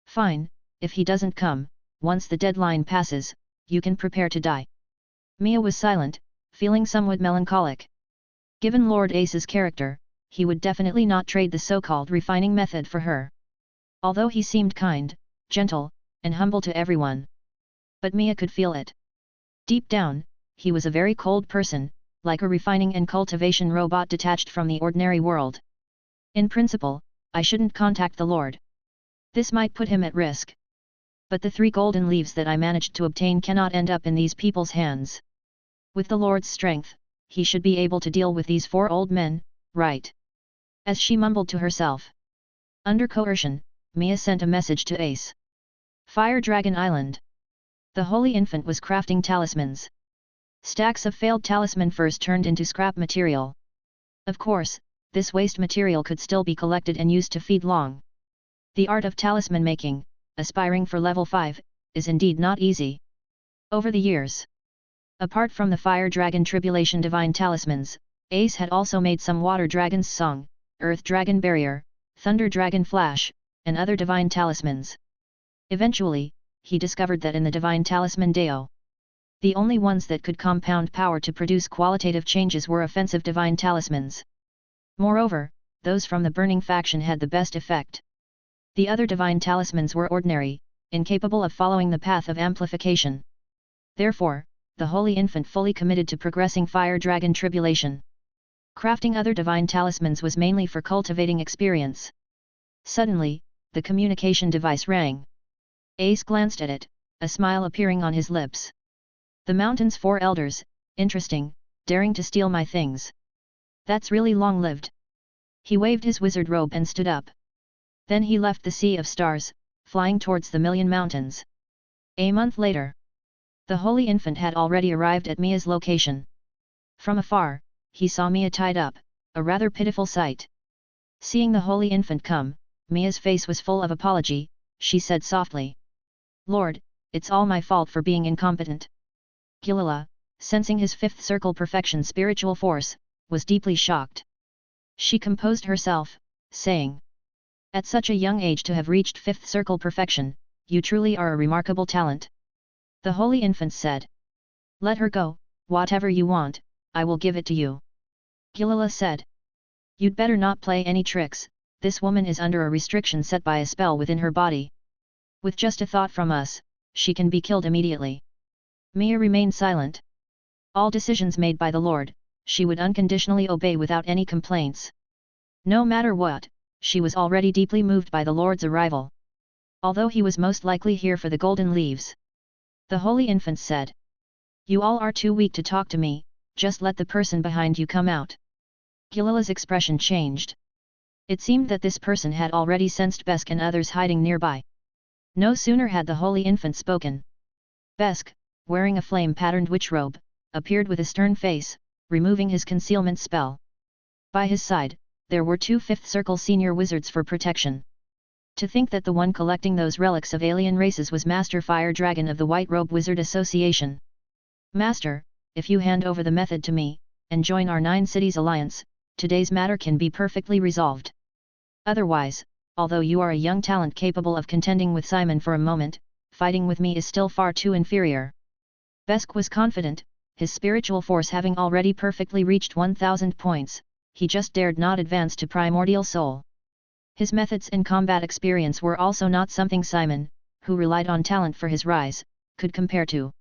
Fine, if he doesn't come, once the deadline passes, you can prepare to die. Mia was silent, feeling somewhat melancholic. Given Lord Ace's character, he would definitely not trade the so-called refining method for her. Although he seemed kind, gentle, and humble to everyone. But Mia could feel it. Deep down, he was a very cold person, like a refining and cultivation robot detached from the ordinary world. In principle, I shouldn't contact the Lord. This might put him at risk. But the 3 golden leaves that I managed to obtain cannot end up in these people's hands. With the Lord's strength, he should be able to deal with these 4 old men, right? As she mumbled to herself. Under coercion, Mia sent a message to Ace. Fire Dragon Island. The Holy Infant was crafting talismans. Stacks of failed talisman first turned into scrap material. Of course, this waste material could still be collected and used to feed Long. The art of talisman making, aspiring for level 5, is indeed not easy. Over the years, apart from the Fire Dragon Tribulation Divine Talismans, Ace had also made some Water Dragon's Song, Earth Dragon Barrier, Thunder Dragon Flash, and other divine talismans. Eventually, he discovered that in the Divine Talisman Deo, the only ones that could compound power to produce qualitative changes were offensive divine talismans. Moreover, those from the Burning faction had the best effect. The other divine talismans were ordinary, incapable of following the path of amplification. Therefore, the Holy Infant fully committed to progressing Fire Dragon Tribulation. Crafting other divine talismans was mainly for cultivating experience. Suddenly, the communication device rang. Ace glanced at it, a smile appearing on his lips. The mountain's 4 elders, interesting, daring to steal my things. That's really long-lived. He waved his wizard robe and stood up. Then he left the Sea of Stars, flying towards the Million Mountains. A month later, the Holy Infant had already arrived at Mia's location. From afar, he saw Mia tied up, a rather pitiful sight. Seeing the Holy Infant come, Mia's face was full of apology. She said softly. Lord, it's all my fault for being incompetent. Gilila, sensing his 5th circle perfection spiritual force, was deeply shocked. She composed herself, saying. At such a young age to have reached 5th circle perfection, you truly are a remarkable talent. The Holy Infant said. Let her go, whatever you want, I will give it to you. Gilila said. You'd better not play any tricks, this woman is under a restriction set by a spell within her body. With just a thought from us, she can be killed immediately. Mia remained silent. All decisions made by the Lord, she would unconditionally obey without any complaints. No matter what, she was already deeply moved by the Lord's arrival. Although he was most likely here for the golden leaves. The Holy Infant said. You all are too weak to talk to me, just let the person behind you come out. Gilila's expression changed. It seemed that this person had already sensed Besk and others hiding nearby. No sooner had the Holy Infant spoken. Besk, wearing a flame-patterned witch robe, appeared with a stern face, removing his concealment spell. By his side, there were 2 5th circle senior wizards for protection. To think that the one collecting those relics of alien races was Master Fire Dragon of the White Robe Wizard Association. Master, if you hand over the method to me, and join our 9 cities alliance, today's matter can be perfectly resolved. Otherwise, although you are a young talent capable of contending with Simon for a moment, fighting with me is still far too inferior. Besk was confident, his spiritual force having already perfectly reached 1000 points, he just dared not advance to Primordial Soul. His methods and combat experience were also not something Simon, who relied on talent for his rise, could compare to.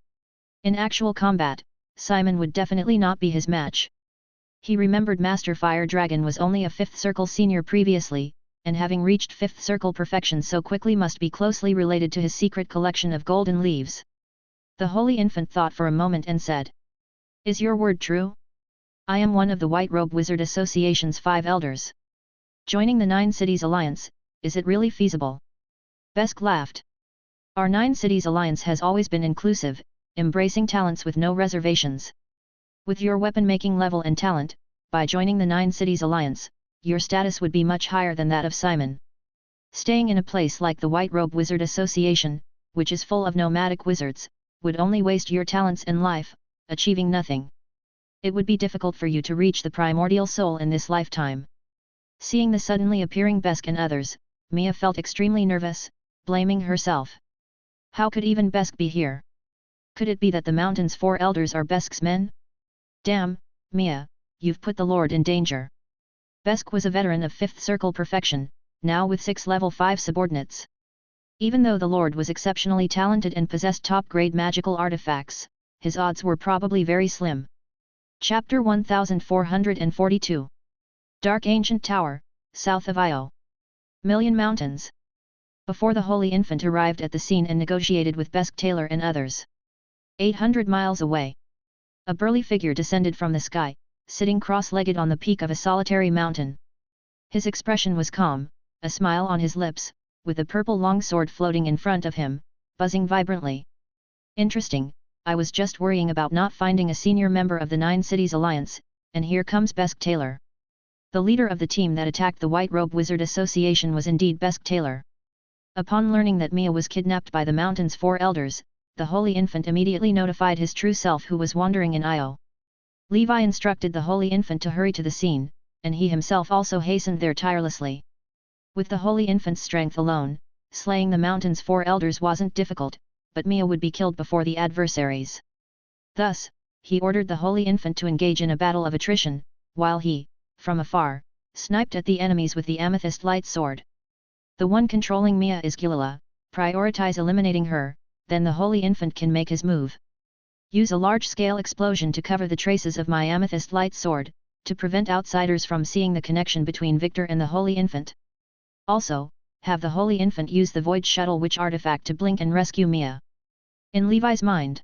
In actual combat, Simon would definitely not be his match. He remembered Master Fire Dragon was only a 5th circle senior previously, and having reached 5th circle perfection so quickly must be closely related to his secret collection of golden leaves. The Holy Infant thought for a moment and said. Is your word true? I am one of the White Robe Wizard Association's 5 elders. Joining the 9 cities alliance, is it really feasible? Besk laughed. Our 9 Cities Alliance has always been inclusive, embracing talents with no reservations. With your weapon-making level and talent, by joining the 9 Cities Alliance, your status would be much higher than that of Simon. Staying in a place like the White Robe Wizard Association, which is full of nomadic wizards, would only waste your talents and life, achieving nothing. It would be difficult for you to reach the primordial soul in this lifetime. Seeing the suddenly appearing Besk and others, Mia felt extremely nervous, blaming herself. How could even Besk be here? Could it be that the mountain's 4 elders are Besk's men? Damn, Mia, you've put the Lord in danger. Besk was a veteran of 5th Circle perfection, now with 6 level 5 subordinates. Even though the Lord was exceptionally talented and possessed top-grade magical artifacts, his odds were probably very slim. Chapter 1442. Dark Ancient Tower, south of Io. Million Mountains. Before the Holy Infant arrived at the scene and negotiated with Besk Taylor and others. 800 miles away. A burly figure descended from the sky, sitting cross-legged on the peak of a solitary mountain. His expression was calm, a smile on his lips, with a purple longsword floating in front of him, buzzing vibrantly. Interesting, I was just worrying about not finding a senior member of the 9 Cities Alliance, and here comes Besk Taylor. The leader of the team that attacked the White Robe Wizard Association was indeed Besk Taylor. Upon learning that Mia was kidnapped by the mountain's 4 elders, the Holy Infant immediately notified his true self who was wandering in Io. Levi instructed the Holy Infant to hurry to the scene, and he himself also hastened there tirelessly. With the Holy Infant's strength alone, slaying the mountain's 4 elders wasn't difficult, but Mia would be killed before the adversaries. Thus, he ordered the Holy Infant to engage in a battle of attrition, while he, from afar, sniped at the enemies with the amethyst light sword. The one controlling Mia is Gilila, prioritize eliminating her, then the Holy Infant can make his move. Use a large-scale explosion to cover the traces of my amethyst light sword, to prevent outsiders from seeing the connection between Victor and the Holy Infant. Also, have the Holy Infant use the Void Shuttle Witch artifact to blink and rescue Mia. In Levi's mind,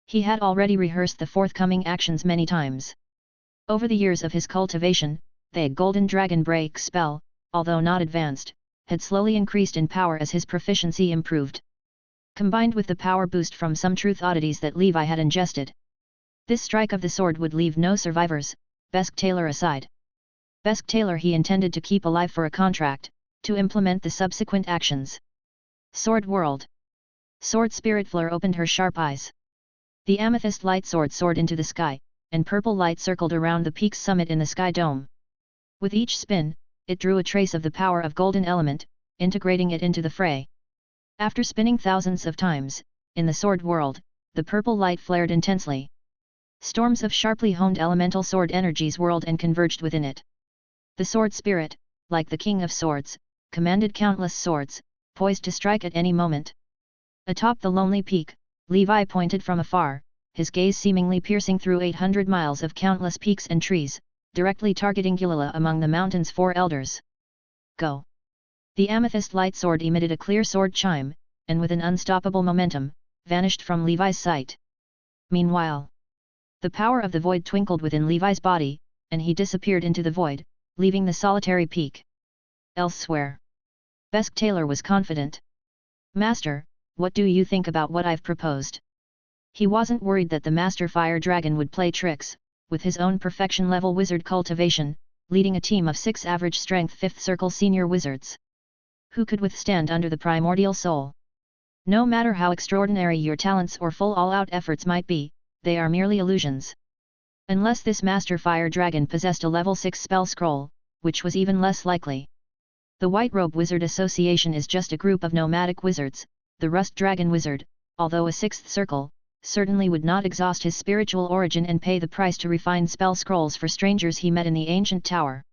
he had already rehearsed the forthcoming actions many times. Over the years of his cultivation, the Golden Dragon Break spell, although not advanced, had slowly increased in power as his proficiency improved. Combined with the power boost from some truth oddities that Levi had ingested, this strike of the sword would leave no survivors, Besk Taylor aside. Besk Taylor he intended to keep alive for a contract, to implement the subsequent actions. Sword World. Sword Spirit Fleur opened her sharp eyes. The amethyst light sword soared into the sky, and purple light circled around the peak's summit in the sky dome. With each spin, it drew a trace of the power of golden element, integrating it into the fray. After spinning thousands of times, in the sword world, the purple light flared intensely. Storms of sharply honed elemental sword energies whirled and converged within it. The sword spirit, like the king of swords, commanded countless swords, poised to strike at any moment. Atop the lonely peak, Levi pointed from afar, his gaze seemingly piercing through 800 miles of countless peaks and trees, directly targeting Gilila among the mountain's 4 elders. Go! The amethyst light sword emitted a clear sword chime, and with an unstoppable momentum, vanished from Levi's sight. Meanwhile, the power of the void twinkled within Levi's body, and he disappeared into the void, leaving the solitary peak. Elsewhere, Besk Taylor was confident. Master, what do you think about what I've proposed? He wasn't worried that the Master Fire Dragon would play tricks, with his own perfection-level wizard cultivation, leading a team of 6 average strength 5th Circle senior wizards. Who could withstand under the primordial soul? No matter how extraordinary your talents or full all-out efforts might be, they are merely illusions. Unless this Master Fire Dragon possessed a level 6 spell scroll, which was even less likely. The White Robe Wizard Association is just a group of nomadic wizards. The Rust Dragon Wizard, although a 6th Circle, certainly would not exhaust his spiritual origin and pay the price to refine spell scrolls for strangers he met in the ancient tower.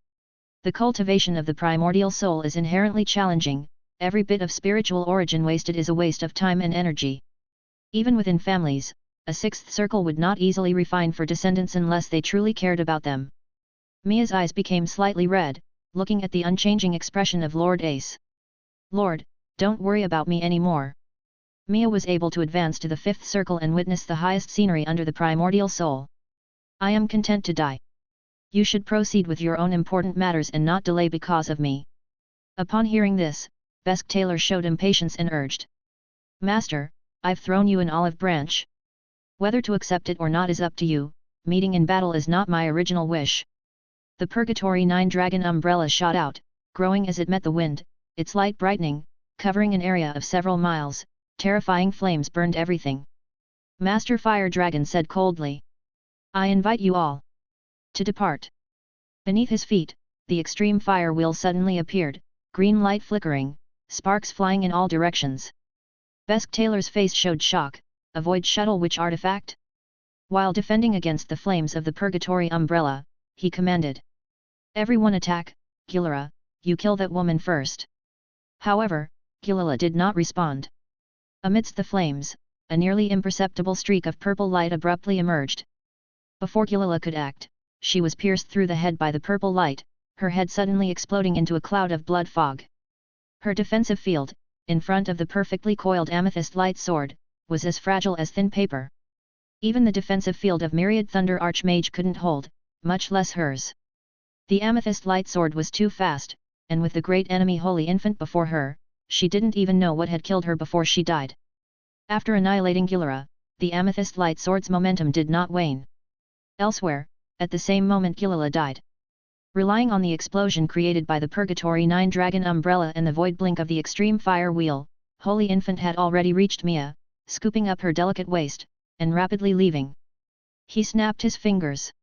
The cultivation of the primordial soul is inherently challenging, every bit of spiritual origin wasted is a waste of time and energy. Even within families, a 6th Circle would not easily refine for descendants unless they truly cared about them. Mia's eyes became slightly red, looking at the unchanging expression of Lord Ace. Lord, don't worry about me anymore. Mia was able to advance to the 5th Circle and witness the highest scenery under the primordial soul. I am content to die. You should proceed with your own important matters and not delay because of me. Upon hearing this, Besk Taylor showed impatience and urged. Master, I've thrown you an olive branch. Whether to accept it or not is up to you, meeting in battle is not my original wish. The Purgatory 9 Dragon umbrella shot out, growing as it met the wind, its light brightening, covering an area of several miles. Terrifying flames burned everything. Master Fire Dragon said coldly. I invite you all to depart. Beneath his feet, the extreme fire wheel suddenly appeared, green light flickering, sparks flying in all directions. Besk Taylor's face showed shock. A void shuttle witch artifact? While defending against the flames of the Purgatory umbrella, he commanded. Everyone attack, Gilera, you kill that woman first. However, Gilera did not respond. Amidst the flames, a nearly imperceptible streak of purple light abruptly emerged. Before Gilera could act, she was pierced through the head by the purple light, her head suddenly exploding into a cloud of blood fog. Her defensive field, in front of the perfectly coiled amethyst light sword, was as fragile as thin paper. Even the defensive field of Myriad Thunder Archmage couldn't hold, much less hers. The amethyst light sword was too fast, and with the great enemy Holy Infant before her, she didn't even know what had killed her before she died. After annihilating Gilera, the amethyst light sword's momentum did not wane. Elsewhere, at the same moment Gilera died. Relying on the explosion created by the Purgatory 9 Dragon umbrella and the void blink of the extreme fire wheel, Holy Infant had already reached Mia, scooping up her delicate waist, and rapidly leaving. He snapped his fingers.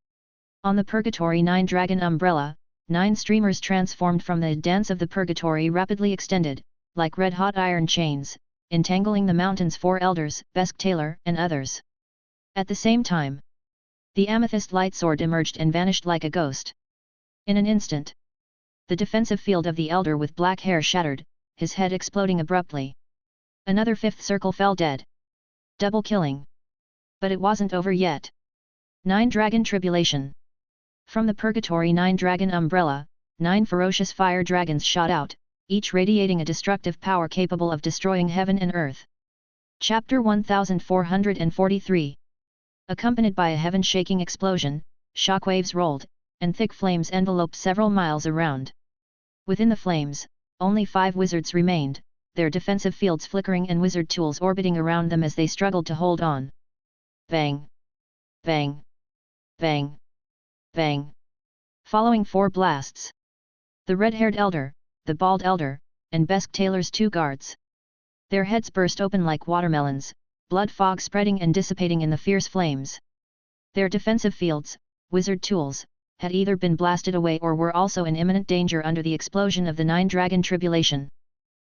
On the Purgatory 9 Dragon umbrella, 9 streamers transformed from the dance of the Purgatory rapidly extended, like red-hot iron chains, entangling the mountain's 4 elders, Besk Taylor and others. At the same time, the amethyst light sword emerged and vanished like a ghost. In an instant, the defensive field of the elder with black hair shattered, his head exploding abruptly. Another 5th circle fell dead. Double killing. But it wasn't over yet. 9 Dragon Tribulation. From the Purgatory 9 Dragon umbrella, 9 ferocious fire dragons shot out, each radiating a destructive power capable of destroying heaven and earth. Chapter 1443. Accompanied by a heaven-shaking explosion, shockwaves rolled, and thick flames enveloped several miles around. Within the flames, only 5 wizards remained, their defensive fields flickering and wizard tools orbiting around them as they struggled to hold on. Bang! Bang! Bang! Bang! Following 4 blasts. The red-haired elder, the bald elder, and Besk Taylor's 2 guards. Their heads burst open like watermelons, blood fog spreading and dissipating in the fierce flames. Their defensive fields, wizard tools, had either been blasted away or were also in imminent danger under the explosion of the 9 Dragon Tribulation.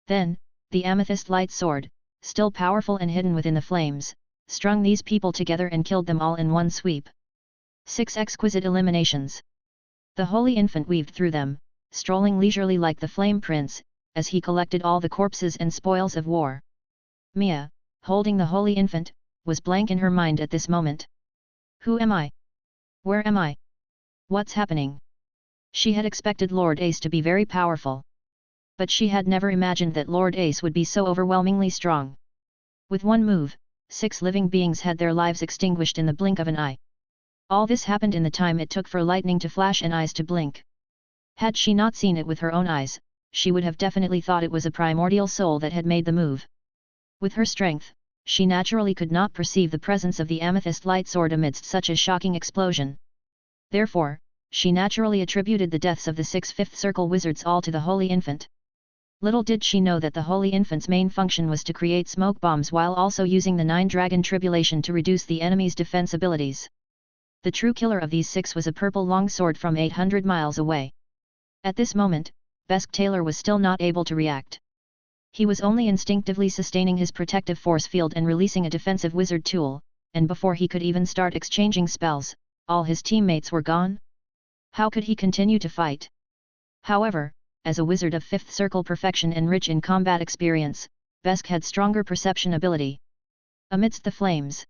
Then, the amethyst light sword, still powerful and hidden within the flames, strung these people together and killed them all in one sweep. 6 exquisite eliminations. The Holy Infant weaved through them, strolling leisurely like the Flame Prince, as he collected all the corpses and spoils of war. Mia, holding the Holy Infant, was blank in her mind at this moment. Who am I? Where am I? What's happening? She had expected Lord Ace to be very powerful. But she had never imagined that Lord Ace would be so overwhelmingly strong. With one move, 6 living beings had their lives extinguished in the blink of an eye. All this happened in the time it took for lightning to flash and eyes to blink. Had she not seen it with her own eyes, she would have definitely thought it was a primordial soul that had made the move. With her strength, she naturally could not perceive the presence of the amethyst light sword amidst such a shocking explosion. Therefore, she naturally attributed the deaths of the 6 fifth circle wizards all to the Holy Infant. Little did she know that the Holy Infant's main function was to create smoke bombs while also using the 9 Dragon Tribulation to reduce the enemy's defense abilities. The true killer of these 6 was a purple longsword from 800 miles away. At this moment, Besk Taylor was still not able to react. He was only instinctively sustaining his protective force field and releasing a defensive wizard tool, and before he could even start exchanging spells, all his teammates were gone. How could he continue to fight? However, as a wizard of 5th circle perfection and rich in combat experience, Besk had stronger perception ability. Amidst the flames,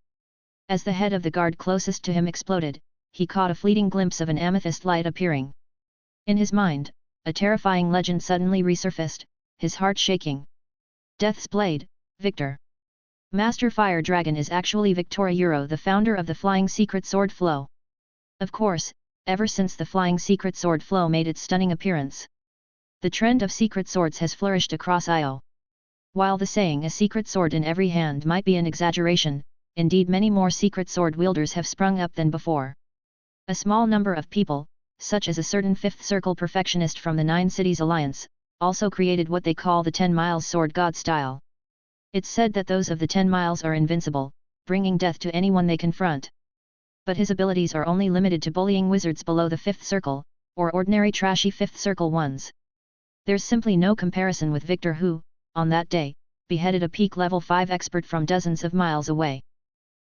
as the head of the guard closest to him exploded, he caught a fleeting glimpse of an amethyst light appearing. In his mind, a terrifying legend suddenly resurfaced, his heart shaking. Death's Blade, Victor. Master Fire Dragon is actually Victor Euro, the founder of the Flying Secret Sword Flow. Of course, ever since the Flying Secret Sword Flow made its stunning appearance, the trend of secret swords has flourished across IO. While the saying "a secret sword in every hand" might be an exaggeration, indeed many more secret sword wielders have sprung up than before. A small number of people, such as a certain fifth circle perfectionist from the Nine Cities Alliance, also created what they call the 10 Miles Sword God style. It's said that those of the 10 Miles are invincible, bringing death to anyone they confront. But his abilities are only limited to bullying wizards below the 5th circle, or ordinary trashy 5th circle ones. There's simply no comparison with Victor who, on that day, beheaded a peak level 5 expert from dozens of miles away.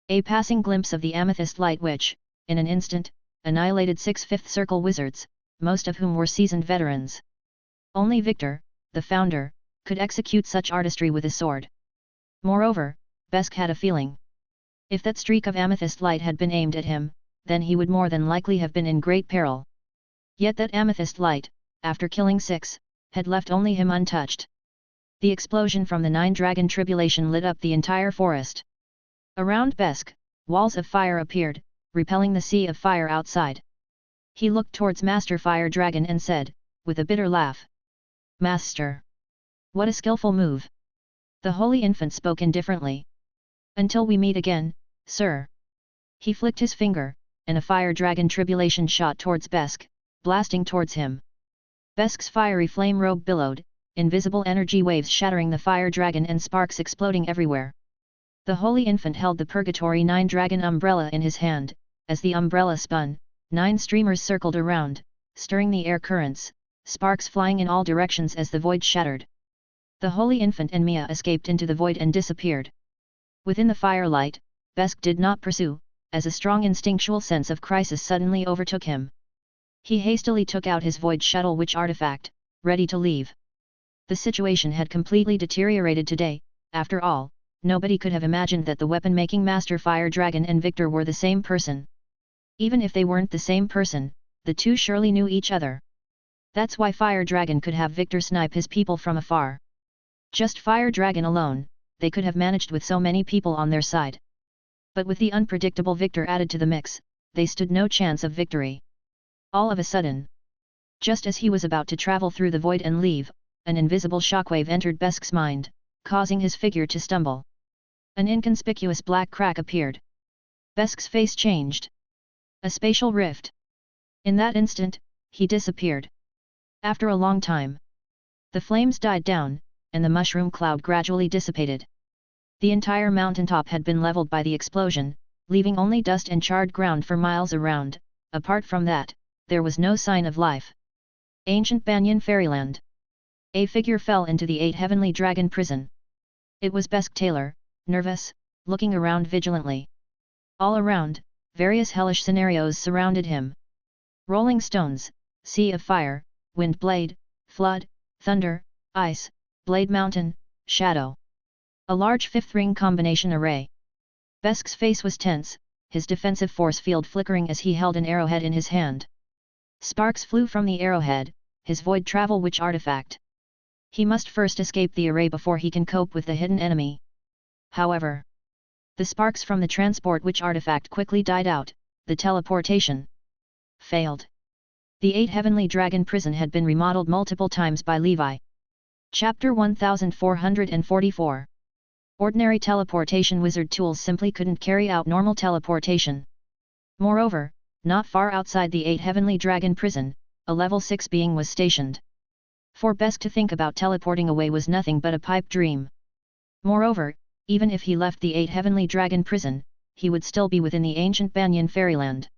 A passing glimpse of the amethyst light which, in an instant, annihilated 6 5th circle wizards, most of whom were seasoned veterans. Only Victor, the founder, could execute such artistry with a sword. Moreover, Besk had a feeling. If that streak of amethyst light had been aimed at him, then he would more than likely have been in great peril. Yet that amethyst light, after killing 6, had left only him untouched. The explosion from the 9-dragon tribulation lit up the entire forest. Around Besk, walls of fire appeared, repelling the sea of fire outside. He looked towards Master Fire Dragon and said, with a bitter laugh, "Master! What a skillful move!" The Holy Infant spoke indifferently. "Until we meet again, sir." He flicked his finger, and a fire dragon tribulation shot towards Besk, blasting towards him. Besk's fiery flame robe billowed, invisible energy waves shattering the fire dragon and sparks exploding everywhere. The Holy Infant held the Purgatory 9-dragon umbrella in his hand. As the umbrella spun, 9 streamers circled around, stirring the air currents, sparks flying in all directions as the void shattered. The Holy Infant and Mia escaped into the void and disappeared. Within the firelight, Besk did not pursue, as a strong instinctual sense of crisis suddenly overtook him. He hastily took out his void shuttle witch artifact, ready to leave. The situation had completely deteriorated today. After all, nobody could have imagined that the weapon-making Master Fire Dragon and Victor were the same person. Even if they weren't the same person, the two surely knew each other. That's why Fire Dragon could have Victor snipe his people from afar. Just Fire Dragon alone, they could have managed with so many people on their side. But with the unpredictable Victor added to the mix, they stood no chance of victory. All of a sudden, just as he was about to travel through the void and leave, an invisible shockwave entered Besk's mind, causing his figure to stumble. An inconspicuous black crack appeared. Besk's face changed. A spatial rift. In that instant, he disappeared. After a long time, the flames died down, and the mushroom cloud gradually dissipated. The entire mountaintop had been leveled by the explosion, leaving only dust and charred ground for miles around. Apart from that, there was no sign of life. Ancient Banyan Fairyland. A figure fell into the 8 Heavenly Dragon prison. It was Besk Taylor, nervous, looking around vigilantly. All around, various hellish scenarios surrounded him. Rolling stones, sea of fire, wind blade, flood, thunder, ice, blade mountain, shadow. A large fifth ring combination array. Besk's face was tense, his defensive force field flickering as he held an arrowhead in his hand. Sparks flew from the arrowhead, his void travel witch artifact. He must first escape the array before he can cope with the hidden enemy. However, the sparks from the transport witch artifact quickly died out. The teleportation failed. The 8 Heavenly Dragon prison had been remodeled multiple times by Levi. Chapter 1444. Ordinary teleportation wizard tools simply couldn't carry out normal teleportation. Moreover, not far outside the 8 Heavenly Dragon prison, a level 6 being was stationed. For Besk to think about teleporting away was nothing but a pipe dream. Moreover, even if he left the 8 Heavenly Dragon prison, he would still be within the ancient Banyan Fairyland.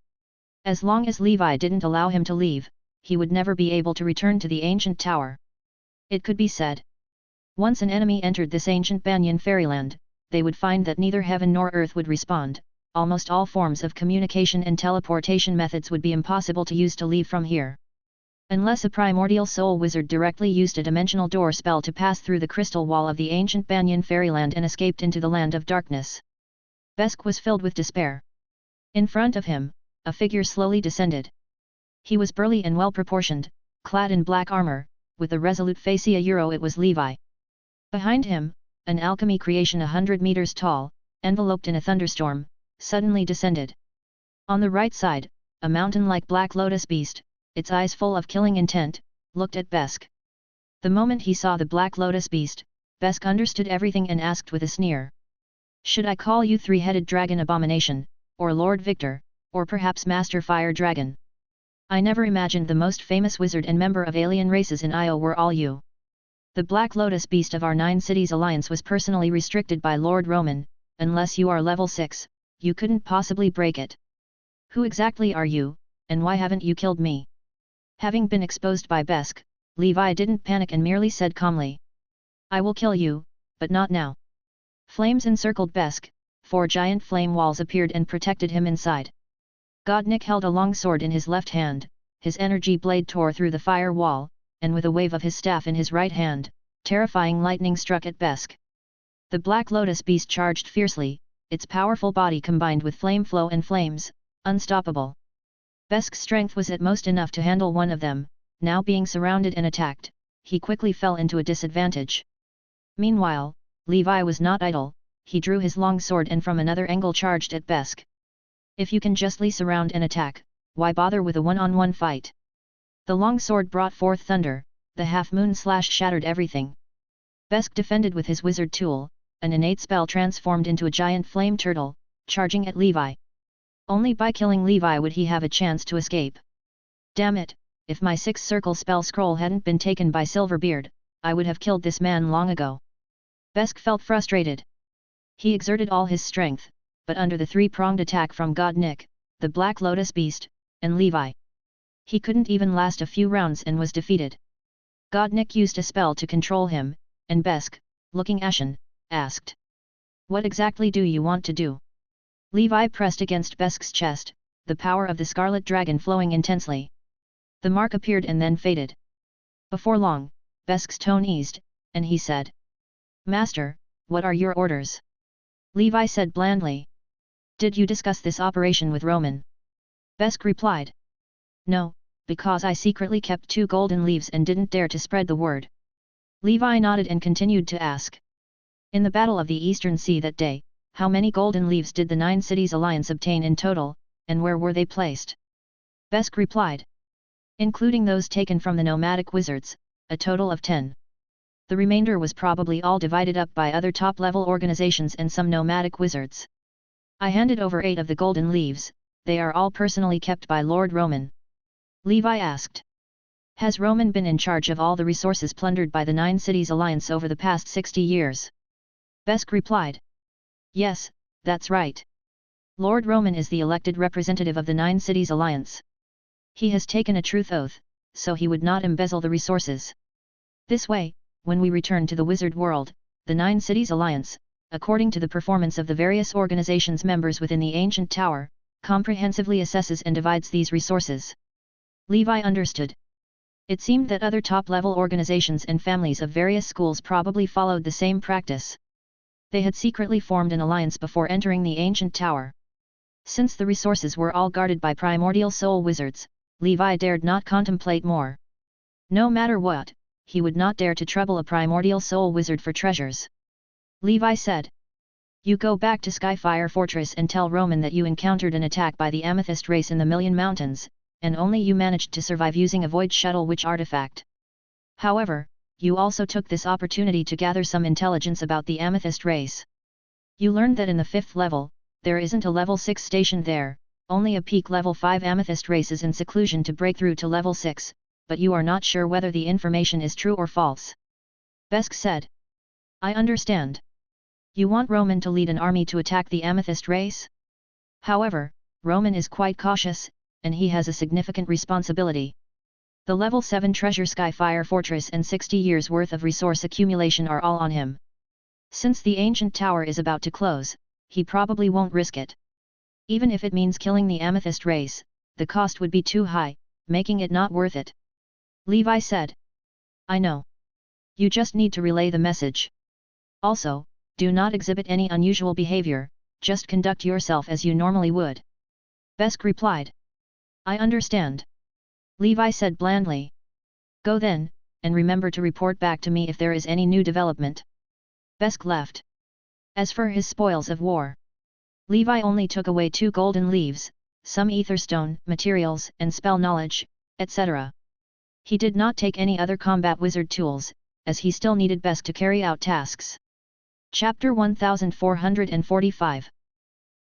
As long as Levi didn't allow him to leave, he would never be able to return to the ancient tower. It could be said. Once an enemy entered this ancient Banyan Fairyland, they would find that neither heaven nor earth would respond. Almost all forms of communication and teleportation methods would be impossible to use to leave from here. Unless a primordial soul wizard directly used a dimensional door spell to pass through the crystal wall of the ancient Banyan Fairyland and escaped into the land of darkness. Besk was filled with despair. In front of him, a figure slowly descended. He was burly and well-proportioned, clad in black armor, with a resolute face. It was Levi. Behind him, an alchemy creation 100 meters tall, enveloped in a thunderstorm, suddenly descended. On the right side, a mountain-like black lotus beast, its eyes full of killing intent, looked at Besk. The moment he saw the black lotus beast, Besk understood everything and asked with a sneer. Should I call you three-headed dragon abomination, or Lord Victor, or perhaps Master Fire Dragon? I never imagined the most famous wizard and member of alien races in Io were all you. The Black Lotus beast of our 9 Cities Alliance was personally restricted by Lord Roman, unless you are level 6, you couldn't possibly break it. Who exactly are you, and why haven't you killed me? Having been exposed by Besk, Levi didn't panic and merely said calmly. I will kill you, but not now. Flames encircled Besk, 4 giant flame walls appeared and protected him inside. Godnik held a long sword in his left hand, his energy blade tore through the fire wall, and with a wave of his staff in his right hand, terrifying lightning struck at Besk. The Black Lotus beast charged fiercely, its powerful body combined with flame flow and flames, unstoppable. Besk's strength was at most enough to handle one of them, now being surrounded and attacked, he quickly fell into a disadvantage. Meanwhile, Levi was not idle, he drew his long sword and from another angle charged at Besk. If you can justly surround and attack, why bother with a one-on-one fight? The long sword brought forth thunder, the half-moon slash shattered everything. Besk defended with his wizard tool, an innate spell transformed into a giant flame turtle, charging at Levi. Only by killing Levi would he have a chance to escape. Damn it, if my 6-circle spell scroll hadn't been taken by Silverbeard, I would have killed this man long ago. Besk felt frustrated. He exerted all his strength, but under the 3-pronged attack from Godnik, the Black Lotus beast, and Levi, he couldn't even last a few rounds and was defeated. Godnik used a spell to control him, and Besk, looking ashen, asked. What exactly do you want to do? Levi pressed against Besk's chest, the power of the Scarlet Dragon flowing intensely. The mark appeared and then faded. Before long, Besk's tone eased, and he said. Master, what are your orders? Levi said blandly. Did you discuss this operation with Roman? Besk replied. No, because I secretly kept 2 golden leaves and didn't dare to spread the word. Levi nodded and continued to ask. In the Battle of the Eastern Sea that day, how many golden leaves did the 9 Cities Alliance obtain in total, and where were they placed? Besk replied. Including those taken from the nomadic wizards, a total of 10. The remainder was probably all divided up by other top-level organizations and some nomadic wizards. I handed over 8 of the golden leaves, they are all personally kept by Lord Roman. Levi asked. Has Roman been in charge of all the resources plundered by the 9 Cities Alliance over the past 60 years? Besk replied. Yes, that's right. Lord Roman is the elected representative of the 9 Cities Alliance. He has taken a truth oath, so he would not embezzle the resources. This way, when we return to the wizard world, the 9 Cities Alliance, according to the performance of the various organizations' members within the ancient tower, comprehensively assesses and divides these resources. Levi understood. It seemed that other top-level organizations and families of various schools probably followed the same practice. They had secretly formed an alliance before entering the ancient tower. Since the resources were all guarded by primordial soul wizards, Levi dared not contemplate more. No matter what, he would not dare to trouble a primordial soul wizard for treasures. Levi said. You go back to Skyfire Fortress and tell Roman that you encountered an attack by the Amethyst race in the Million Mountains, and only you managed to survive using a Void Shuttle Witch artifact. However, you also took this opportunity to gather some intelligence about the Amethyst race. You learned that in the 5th level, there isn't a level 6 stationed there, only a peak level 5 Amethyst race is in seclusion to break through to level 6, but you are not sure whether the information is true or false. Besk said. I understand. You want Roman to lead an army to attack the Amethyst race? However, Roman is quite cautious, and he has a significant responsibility. The level 7 treasure Skyfire Fortress and 60 years worth of resource accumulation are all on him. Since the ancient tower is about to close, he probably won't risk it. Even if it means killing the Amethyst race, the cost would be too high, making it not worth it. Levi said. I know. You just need to relay the message. Also, do not exhibit any unusual behavior, just conduct yourself as you normally would. Besk replied. I understand. Levi said blandly. Go then, and remember to report back to me if there is any new development. Besk left. As for his spoils of war, Levi only took away 2 golden leaves, some etherstone, materials and spell knowledge, etc. He did not take any other combat wizard tools, as he still needed Besk to carry out tasks. Chapter 1445.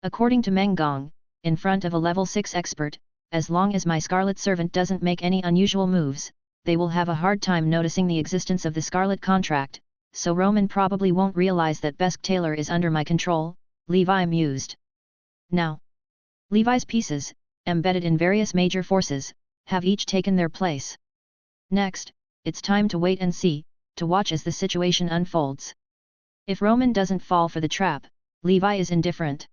According to Meng Gong, in front of a level 6 expert, as long as my Scarlet Servant doesn't make any unusual moves, they will have a hard time noticing the existence of the Scarlet Contract, so Roman probably won't realize that Besk Taylor is under my control, Levi mused. Now, Levi's pieces, embedded in various major forces, have each taken their place. Next, it's time to wait and see, to watch as the situation unfolds. If Roman doesn't fall for the trap, Levi is indifferent.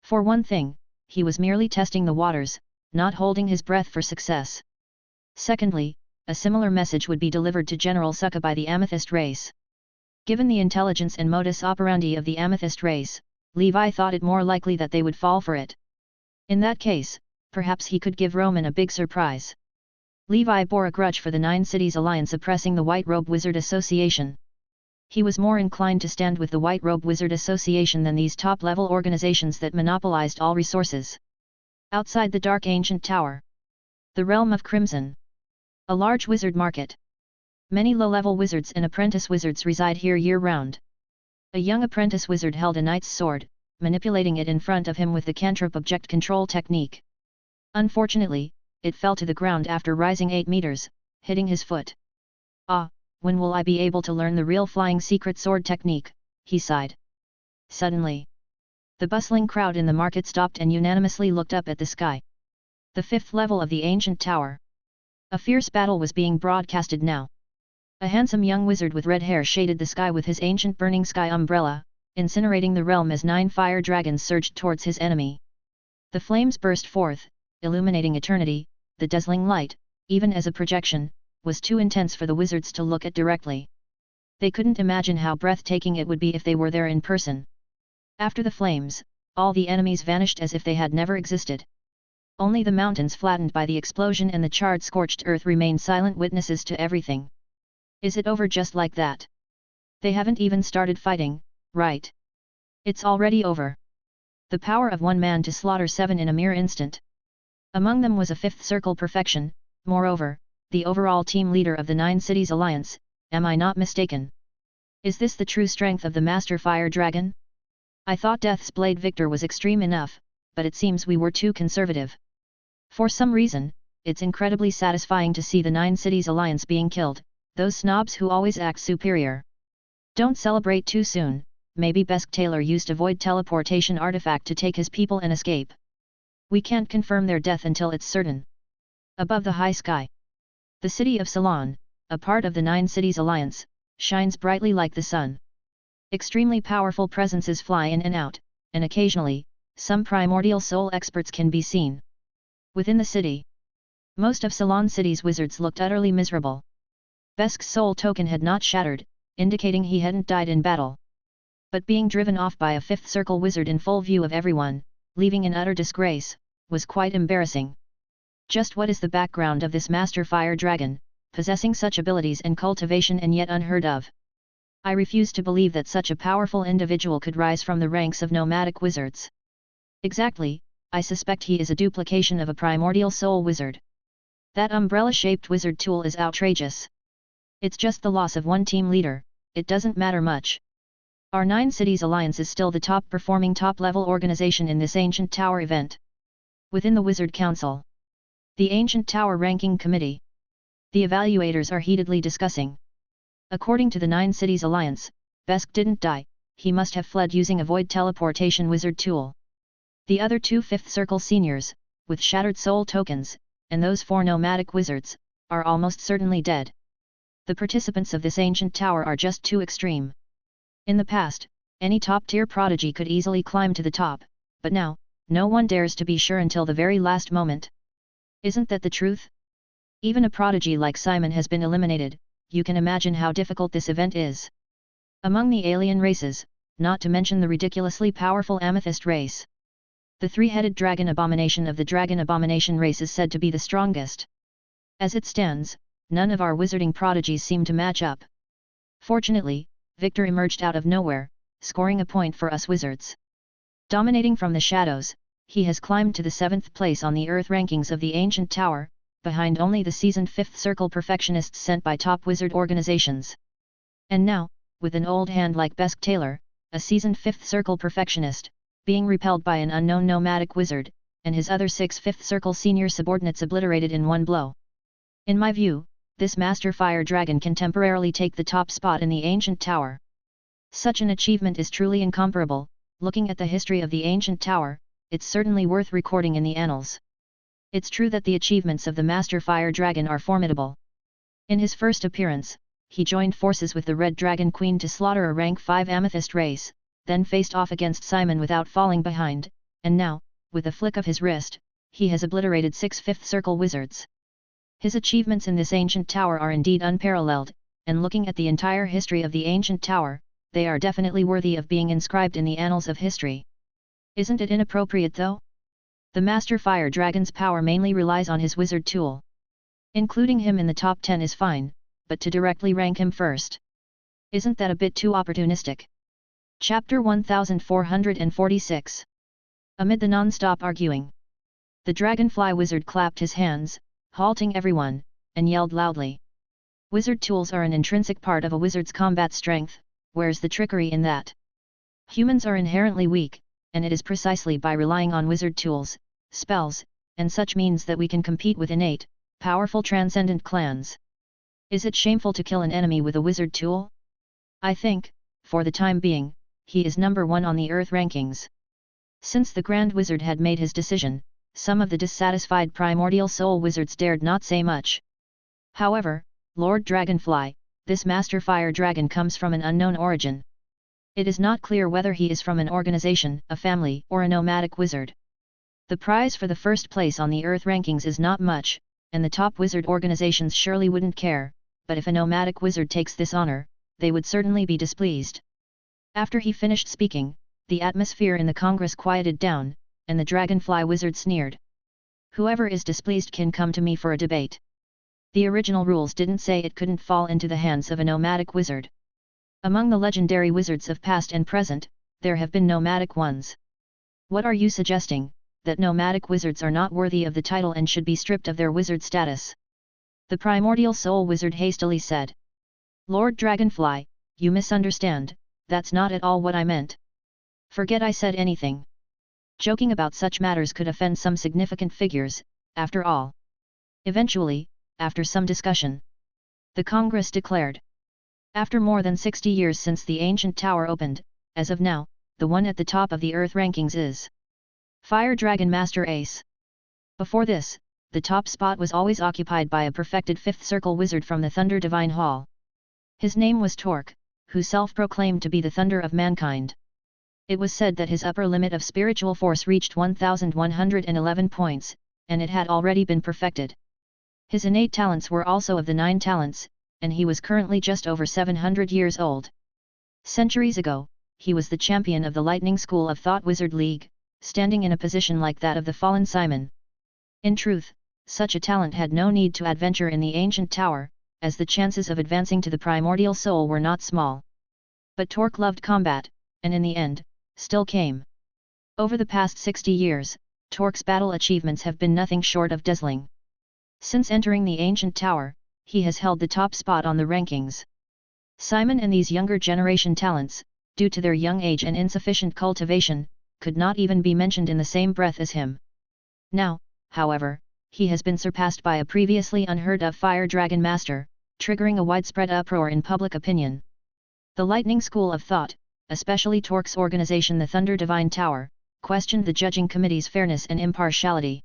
For one thing, he was merely testing the waters, not holding his breath for success. Secondly, a similar message would be delivered to General Sukka by the Amethyst race. Given the intelligence and modus operandi of the Amethyst race, Levi thought it more likely that they would fall for it. In that case, perhaps he could give Roman a big surprise. Levi bore a grudge for the Nine Cities Alliance oppressing the White Robe Wizard Association. He was more inclined to stand with the White Robe Wizard Association than these top-level organizations that monopolized all resources. Outside the Dark Ancient Tower. The Realm of Crimson. A large wizard market. Many low-level wizards and apprentice wizards reside here year-round. A young apprentice wizard held a knight's sword, manipulating it in front of him with the cantrip object control technique. Unfortunately, it fell to the ground after rising 8 meters, hitting his foot. Ah, when will I be able to learn the real flying secret sword technique, he sighed. Suddenly, the bustling crowd in the market stopped and unanimously looked up at the sky. The 5th level of the ancient tower. A fierce battle was being broadcasted now. A handsome young wizard with red hair shaded the sky with his ancient burning sky umbrella, incinerating the realm as 9 fire dragons surged towards his enemy. The flames burst forth, illuminating eternity. The dazzling light, even as a projection, was too intense for the wizards to look at directly. They couldn't imagine how breathtaking it would be if they were there in person. After the flames, all the enemies vanished as if they had never existed. Only the mountains flattened by the explosion and the charred scorched earth remained silent witnesses to everything. Is it over just like that? They haven't even started fighting, right? It's already over. The power of one man to slaughter 7 in a mere instant. Among them was a 5th circle perfection, moreover, the overall team leader of the Nine Cities Alliance, am I not mistaken? Is this the true strength of the Master Fire Dragon? I thought Death's Blade Victor was extreme enough, but it seems we were too conservative. For some reason, it's incredibly satisfying to see the Nine Cities Alliance being killed, those snobs who always act superior. Don't celebrate too soon, maybe Besk Taylor used a void teleportation artifact to take his people and escape. We can't confirm their death until it's certain. Above the high sky, the city of Ceylon, a part of the Nine Cities Alliance, shines brightly like the sun. Extremely powerful presences fly in and out, and occasionally, some primordial soul experts can be seen. Within the city, most of Ceylon City's wizards looked utterly miserable. Besk's soul token had not shattered, indicating he hadn't died in battle. But being driven off by a 5th circle wizard in full view of everyone, leaving in utter disgrace, was quite embarrassing. Just what is the background of this Master Fire Dragon, possessing such abilities and cultivation and yet unheard of? I refuse to believe that such a powerful individual could rise from the ranks of nomadic wizards. Exactly, I suspect he is a duplication of a primordial soul wizard. That umbrella-shaped wizard tool is outrageous. It's just the loss of one team leader, it doesn't matter much. Our Nine Cities Alliance is still the top-performing top-level organization in this Ancient Tower event. Within the Wizard Council, the Ancient Tower Ranking Committee, the evaluators are heatedly discussing. According to the Nine Cities Alliance, Besk didn't die, he must have fled using a void teleportation wizard tool. The other 2 5th Circle seniors, with shattered soul tokens, and those 4 nomadic wizards, are almost certainly dead. The participants of this ancient tower are just too extreme. In the past, any top-tier prodigy could easily climb to the top, but now, no one dares to be sure until the very last moment. Isn't that the truth? Even a prodigy like Simon has been eliminated, you can imagine how difficult this event is. Among the alien races, not to mention the ridiculously powerful Amethyst race. The 3-headed dragon abomination of the dragon abomination race is said to be the strongest. As it stands, none of our wizarding prodigies seem to match up. Fortunately, Victor emerged out of nowhere, scoring a point for us wizards. Dominating from the shadows, he has climbed to the 7th place on the Earth rankings of the Ancient Tower, behind only the seasoned 5th Circle perfectionists sent by top wizard organizations. And now, with an old hand like Besk Taylor, a seasoned fifth circle perfectionist, being repelled by an unknown nomadic wizard, and his other 6 fifth circle senior subordinates obliterated in one blow. In my view, this Master Fire Dragon can temporarily take the top spot in the ancient tower. Such an achievement is truly incomparable. Looking at the history of the ancient tower, it's certainly worth recording in the annals. It's true that the achievements of the Master Fire Dragon are formidable. In his first appearance, he joined forces with the Red Dragon Queen to slaughter a rank 5 amethyst race, then faced off against Simon without falling behind, and now, with a flick of his wrist, he has obliterated 6 fifth circle wizards. His achievements in this ancient tower are indeed unparalleled, and looking at the entire history of the ancient tower, they are definitely worthy of being inscribed in the annals of history. Isn't it inappropriate though? The Master Fire Dragon's power mainly relies on his wizard tool. Including him in the top 10 is fine, but to directly rank him first, isn't that a bit too opportunistic? Chapter 1446. Amid the non-stop arguing, the Dragonfly Wizard clapped his hands, halting everyone, and yelled loudly. Wizard tools are an intrinsic part of a wizard's combat strength. Where's the trickery in that? Humans are inherently weak, and it is precisely by relying on wizard tools, spells, and such means that we can compete with innate, powerful transcendent clans. Is it shameful to kill an enemy with a wizard tool? I think, for the time being, he is number 1 on the Earth rankings. Since the Grand Wizard had made his decision, some of the dissatisfied primordial soul wizards dared not say much. However, Lord Dragonfly, this Master Fire Dragon comes from an unknown origin. It is not clear whether he is from an organization, a family, or a nomadic wizard. The prize for the first place on the Earth rankings is not much, and the top wizard organizations surely wouldn't care, but if a nomadic wizard takes this honor, they would certainly be displeased. After he finished speaking, the atmosphere in the Congress quieted down, and the Dragonfly Wizard sneered. Whoever is displeased can come to me for a debate. The original rules didn't say it couldn't fall into the hands of a nomadic wizard. Among the legendary wizards of past and present, there have been nomadic ones. What are you suggesting, that nomadic wizards are not worthy of the title and should be stripped of their wizard status? The primordial soul wizard hastily said. Lord Dragonfly, you misunderstand, that's not at all what I meant. Forget I said anything. Joking about such matters could offend some significant figures, after all. Eventually, after some discussion, the Congress declared. After more than 60 years since the ancient tower opened, as of now, the one at the top of the Earth rankings is Fire Dragon Master Ace. Before this, the top spot was always occupied by a perfected 5th circle wizard from the Thunder Divine Hall. His name was Torque, who self-proclaimed to be the thunder of mankind. It was said that his upper limit of spiritual force reached 1,111 points, and it had already been perfected. His innate talents were also of the 9 talents, and he was currently just over 700 years old. Centuries ago, he was the champion of the Lightning School of Thought Wizard League, standing in a position like that of the fallen Simon. In truth, such a talent had no need to adventure in the ancient tower, as the chances of advancing to the primordial soul were not small. But Torque loved combat, and in the end, still came. Over the past 60 years, Torque's battle achievements have been nothing short of dazzling. Since entering the ancient tower, he has held the top spot on the rankings. Simon and these younger generation talents, due to their young age and insufficient cultivation, could not even be mentioned in the same breath as him. Now, however, he has been surpassed by a previously unheard of Fire Dragon Master, triggering a widespread uproar in public opinion. The Lightning School of Thought, especially Torque's organization the Thunder Divine Tower, questioned the judging committee's fairness and impartiality.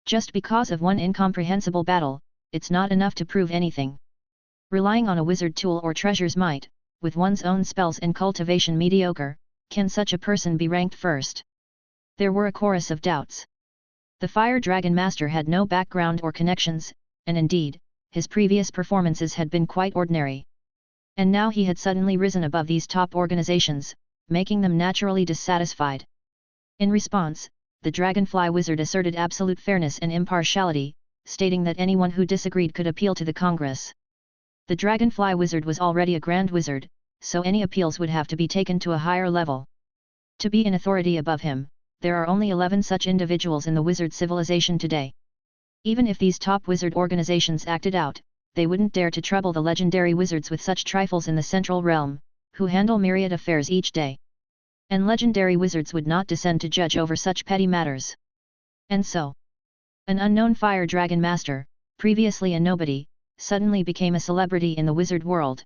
Just because of one incomprehensible battle, it's not enough to prove anything. Relying on a wizard tool or treasure's might, with one's own spells and cultivation mediocre, can such a person be ranked first? There were a chorus of doubts. The Fire Dragon Master had no background or connections, and indeed, his previous performances had been quite ordinary. And now he had suddenly risen above these top organizations, making them naturally dissatisfied. In response, the Dragonfly Wizard asserted absolute fairness and impartiality, stating that anyone who disagreed could appeal to the Congress. The Dragonfly Wizard was already a Grand Wizard, so any appeals would have to be taken to a higher level. To be an authority above him, there are only 11 such individuals in the wizard civilization today. Even if these top wizard organizations acted out, they wouldn't dare to trouble the legendary wizards with such trifles in the central realm, who handle myriad affairs each day. And legendary wizards would not descend to judge over such petty matters. And so, an unknown fire dragon master, previously a nobody, suddenly became a celebrity in the wizard world,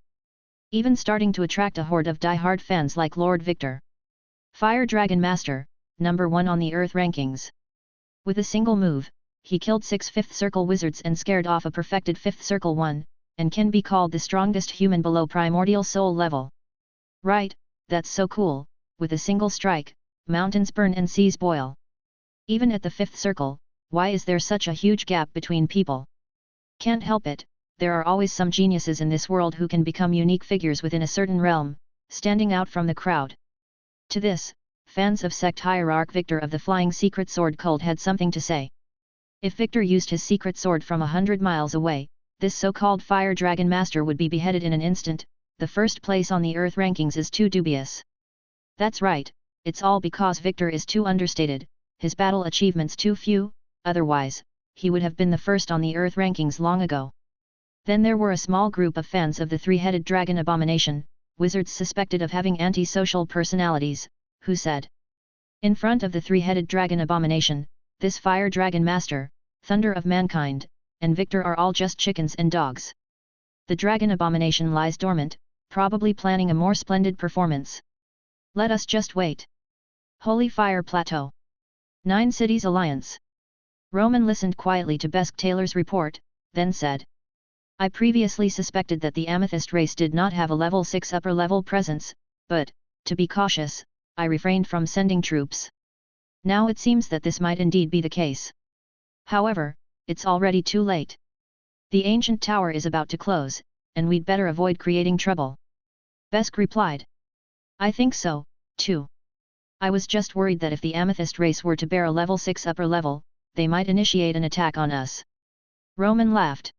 even starting to attract a horde of die-hard fans like Lord Victor. Fire Dragon Master, number 1 on the Earth rankings. With a single move, he killed 6 5th Circle wizards and scared off a perfected 5th Circle one, and can be called the strongest human below primordial soul level. Right, that's so cool, with a single strike, mountains burn and seas boil. Even at the 5th Circle, why is there such a huge gap between people? Can't help it, there are always some geniuses in this world who can become unique figures within a certain realm, standing out from the crowd. To this, fans of sect hierarch Victor of the Flying Secret Sword cult had something to say. If Victor used his secret sword from 100 miles away, this so-called Fire Dragon Master would be beheaded in an instant. The first place on the Earth rankings is too dubious. That's right, it's all because Victor is too understated, his battle achievements too few, otherwise, he would have been the first on the Earth rankings long ago. Then there were a small group of fans of the three-headed dragon abomination, wizards suspected of having anti-social personalities, who said, in front of the three-headed dragon abomination, this Fire Dragon Master, Thunder of Mankind, and Victor are all just chickens and dogs. The dragon abomination lies dormant, probably planning a more splendid performance. Let us just wait. Holy Fire Plateau. 9 Cities Alliance. Roman listened quietly to Besk Taylor's report, then said, I previously suspected that the Amethyst race did not have a level 6 upper level presence, but, to be cautious, I refrained from sending troops. Now it seems that this might indeed be the case. However, it's already too late. The ancient tower is about to close, and we'd better avoid creating trouble. Besk replied. I think so, too. I was just worried that if the Amethyst race were to bear a level 6 upper level, they might initiate an attack on us. Roman laughed.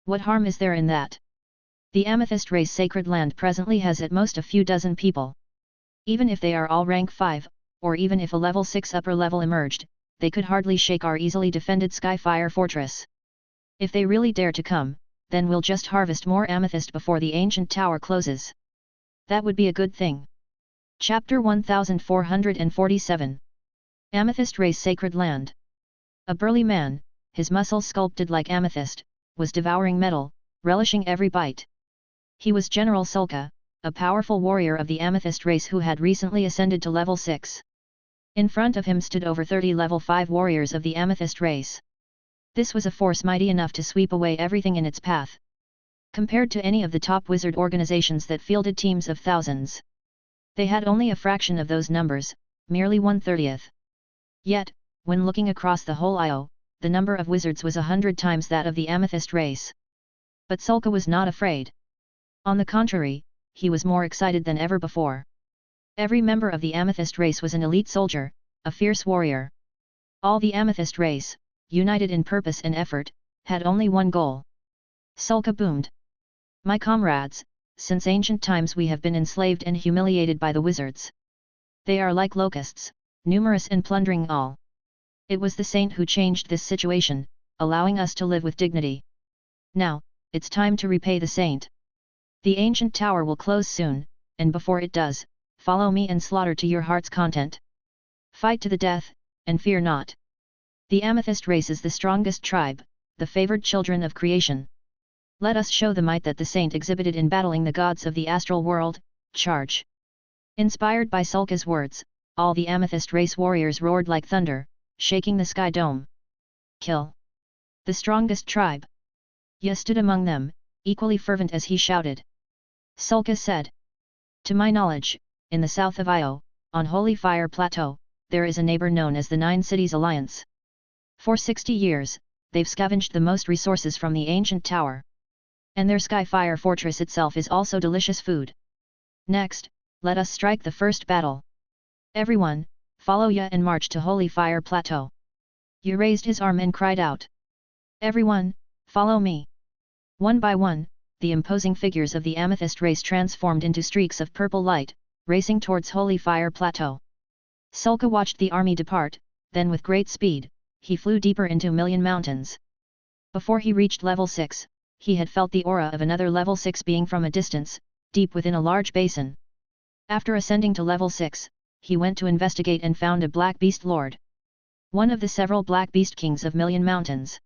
What harm is there in that? The Amethyst race sacred land presently has at most a few dozen people. Even if they are all rank 5, or even if a level 6 upper level emerged, they could hardly shake our easily defended Skyfire fortress. If they really dare to come, then we'll just harvest more amethyst before the ancient tower closes. That would be a good thing. Chapter 1447. Amethyst Race Sacred Land. A burly man, his muscles sculpted like amethyst, was devouring metal, relishing every bite. He was General Sulka, a powerful warrior of the Amethyst race who had recently ascended to level 6. In front of him stood over 30 level 5 warriors of the Amethyst race. This was a force mighty enough to sweep away everything in its path. Compared to any of the top wizard organizations that fielded teams of thousands, they had only a fraction of those numbers, merely 1/30. Yet, when looking across the whole IO, the number of wizards was 100 times that of the Amethyst race. But Sulka was not afraid. On the contrary, he was more excited than ever before. Every member of the Amethyst race was an elite soldier, a fierce warrior. All the Amethyst race, united in purpose and effort, had only one goal. Sulka boomed. My comrades, since ancient times we have been enslaved and humiliated by the wizards. They are like locusts, numerous and plundering all. It was the saint who changed this situation, allowing us to live with dignity. Now, it's time to repay the saint. The ancient tower will close soon, and before it does, follow me and slaughter to your heart's content. Fight to the death, and fear not. The Amethyst race is the strongest tribe, the favored children of creation. Let us show the might that the saint exhibited in battling the gods of the astral world. Charge! Inspired by Sulka's words, all the Amethyst race warriors roared like thunder, shaking the sky dome. Kill! The strongest tribe! Ya stood among them, equally fervent as he shouted. Sulka said. To my knowledge, in the south of Io, on Holy Fire Plateau, there is a neighbor known as the 9 Cities Alliance. For 60 years, they've scavenged the most resources from the ancient tower. And their Skyfire fortress itself is also delicious food. Next, let us strike the first battle. Everyone, follow Ya and march to Holy Fire Plateau. Ya raised his arm and cried out. Everyone, follow me. One by one, the imposing figures of the Amethyst race transformed into streaks of purple light, racing towards Holy Fire Plateau. Sulka watched the army depart, then with great speed, he flew deeper into Million Mountains. Before he reached level 6, he had felt the aura of another level 6 being from a distance, deep within a large basin. After ascending to level 6, he went to investigate and found a Black Beast Lord. One of the several Black Beast Kings of Million Mountains.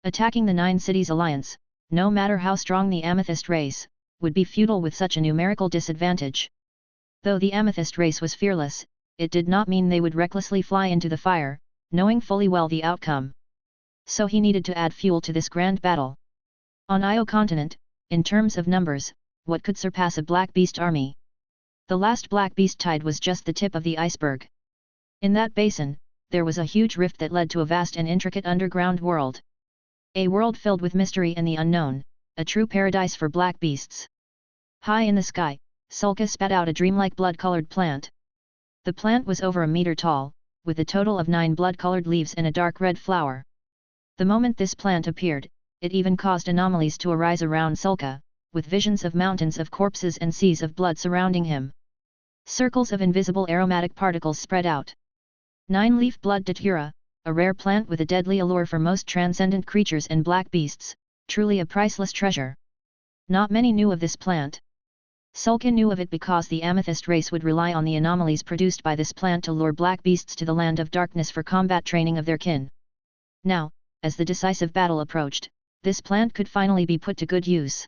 Attacking the 9 Cities Alliance, no matter how strong the Amethyst race, would be futile with such a numerical disadvantage. Though the Amethyst race was fearless, it did not mean they would recklessly fly into the fire, knowing fully well the outcome. So he needed to add fuel to this grand battle. On Io continent, in terms of numbers, what could surpass a Black Beast army? The last Black Beast tide was just the tip of the iceberg. In that basin, there was a huge rift that led to a vast and intricate underground world. A world filled with mystery and the unknown, a true paradise for Black Beasts. High in the sky, Sulka spat out a dreamlike blood-colored plant. The plant was over a meter tall, with a total of 9 blood-colored leaves and a dark red flower. The moment this plant appeared, it even caused anomalies to arise around Sulka, with visions of mountains of corpses and seas of blood surrounding him. Circles of invisible aromatic particles spread out. 9-leaf blood datura, a rare plant with a deadly allure for most transcendent creatures and black beasts, truly a priceless treasure. Not many knew of this plant. Sulka knew of it because the Amethyst race would rely on the anomalies produced by this plant to lure black beasts to the land of darkness for combat training of their kin. Now, as the decisive battle approached, this plant could finally be put to good use.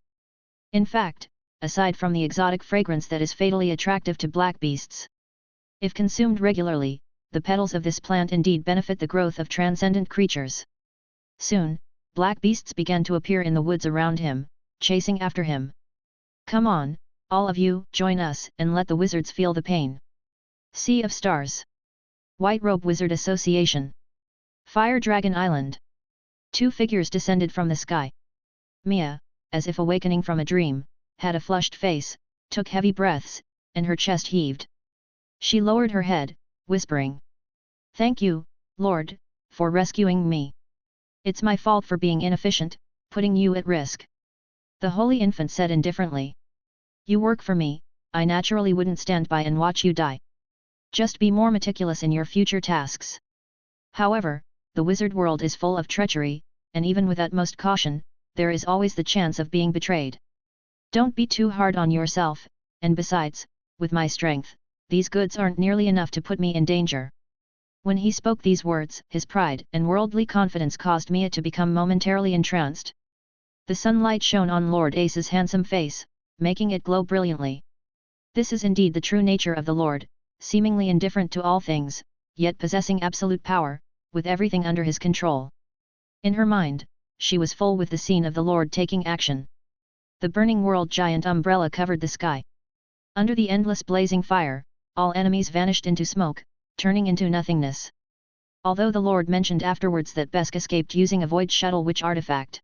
In fact, aside from the exotic fragrance that is fatally attractive to black beasts, if consumed regularly, the petals of this plant indeed benefit the growth of transcendent creatures. Soon, black beasts began to appear in the woods around him, chasing after him. Come on, all of you, join us and let the wizards feel the pain. Sea of Stars. White Robe Wizard Association. Fire Dragon Island. 2 figures descended from the sky. Mia, as if awakening from a dream, had a flushed face, took heavy breaths, and her chest heaved. She lowered her head, whispering, "Thank you, Lord, for rescuing me. It's my fault for being inefficient, putting you at risk." The Holy Infant said indifferently. "You work for me, I naturally wouldn't stand by and watch you die. Just be more meticulous in your future tasks." However, the wizard world is full of treachery, and even with utmost caution, there is always the chance of being betrayed. Don't be too hard on yourself, and besides, with my strength, these goods aren't nearly enough to put me in danger. When he spoke these words, his pride and worldly confidence caused Mia to become momentarily entranced. The sunlight shone on Lord Ace's handsome face, making it glow brilliantly. This is indeed the true nature of the Lord, seemingly indifferent to all things, yet possessing absolute power, with everything under his control. In her mind, she was full with the scene of the Lord taking action. The burning world giant umbrella covered the sky. Under the endless blazing fire, all enemies vanished into smoke, turning into nothingness. Although the Lord mentioned afterwards that Besk escaped using a void shuttle witch artifact,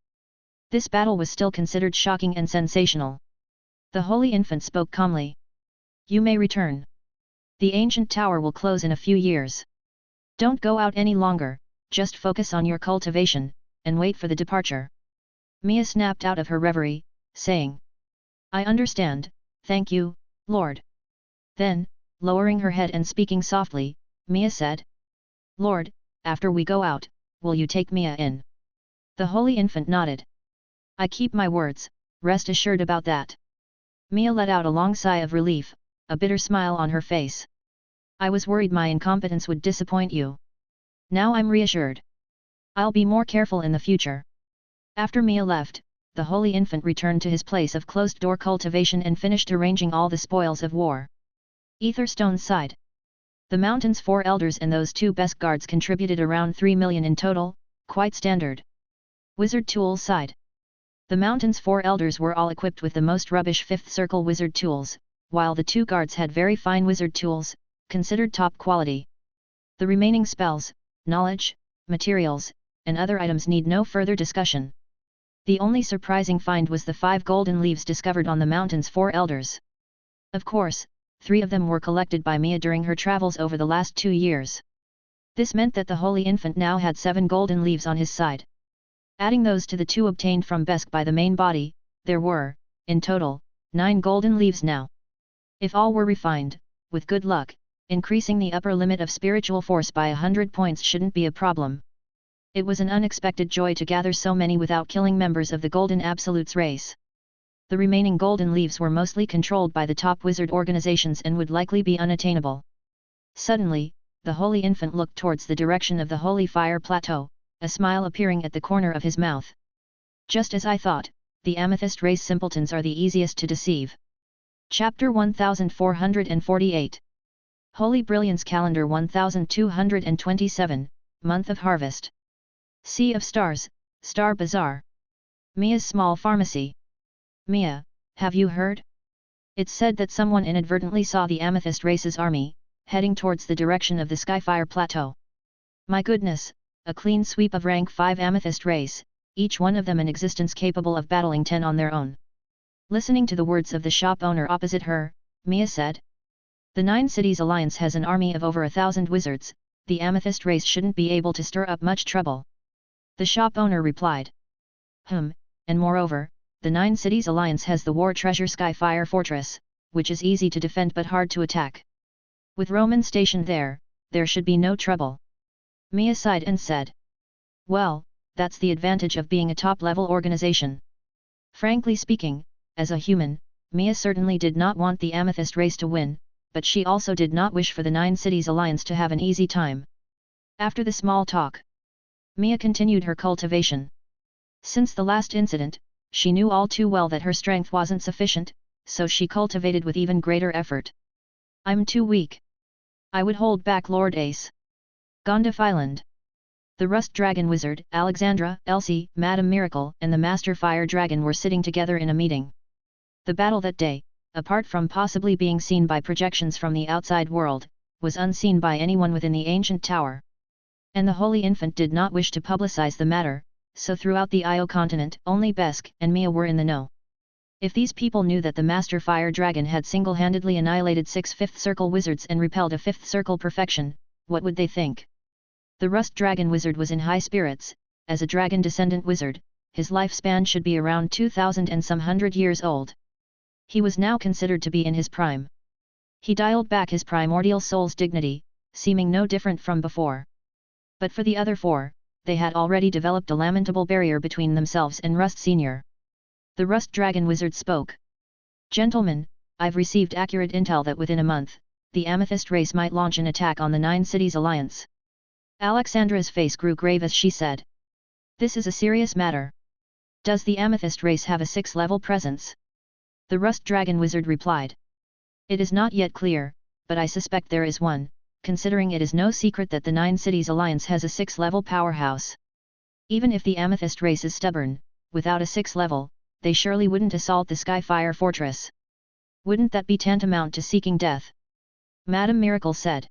this battle was still considered shocking and sensational. The Holy Infant spoke calmly. "You may return. The ancient tower will close in a few years. Don't go out any longer, just focus on your cultivation, and wait for the departure." Mia snapped out of her reverie, saying, "I understand, thank you, Lord." Then, lowering her head and speaking softly, Mia said, "Lord, after we go out, will you take Mia in?" The Holy Infant nodded. "I keep my words, rest assured about that." Mia let out a long sigh of relief, a bitter smile on her face. "I was worried my incompetence would disappoint you. Now I'm reassured. I'll be more careful in the future." After Mia left, the Holy Infant returned to his place of closed-door cultivation and finished arranging all the spoils of war. Etherstone sighed. The mountain's 4 elders and those 2 Besk guards contributed around 3 million in total, quite standard. Wizard tools sighed. The mountain's 4 elders were all equipped with the most rubbish 5th circle wizard tools, while the 2 guards had very fine wizard tools, considered top quality. The remaining spells, knowledge, materials, and other items need no further discussion. The only surprising find was the 5 golden leaves discovered on the mountain's 4 elders. Of course, 3 of them were collected by Mia during her travels over the last 2 years. This meant that the Holy Infant now had 7 golden leaves on his side. Adding those to the 2 obtained from Besk by the main body, there were, in total, 9 golden leaves now. If all were refined, with good luck, increasing the upper limit of spiritual force by 100 points shouldn't be a problem. It was an unexpected joy to gather so many without killing members of the Golden Absolutes race. The remaining Golden Leaves were mostly controlled by the top wizard organizations and would likely be unattainable. Suddenly, the Holy Infant looked towards the direction of the Holy Fire Plateau, a smile appearing at the corner of his mouth. Just as I thought, the Amethyst race simpletons are the easiest to deceive. Chapter 1448. Holy Brilliance Calendar 1227, Month of Harvest. Sea of Stars, Star Bazaar. Mia's Small Pharmacy. Mia, have you heard? It's said that someone inadvertently saw the Amethyst race's army, heading towards the direction of the Skyfire Plateau. My goodness, a clean sweep of rank 5 Amethyst race, each one of them an existence capable of battling 10 on their own. Listening to the words of the shop owner opposite her, Mia said. The 9 Cities Alliance has an army of over 1,000 wizards, the Amethyst race shouldn't be able to stir up much trouble. The shop owner replied. And moreover, the 9 Cities Alliance has the war treasure Skyfire Fortress, which is easy to defend but hard to attack. With Roman stationed there should be no trouble. Mia sighed and said. Well, that's the advantage of being a top-level organization. Frankly speaking, as a human, Mia certainly did not want the Amethyst race to win, but she also did not wish for the 9 Cities Alliance to have an easy time. After the small talk, Mia continued her cultivation. Since the last incident, she knew all too well that her strength wasn't sufficient, so she cultivated with even greater effort. I'm too weak. I would hold back Lord Ace. Gondif Island. The Rust Dragon Wizard, Alexandra, Elsie, Madame Miracle and the Master Fire Dragon were sitting together in a meeting. The battle that day, apart from possibly being seen by projections from the outside world, was unseen by anyone within the ancient tower. And the Holy Infant did not wish to publicize the matter, so throughout the Io continent only Besk and Mia were in the know. If these people knew that the Master Fire Dragon had single-handedly annihilated 6 Fifth Circle wizards and repelled a 5th Circle perfection, what would they think? The Rust Dragon Wizard was in high spirits. As a dragon descendant wizard, his lifespan should be around 2,000 and some hundred years old. He was now considered to be in his prime. He dialed back his primordial soul's dignity, seeming no different from before. But for the other 4, they had already developed a lamentable barrier between themselves and Rust Sr. The Rust Dragon Wizard spoke. Gentlemen, I've received accurate intel that within a month, the Amethyst race might launch an attack on the 9 Cities Alliance. Alexandra's face grew grave as she said. This is a serious matter. Does the Amethyst race have a 6th-level presence? The Rust Dragon Wizard replied. It is not yet clear, but I suspect there is one, considering it is no secret that the 9 Cities Alliance has a 6th-level powerhouse. Even if the Amethyst race is stubborn, without a 6th level, they surely wouldn't assault the Skyfire Fortress. Wouldn't that be tantamount to seeking death? Madame Miracle said.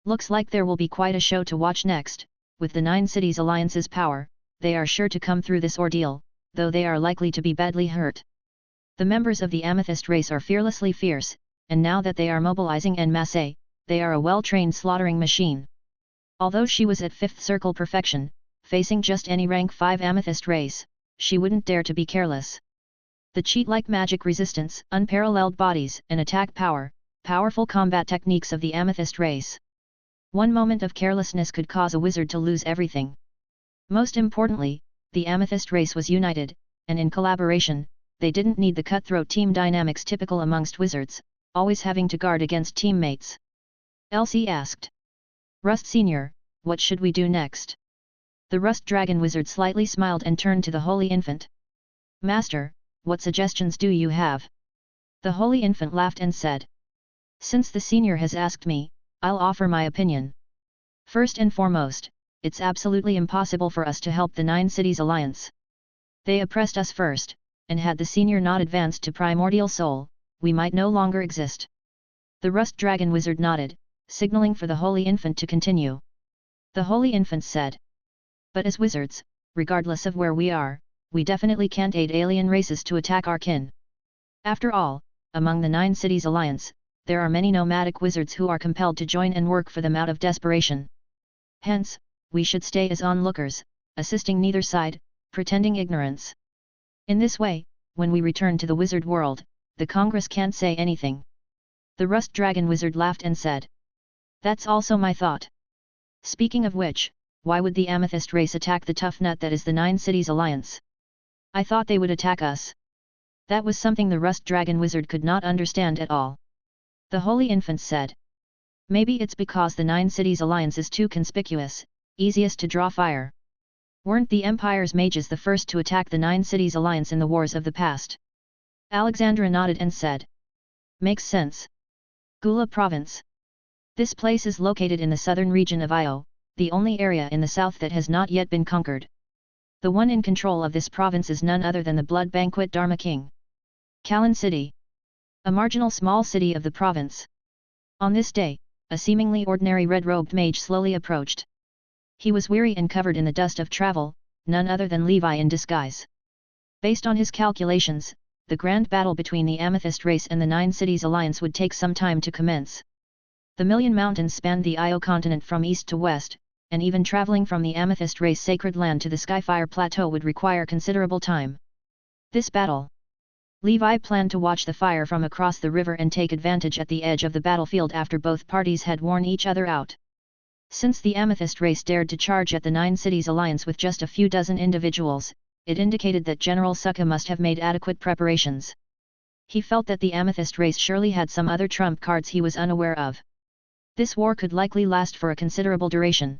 Looks like there will be quite a show to watch next. With the 9 Cities Alliance's power, they are sure to come through this ordeal, though they are likely to be badly hurt. The members of the Amethyst race are fearlessly fierce, and now that they are mobilizing en masse, they are a well-trained slaughtering machine. Although she was at 5th Circle perfection, facing just any rank 5 Amethyst race, she wouldn't dare to be careless. The cheat-like magic resistance, unparalleled bodies and attack power, powerful combat techniques of the Amethyst race. One moment of carelessness could cause a wizard to lose everything. Most importantly, the Amethyst race was united, and in collaboration, they didn't need the cutthroat team dynamics typical amongst wizards, always having to guard against teammates. Elsie asked. Rust Sr., what should we do next? The Rust Dragon Wizard slightly smiled and turned to the Holy Infant. Master, what suggestions do you have? The Holy Infant laughed and said. Since the Senior has asked me, I'll offer my opinion. First and foremost, it's absolutely impossible for us to help the 9 Cities Alliance. They oppressed us first, and had the Senior not advanced to Primordial Soul, we might no longer exist. The Rust Dragon Wizard nodded, signaling for the Holy Infant to continue. The Holy Infant said. But as wizards, regardless of where we are, we definitely can't aid alien races to attack our kin. After all, among the 9 Cities Alliance, there are many nomadic wizards who are compelled to join and work for them out of desperation. Hence, we should stay as onlookers, assisting neither side, pretending ignorance. In this way, when we return to the wizard world, the Congress can't say anything. The Rust Dragon Wizard laughed and said. That's also my thought. Speaking of which, why would the Amethyst race attack the tough nut that is the Nine Cities Alliance? I thought they would attack us. That was something the Rust Dragon Wizard could not understand at all. The Holy Infant said. Maybe it's because the Nine Cities Alliance is too conspicuous, easiest to draw fire. Weren't the Empire's mages the first to attack the Nine Cities Alliance in the wars of the past? Alexandra nodded and said. Makes sense. Gula Province. This place is located in the southern region of Io, the only area in the south that has not yet been conquered. The one in control of this province is none other than the Blood Banquet Dharma King. Kalan City. A marginal small city of the province. On this day, a seemingly ordinary red-robed mage slowly approached. He was weary and covered in the dust of travel, none other than Levi in disguise. Based on his calculations, the grand battle between the Amethyst race and the Nine Cities Alliance would take some time to commence. The Million Mountains spanned the Io continent from east to west, and even traveling from the Amethyst race sacred land to the Skyfire Plateau would require considerable time. This battle. Levi planned to watch the fire from across the river and take advantage at the edge of the battlefield after both parties had worn each other out. Since the Amethyst race dared to charge at the Nine Cities Alliance with just a few dozen individuals, it indicated that General Sukha must have made adequate preparations. He felt that the Amethyst race surely had some other trump cards he was unaware of. This war could likely last for a considerable duration.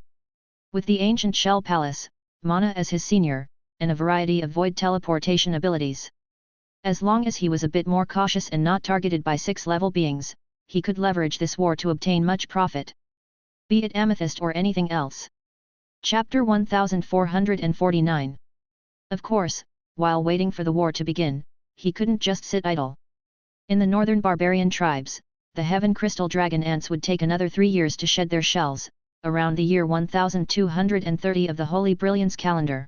With the ancient Shell Palace, Mana as his senior, and a variety of void teleportation abilities. As long as he was a bit more cautious and not targeted by 6-level beings, he could leverage this war to obtain much profit. Be it Amethyst or anything else. Chapter 1449. Of course, while waiting for the war to begin, he couldn't just sit idle. In the northern barbarian tribes, the Heaven Crystal Dragon Ants would take another 3 years to shed their shells, around the year 1230 of the Holy Brilliance calendar.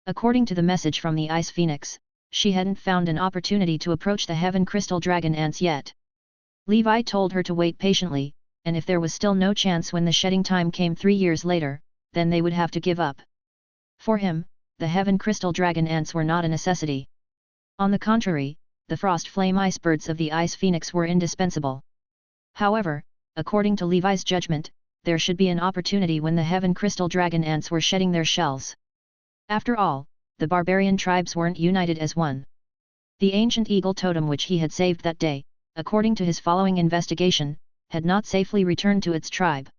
According to the message from the Ice Phoenix, she hadn't found an opportunity to approach the Heaven Crystal Dragon Ants yet. Levi told her to wait patiently, and if there was still no chance when the shedding time came 3 years later, then they would have to give up. For him, the Heaven Crystal Dragon Ants were not a necessity. On the contrary, the Frost Flame Ice Birds of the Ice Phoenix were indispensable. However, according to Levi's judgment, there should be an opportunity when the Heaven Crystal Dragon Ants were shedding their shells. After all, the barbarian tribes weren't united as one. The ancient eagle totem which he had saved that day, according to his following investigation, had not safely returned to its tribe.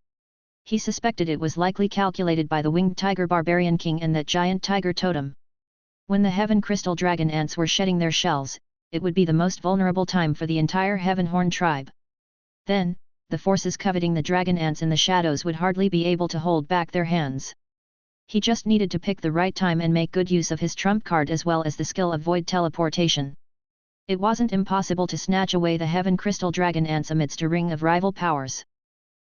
He suspected it was likely calculated by the winged tiger barbarian king and that giant tiger totem. When the Heaven Crystal Dragon Ants were shedding their shells, it would be the most vulnerable time for the entire Heavenhorn tribe. Then, the forces coveting the Dragon Ants in the shadows would hardly be able to hold back their hands. He just needed to pick the right time and make good use of his trump card as well as the skill of void teleportation. It wasn't impossible to snatch away the Heaven Crystal Dragon Ants amidst a ring of rival powers.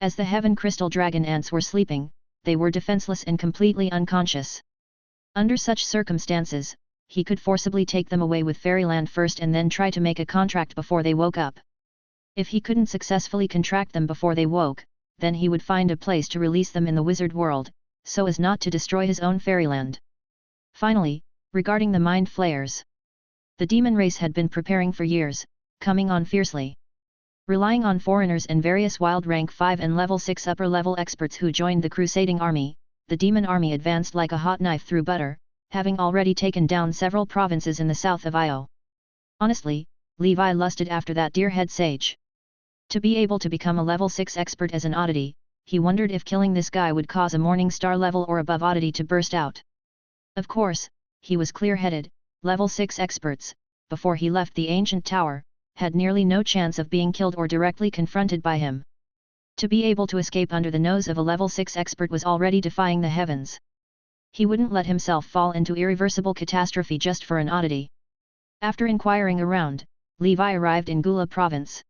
As the Heaven Crystal Dragon Ants were sleeping, they were defenseless and completely unconscious. Under such circumstances, he could forcibly take them away with Fairyland first and then try to make a contract before they woke up. If he couldn't successfully contract them before they woke, then he would find a place to release them in the wizard world, so as not to destroy his own Fairyland. Finally, regarding the Mind Flayers. The demon race had been preparing for years, coming on fiercely. Relying on foreigners and various wild rank 5 and level 6 upper level experts who joined the crusading army, the demon army advanced like a hot knife through butter, having already taken down several provinces in the south of Io. Honestly, Levi lusted after that deer-head sage. To be able to become a level 6 expert as an oddity, he wondered if killing this guy would cause a Morning Star level or above oddity to burst out. Of course, he was clear-headed. Level 6 experts, before he left the ancient tower, had nearly no chance of being killed or directly confronted by him. To be able to escape under the nose of a level 6 expert was already defying the heavens. He wouldn't let himself fall into irreversible catastrophe just for an oddity. After inquiring around, Levi arrived in Gula province.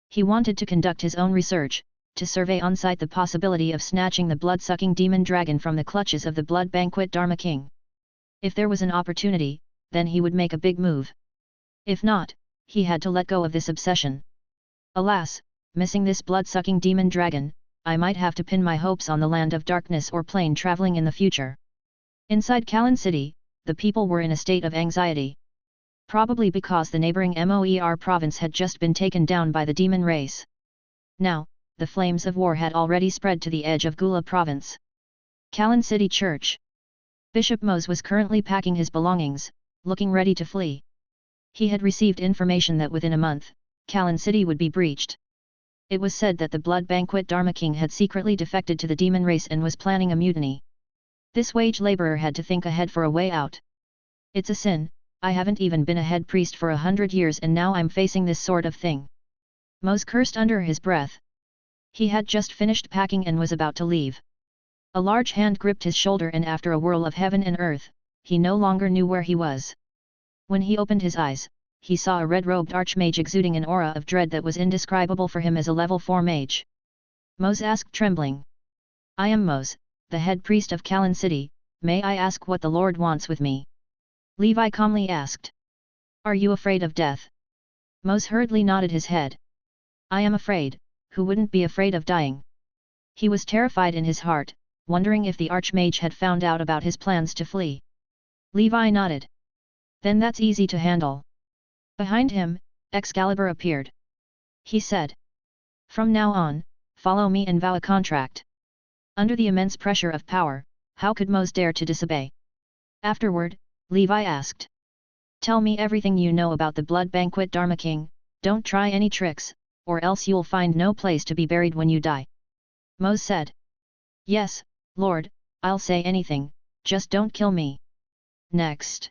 He wanted to conduct his own research, to survey on site the possibility of snatching the blood-sucking demon dragon from the clutches of the Blood Banquet Dharma King. If there was an opportunity, then he would make a big move. If not, he had to let go of this obsession. Alas, missing this blood-sucking demon dragon, I might have to pin my hopes on the land of darkness or plane traveling in the future. Inside Kalan City, the people were in a state of anxiety. Probably because the neighboring Moer province had just been taken down by the demon race. Now, the flames of war had already spread to the edge of Gula province. Kalin City Church. Bishop Mose was currently packing his belongings, looking ready to flee. He had received information that within a month, Kalin City would be breached. It was said that the Blood Banquet Dharma King had secretly defected to the demon race and was planning a mutiny. This wage laborer had to think ahead for a way out. It's a sin, I haven't even been a head priest for 100 years and now I'm facing this sort of thing. Mose cursed under his breath. He had just finished packing and was about to leave. A large hand gripped his shoulder and after a whirl of heaven and earth, he no longer knew where he was. When he opened his eyes, he saw a red-robed archmage exuding an aura of dread that was indescribable for him as a level 4 mage. Mose asked trembling. I am Mose, the head priest of Kalin City, may I ask what the Lord wants with me? Levi calmly asked. Are you afraid of death? Mose hurriedly nodded his head. I am afraid, who wouldn't be afraid of dying? He was terrified in his heart, wondering if the archmage had found out about his plans to flee. Levi nodded. Then that's easy to handle. Behind him, Excalibur appeared. He said. From now on, follow me and vow a contract. Under the immense pressure of power, how could Mose dare to disobey? Afterward, Levi asked. Tell me everything you know about the Blood Banquet Dharma King, don't try any tricks, or else you'll find no place to be buried when you die. Mose said. Yes, Lord, I'll say anything, just don't kill me. Next.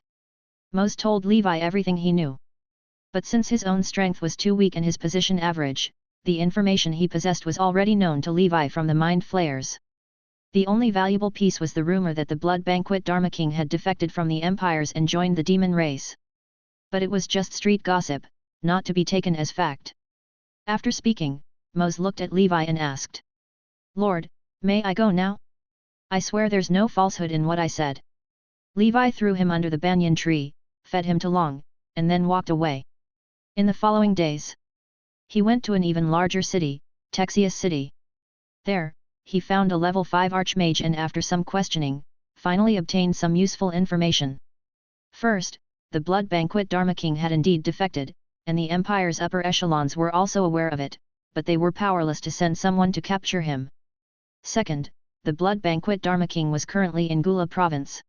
Mose told Levi everything he knew. But since his own strength was too weak and his position average, the information he possessed was already known to Levi from the mind flayers. The only valuable piece was the rumor that the Blood Banquet Dharma King had defected from the empires and joined the demon race. But it was just street gossip, not to be taken as fact. After speaking, Mose looked at Levi and asked. Lord, may I go now? I swear there's no falsehood in what I said. Levi threw him under the banyan tree, fed him to long, and then walked away. In the following days, he went to an even larger city, Texias City. There, he found a level 5 archmage and after some questioning, finally obtained some useful information. First, the Blood Banquet Dharma King had indeed defected, and the Empire's upper echelons were also aware of it, but they were powerless to send someone to capture him. Second, the Blood Banquet Dharma King was currently in Gula province.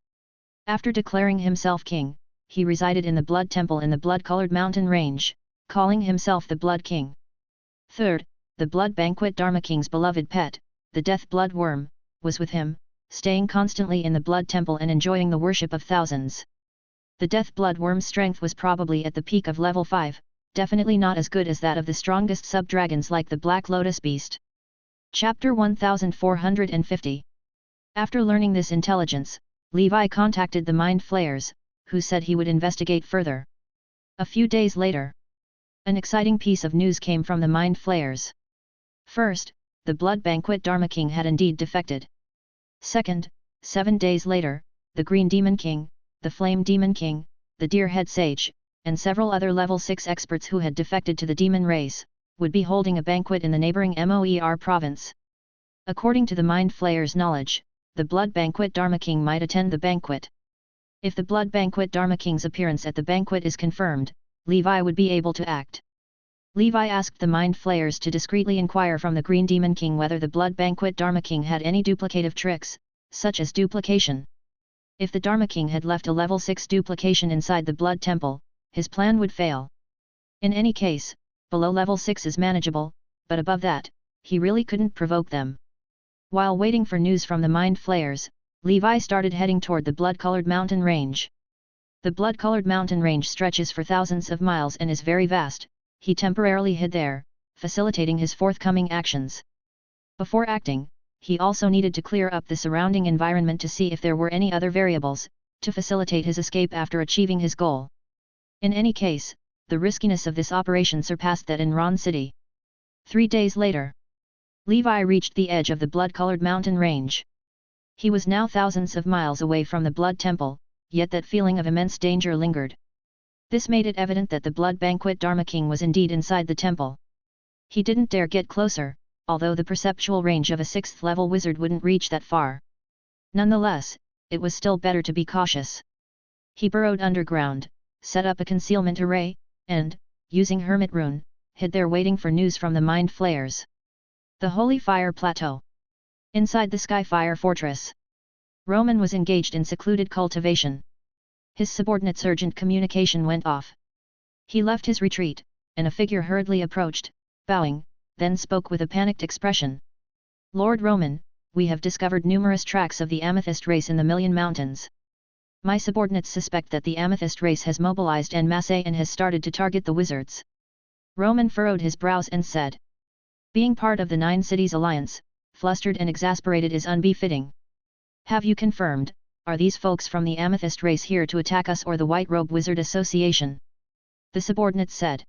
After declaring himself king, he resided in the Blood Temple in the blood-colored mountain range, calling himself the Blood King. Third, the Blood Banquet Dharma King's beloved pet, the Death Blood Worm, was with him, staying constantly in the Blood Temple and enjoying the worship of thousands. The Death Blood Worm's strength was probably at the peak of level 5, definitely not as good as that of the strongest sub-dragons like the Black Lotus Beast. Chapter 1450. After learning this intelligence, Levi contacted the Mind Flayers, who said he would investigate further. A few days later, an exciting piece of news came from the Mind Flayers. First, the Blood Banquet Dharma King had indeed defected. Second, 7 days later, the Green Demon King, the Flame Demon King, the Deer Head Sage, and several other level 6 experts who had defected to the demon race, would be holding a banquet in the neighboring Moer province. According to the Mind Flayers' knowledge, the Blood Banquet Dharma King might attend the banquet. If the Blood Banquet Dharma King's appearance at the banquet is confirmed, Levi would be able to act. Levi asked the Mind Flayers to discreetly inquire from the Green Demon King whether the Blood Banquet Dharma King had any duplicative tricks, such as duplication. If the Dharma King had left a level 6 duplication inside the Blood Temple, his plan would fail. In any case, below level 6 is manageable, but above that, he really couldn't provoke them. While waiting for news from the Mind Flayers, Levi started heading toward the blood-colored mountain range. The blood-colored mountain range stretches for thousands of miles and is very vast. He temporarily hid there, facilitating his forthcoming actions. Before acting, he also needed to clear up the surrounding environment to see if there were any other variables, to facilitate his escape after achieving his goal. In any case, the riskiness of this operation surpassed that in Ron City. 3 days later, Levi reached the edge of the blood-colored mountain range. He was now thousands of miles away from the Blood Temple, yet that feeling of immense danger lingered. This made it evident that the Blood Banquet Dharma King was indeed inside the temple. He didn't dare get closer, although the perceptual range of a 6th level wizard wouldn't reach that far. Nonetheless, it was still better to be cautious. He burrowed underground, set up a concealment array, and, using Hermit Rune, hid there waiting for news from the Mind Flayers. The Holy Fire Plateau. Inside the Skyfire Fortress. Roman was engaged in secluded cultivation. His subordinate's urgent communication went off. He left his retreat, and a figure hurriedly approached, bowing, then spoke with a panicked expression. Lord Roman, we have discovered numerous tracks of the amethyst race in the Million Mountains. My subordinates suspect that the amethyst race has mobilized en masse and has started to target the wizards. Roman furrowed his brows and said. Being part of the 9 Cities Alliance, flustered and exasperated is unbefitting. Have you confirmed, are these folks from the amethyst race here to attack us or the White Robe Wizard Association? The subordinate said.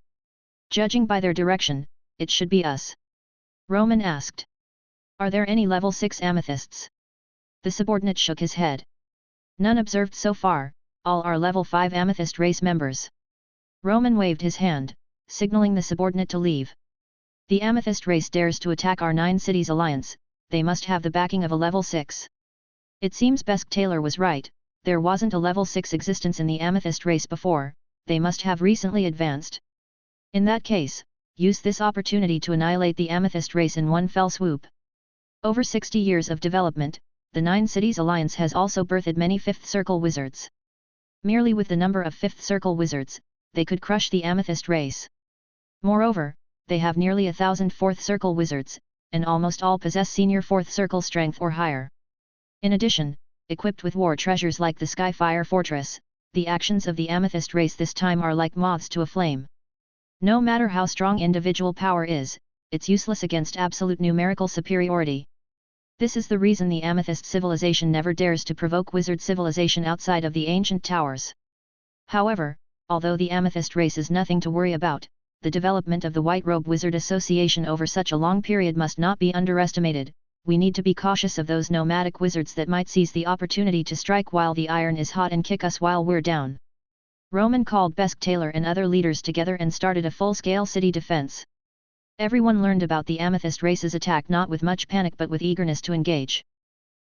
Judging by their direction, it should be us. Roman asked. Are there any level 6 amethysts? The subordinate shook his head. None observed so far, all are level 5 amethyst race members. Roman waved his hand, signaling the subordinate to leave. The amethyst race dares to attack our 9 Cities Alliance, they must have the backing of a level 6. It seems Besk Taylor was right, there wasn't a level 6 existence in the amethyst race before, they must have recently advanced. In that case, use this opportunity to annihilate the amethyst race in one fell swoop. Over 60 years of development, the 9 Cities Alliance has also birthed many 5th Circle wizards. Merely with the number of 5th Circle wizards, they could crush the amethyst race. Moreover, they have nearly 1,000 4th Circle wizards, and almost all possess senior 4th Circle strength or higher. In addition, equipped with war treasures like the Skyfire Fortress, the actions of the amethyst race this time are like moths to a flame. No matter how strong individual power is, it's useless against absolute numerical superiority. This is the reason the amethyst civilization never dares to provoke wizard civilization outside of the ancient towers. However, although the amethyst race is nothing to worry about, the development of the White Robe Wizard Association over such a long period must not be underestimated. We need to be cautious of those nomadic wizards that might seize the opportunity to strike while the iron is hot and kick us while we're down. Roman called Besk Taylor and other leaders together and started a full-scale city defense. Everyone learned about the amethyst race's attack not with much panic but with eagerness to engage.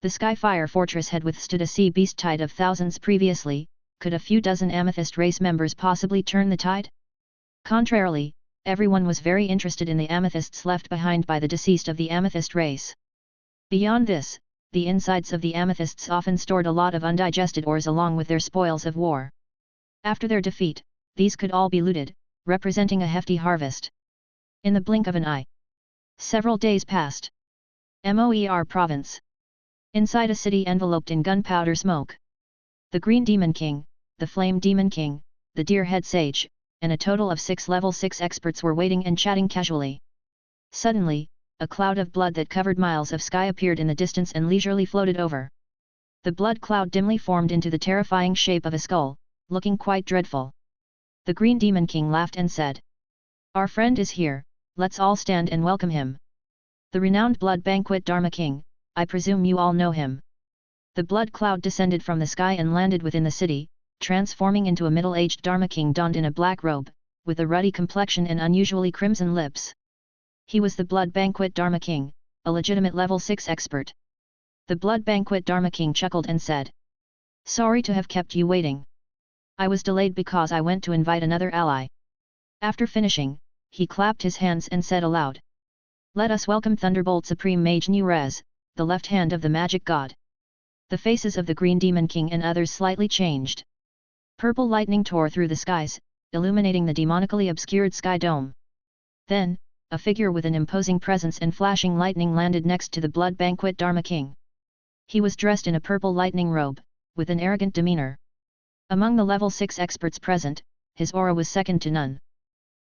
The Skyfire Fortress had withstood a sea beast tide of thousands previously, could a few dozen amethyst race members possibly turn the tide? Contrarily, everyone was very interested in the amethysts left behind by the deceased of the amethyst race. Beyond this, the insides of the amethysts often stored a lot of undigested ores along with their spoils of war. After their defeat, these could all be looted, representing a hefty harvest. In the blink of an eye. Several days passed. Moer Province. Inside a city enveloped in gunpowder smoke. The Green Demon King, the Flame Demon King, the Deer Head Sage, and a total of 6 level 6 experts were waiting and chatting casually. Suddenly, a cloud of blood that covered miles of sky appeared in the distance and leisurely floated over. The blood cloud dimly formed into the terrifying shape of a skull, looking quite dreadful. The Green Demon King laughed and said, "Our friend is here, let's all stand and welcome him. The renowned Blood Banquet Dharma King, I presume you all know him." The blood cloud descended from the sky and landed within the city, transforming into a middle-aged Dharma King donned in a black robe, with a ruddy complexion and unusually crimson lips. He was the Blood Banquet Dharma King, a legitimate level 6 expert. The Blood Banquet Dharma King chuckled and said, "Sorry to have kept you waiting. I was delayed because I went to invite another ally." After finishing, he clapped his hands and said aloud, "Let us welcome Thunderbolt Supreme Mage Nurez, the left hand of the magic god." The faces of the Green Demon King and others slightly changed. Purple lightning tore through the skies, illuminating the demonically obscured sky dome. Then, a figure with an imposing presence and flashing lightning landed next to the Blood Banquet Dharma King. He was dressed in a purple lightning robe, with an arrogant demeanor. Among the level 6 experts present, his aura was second to none.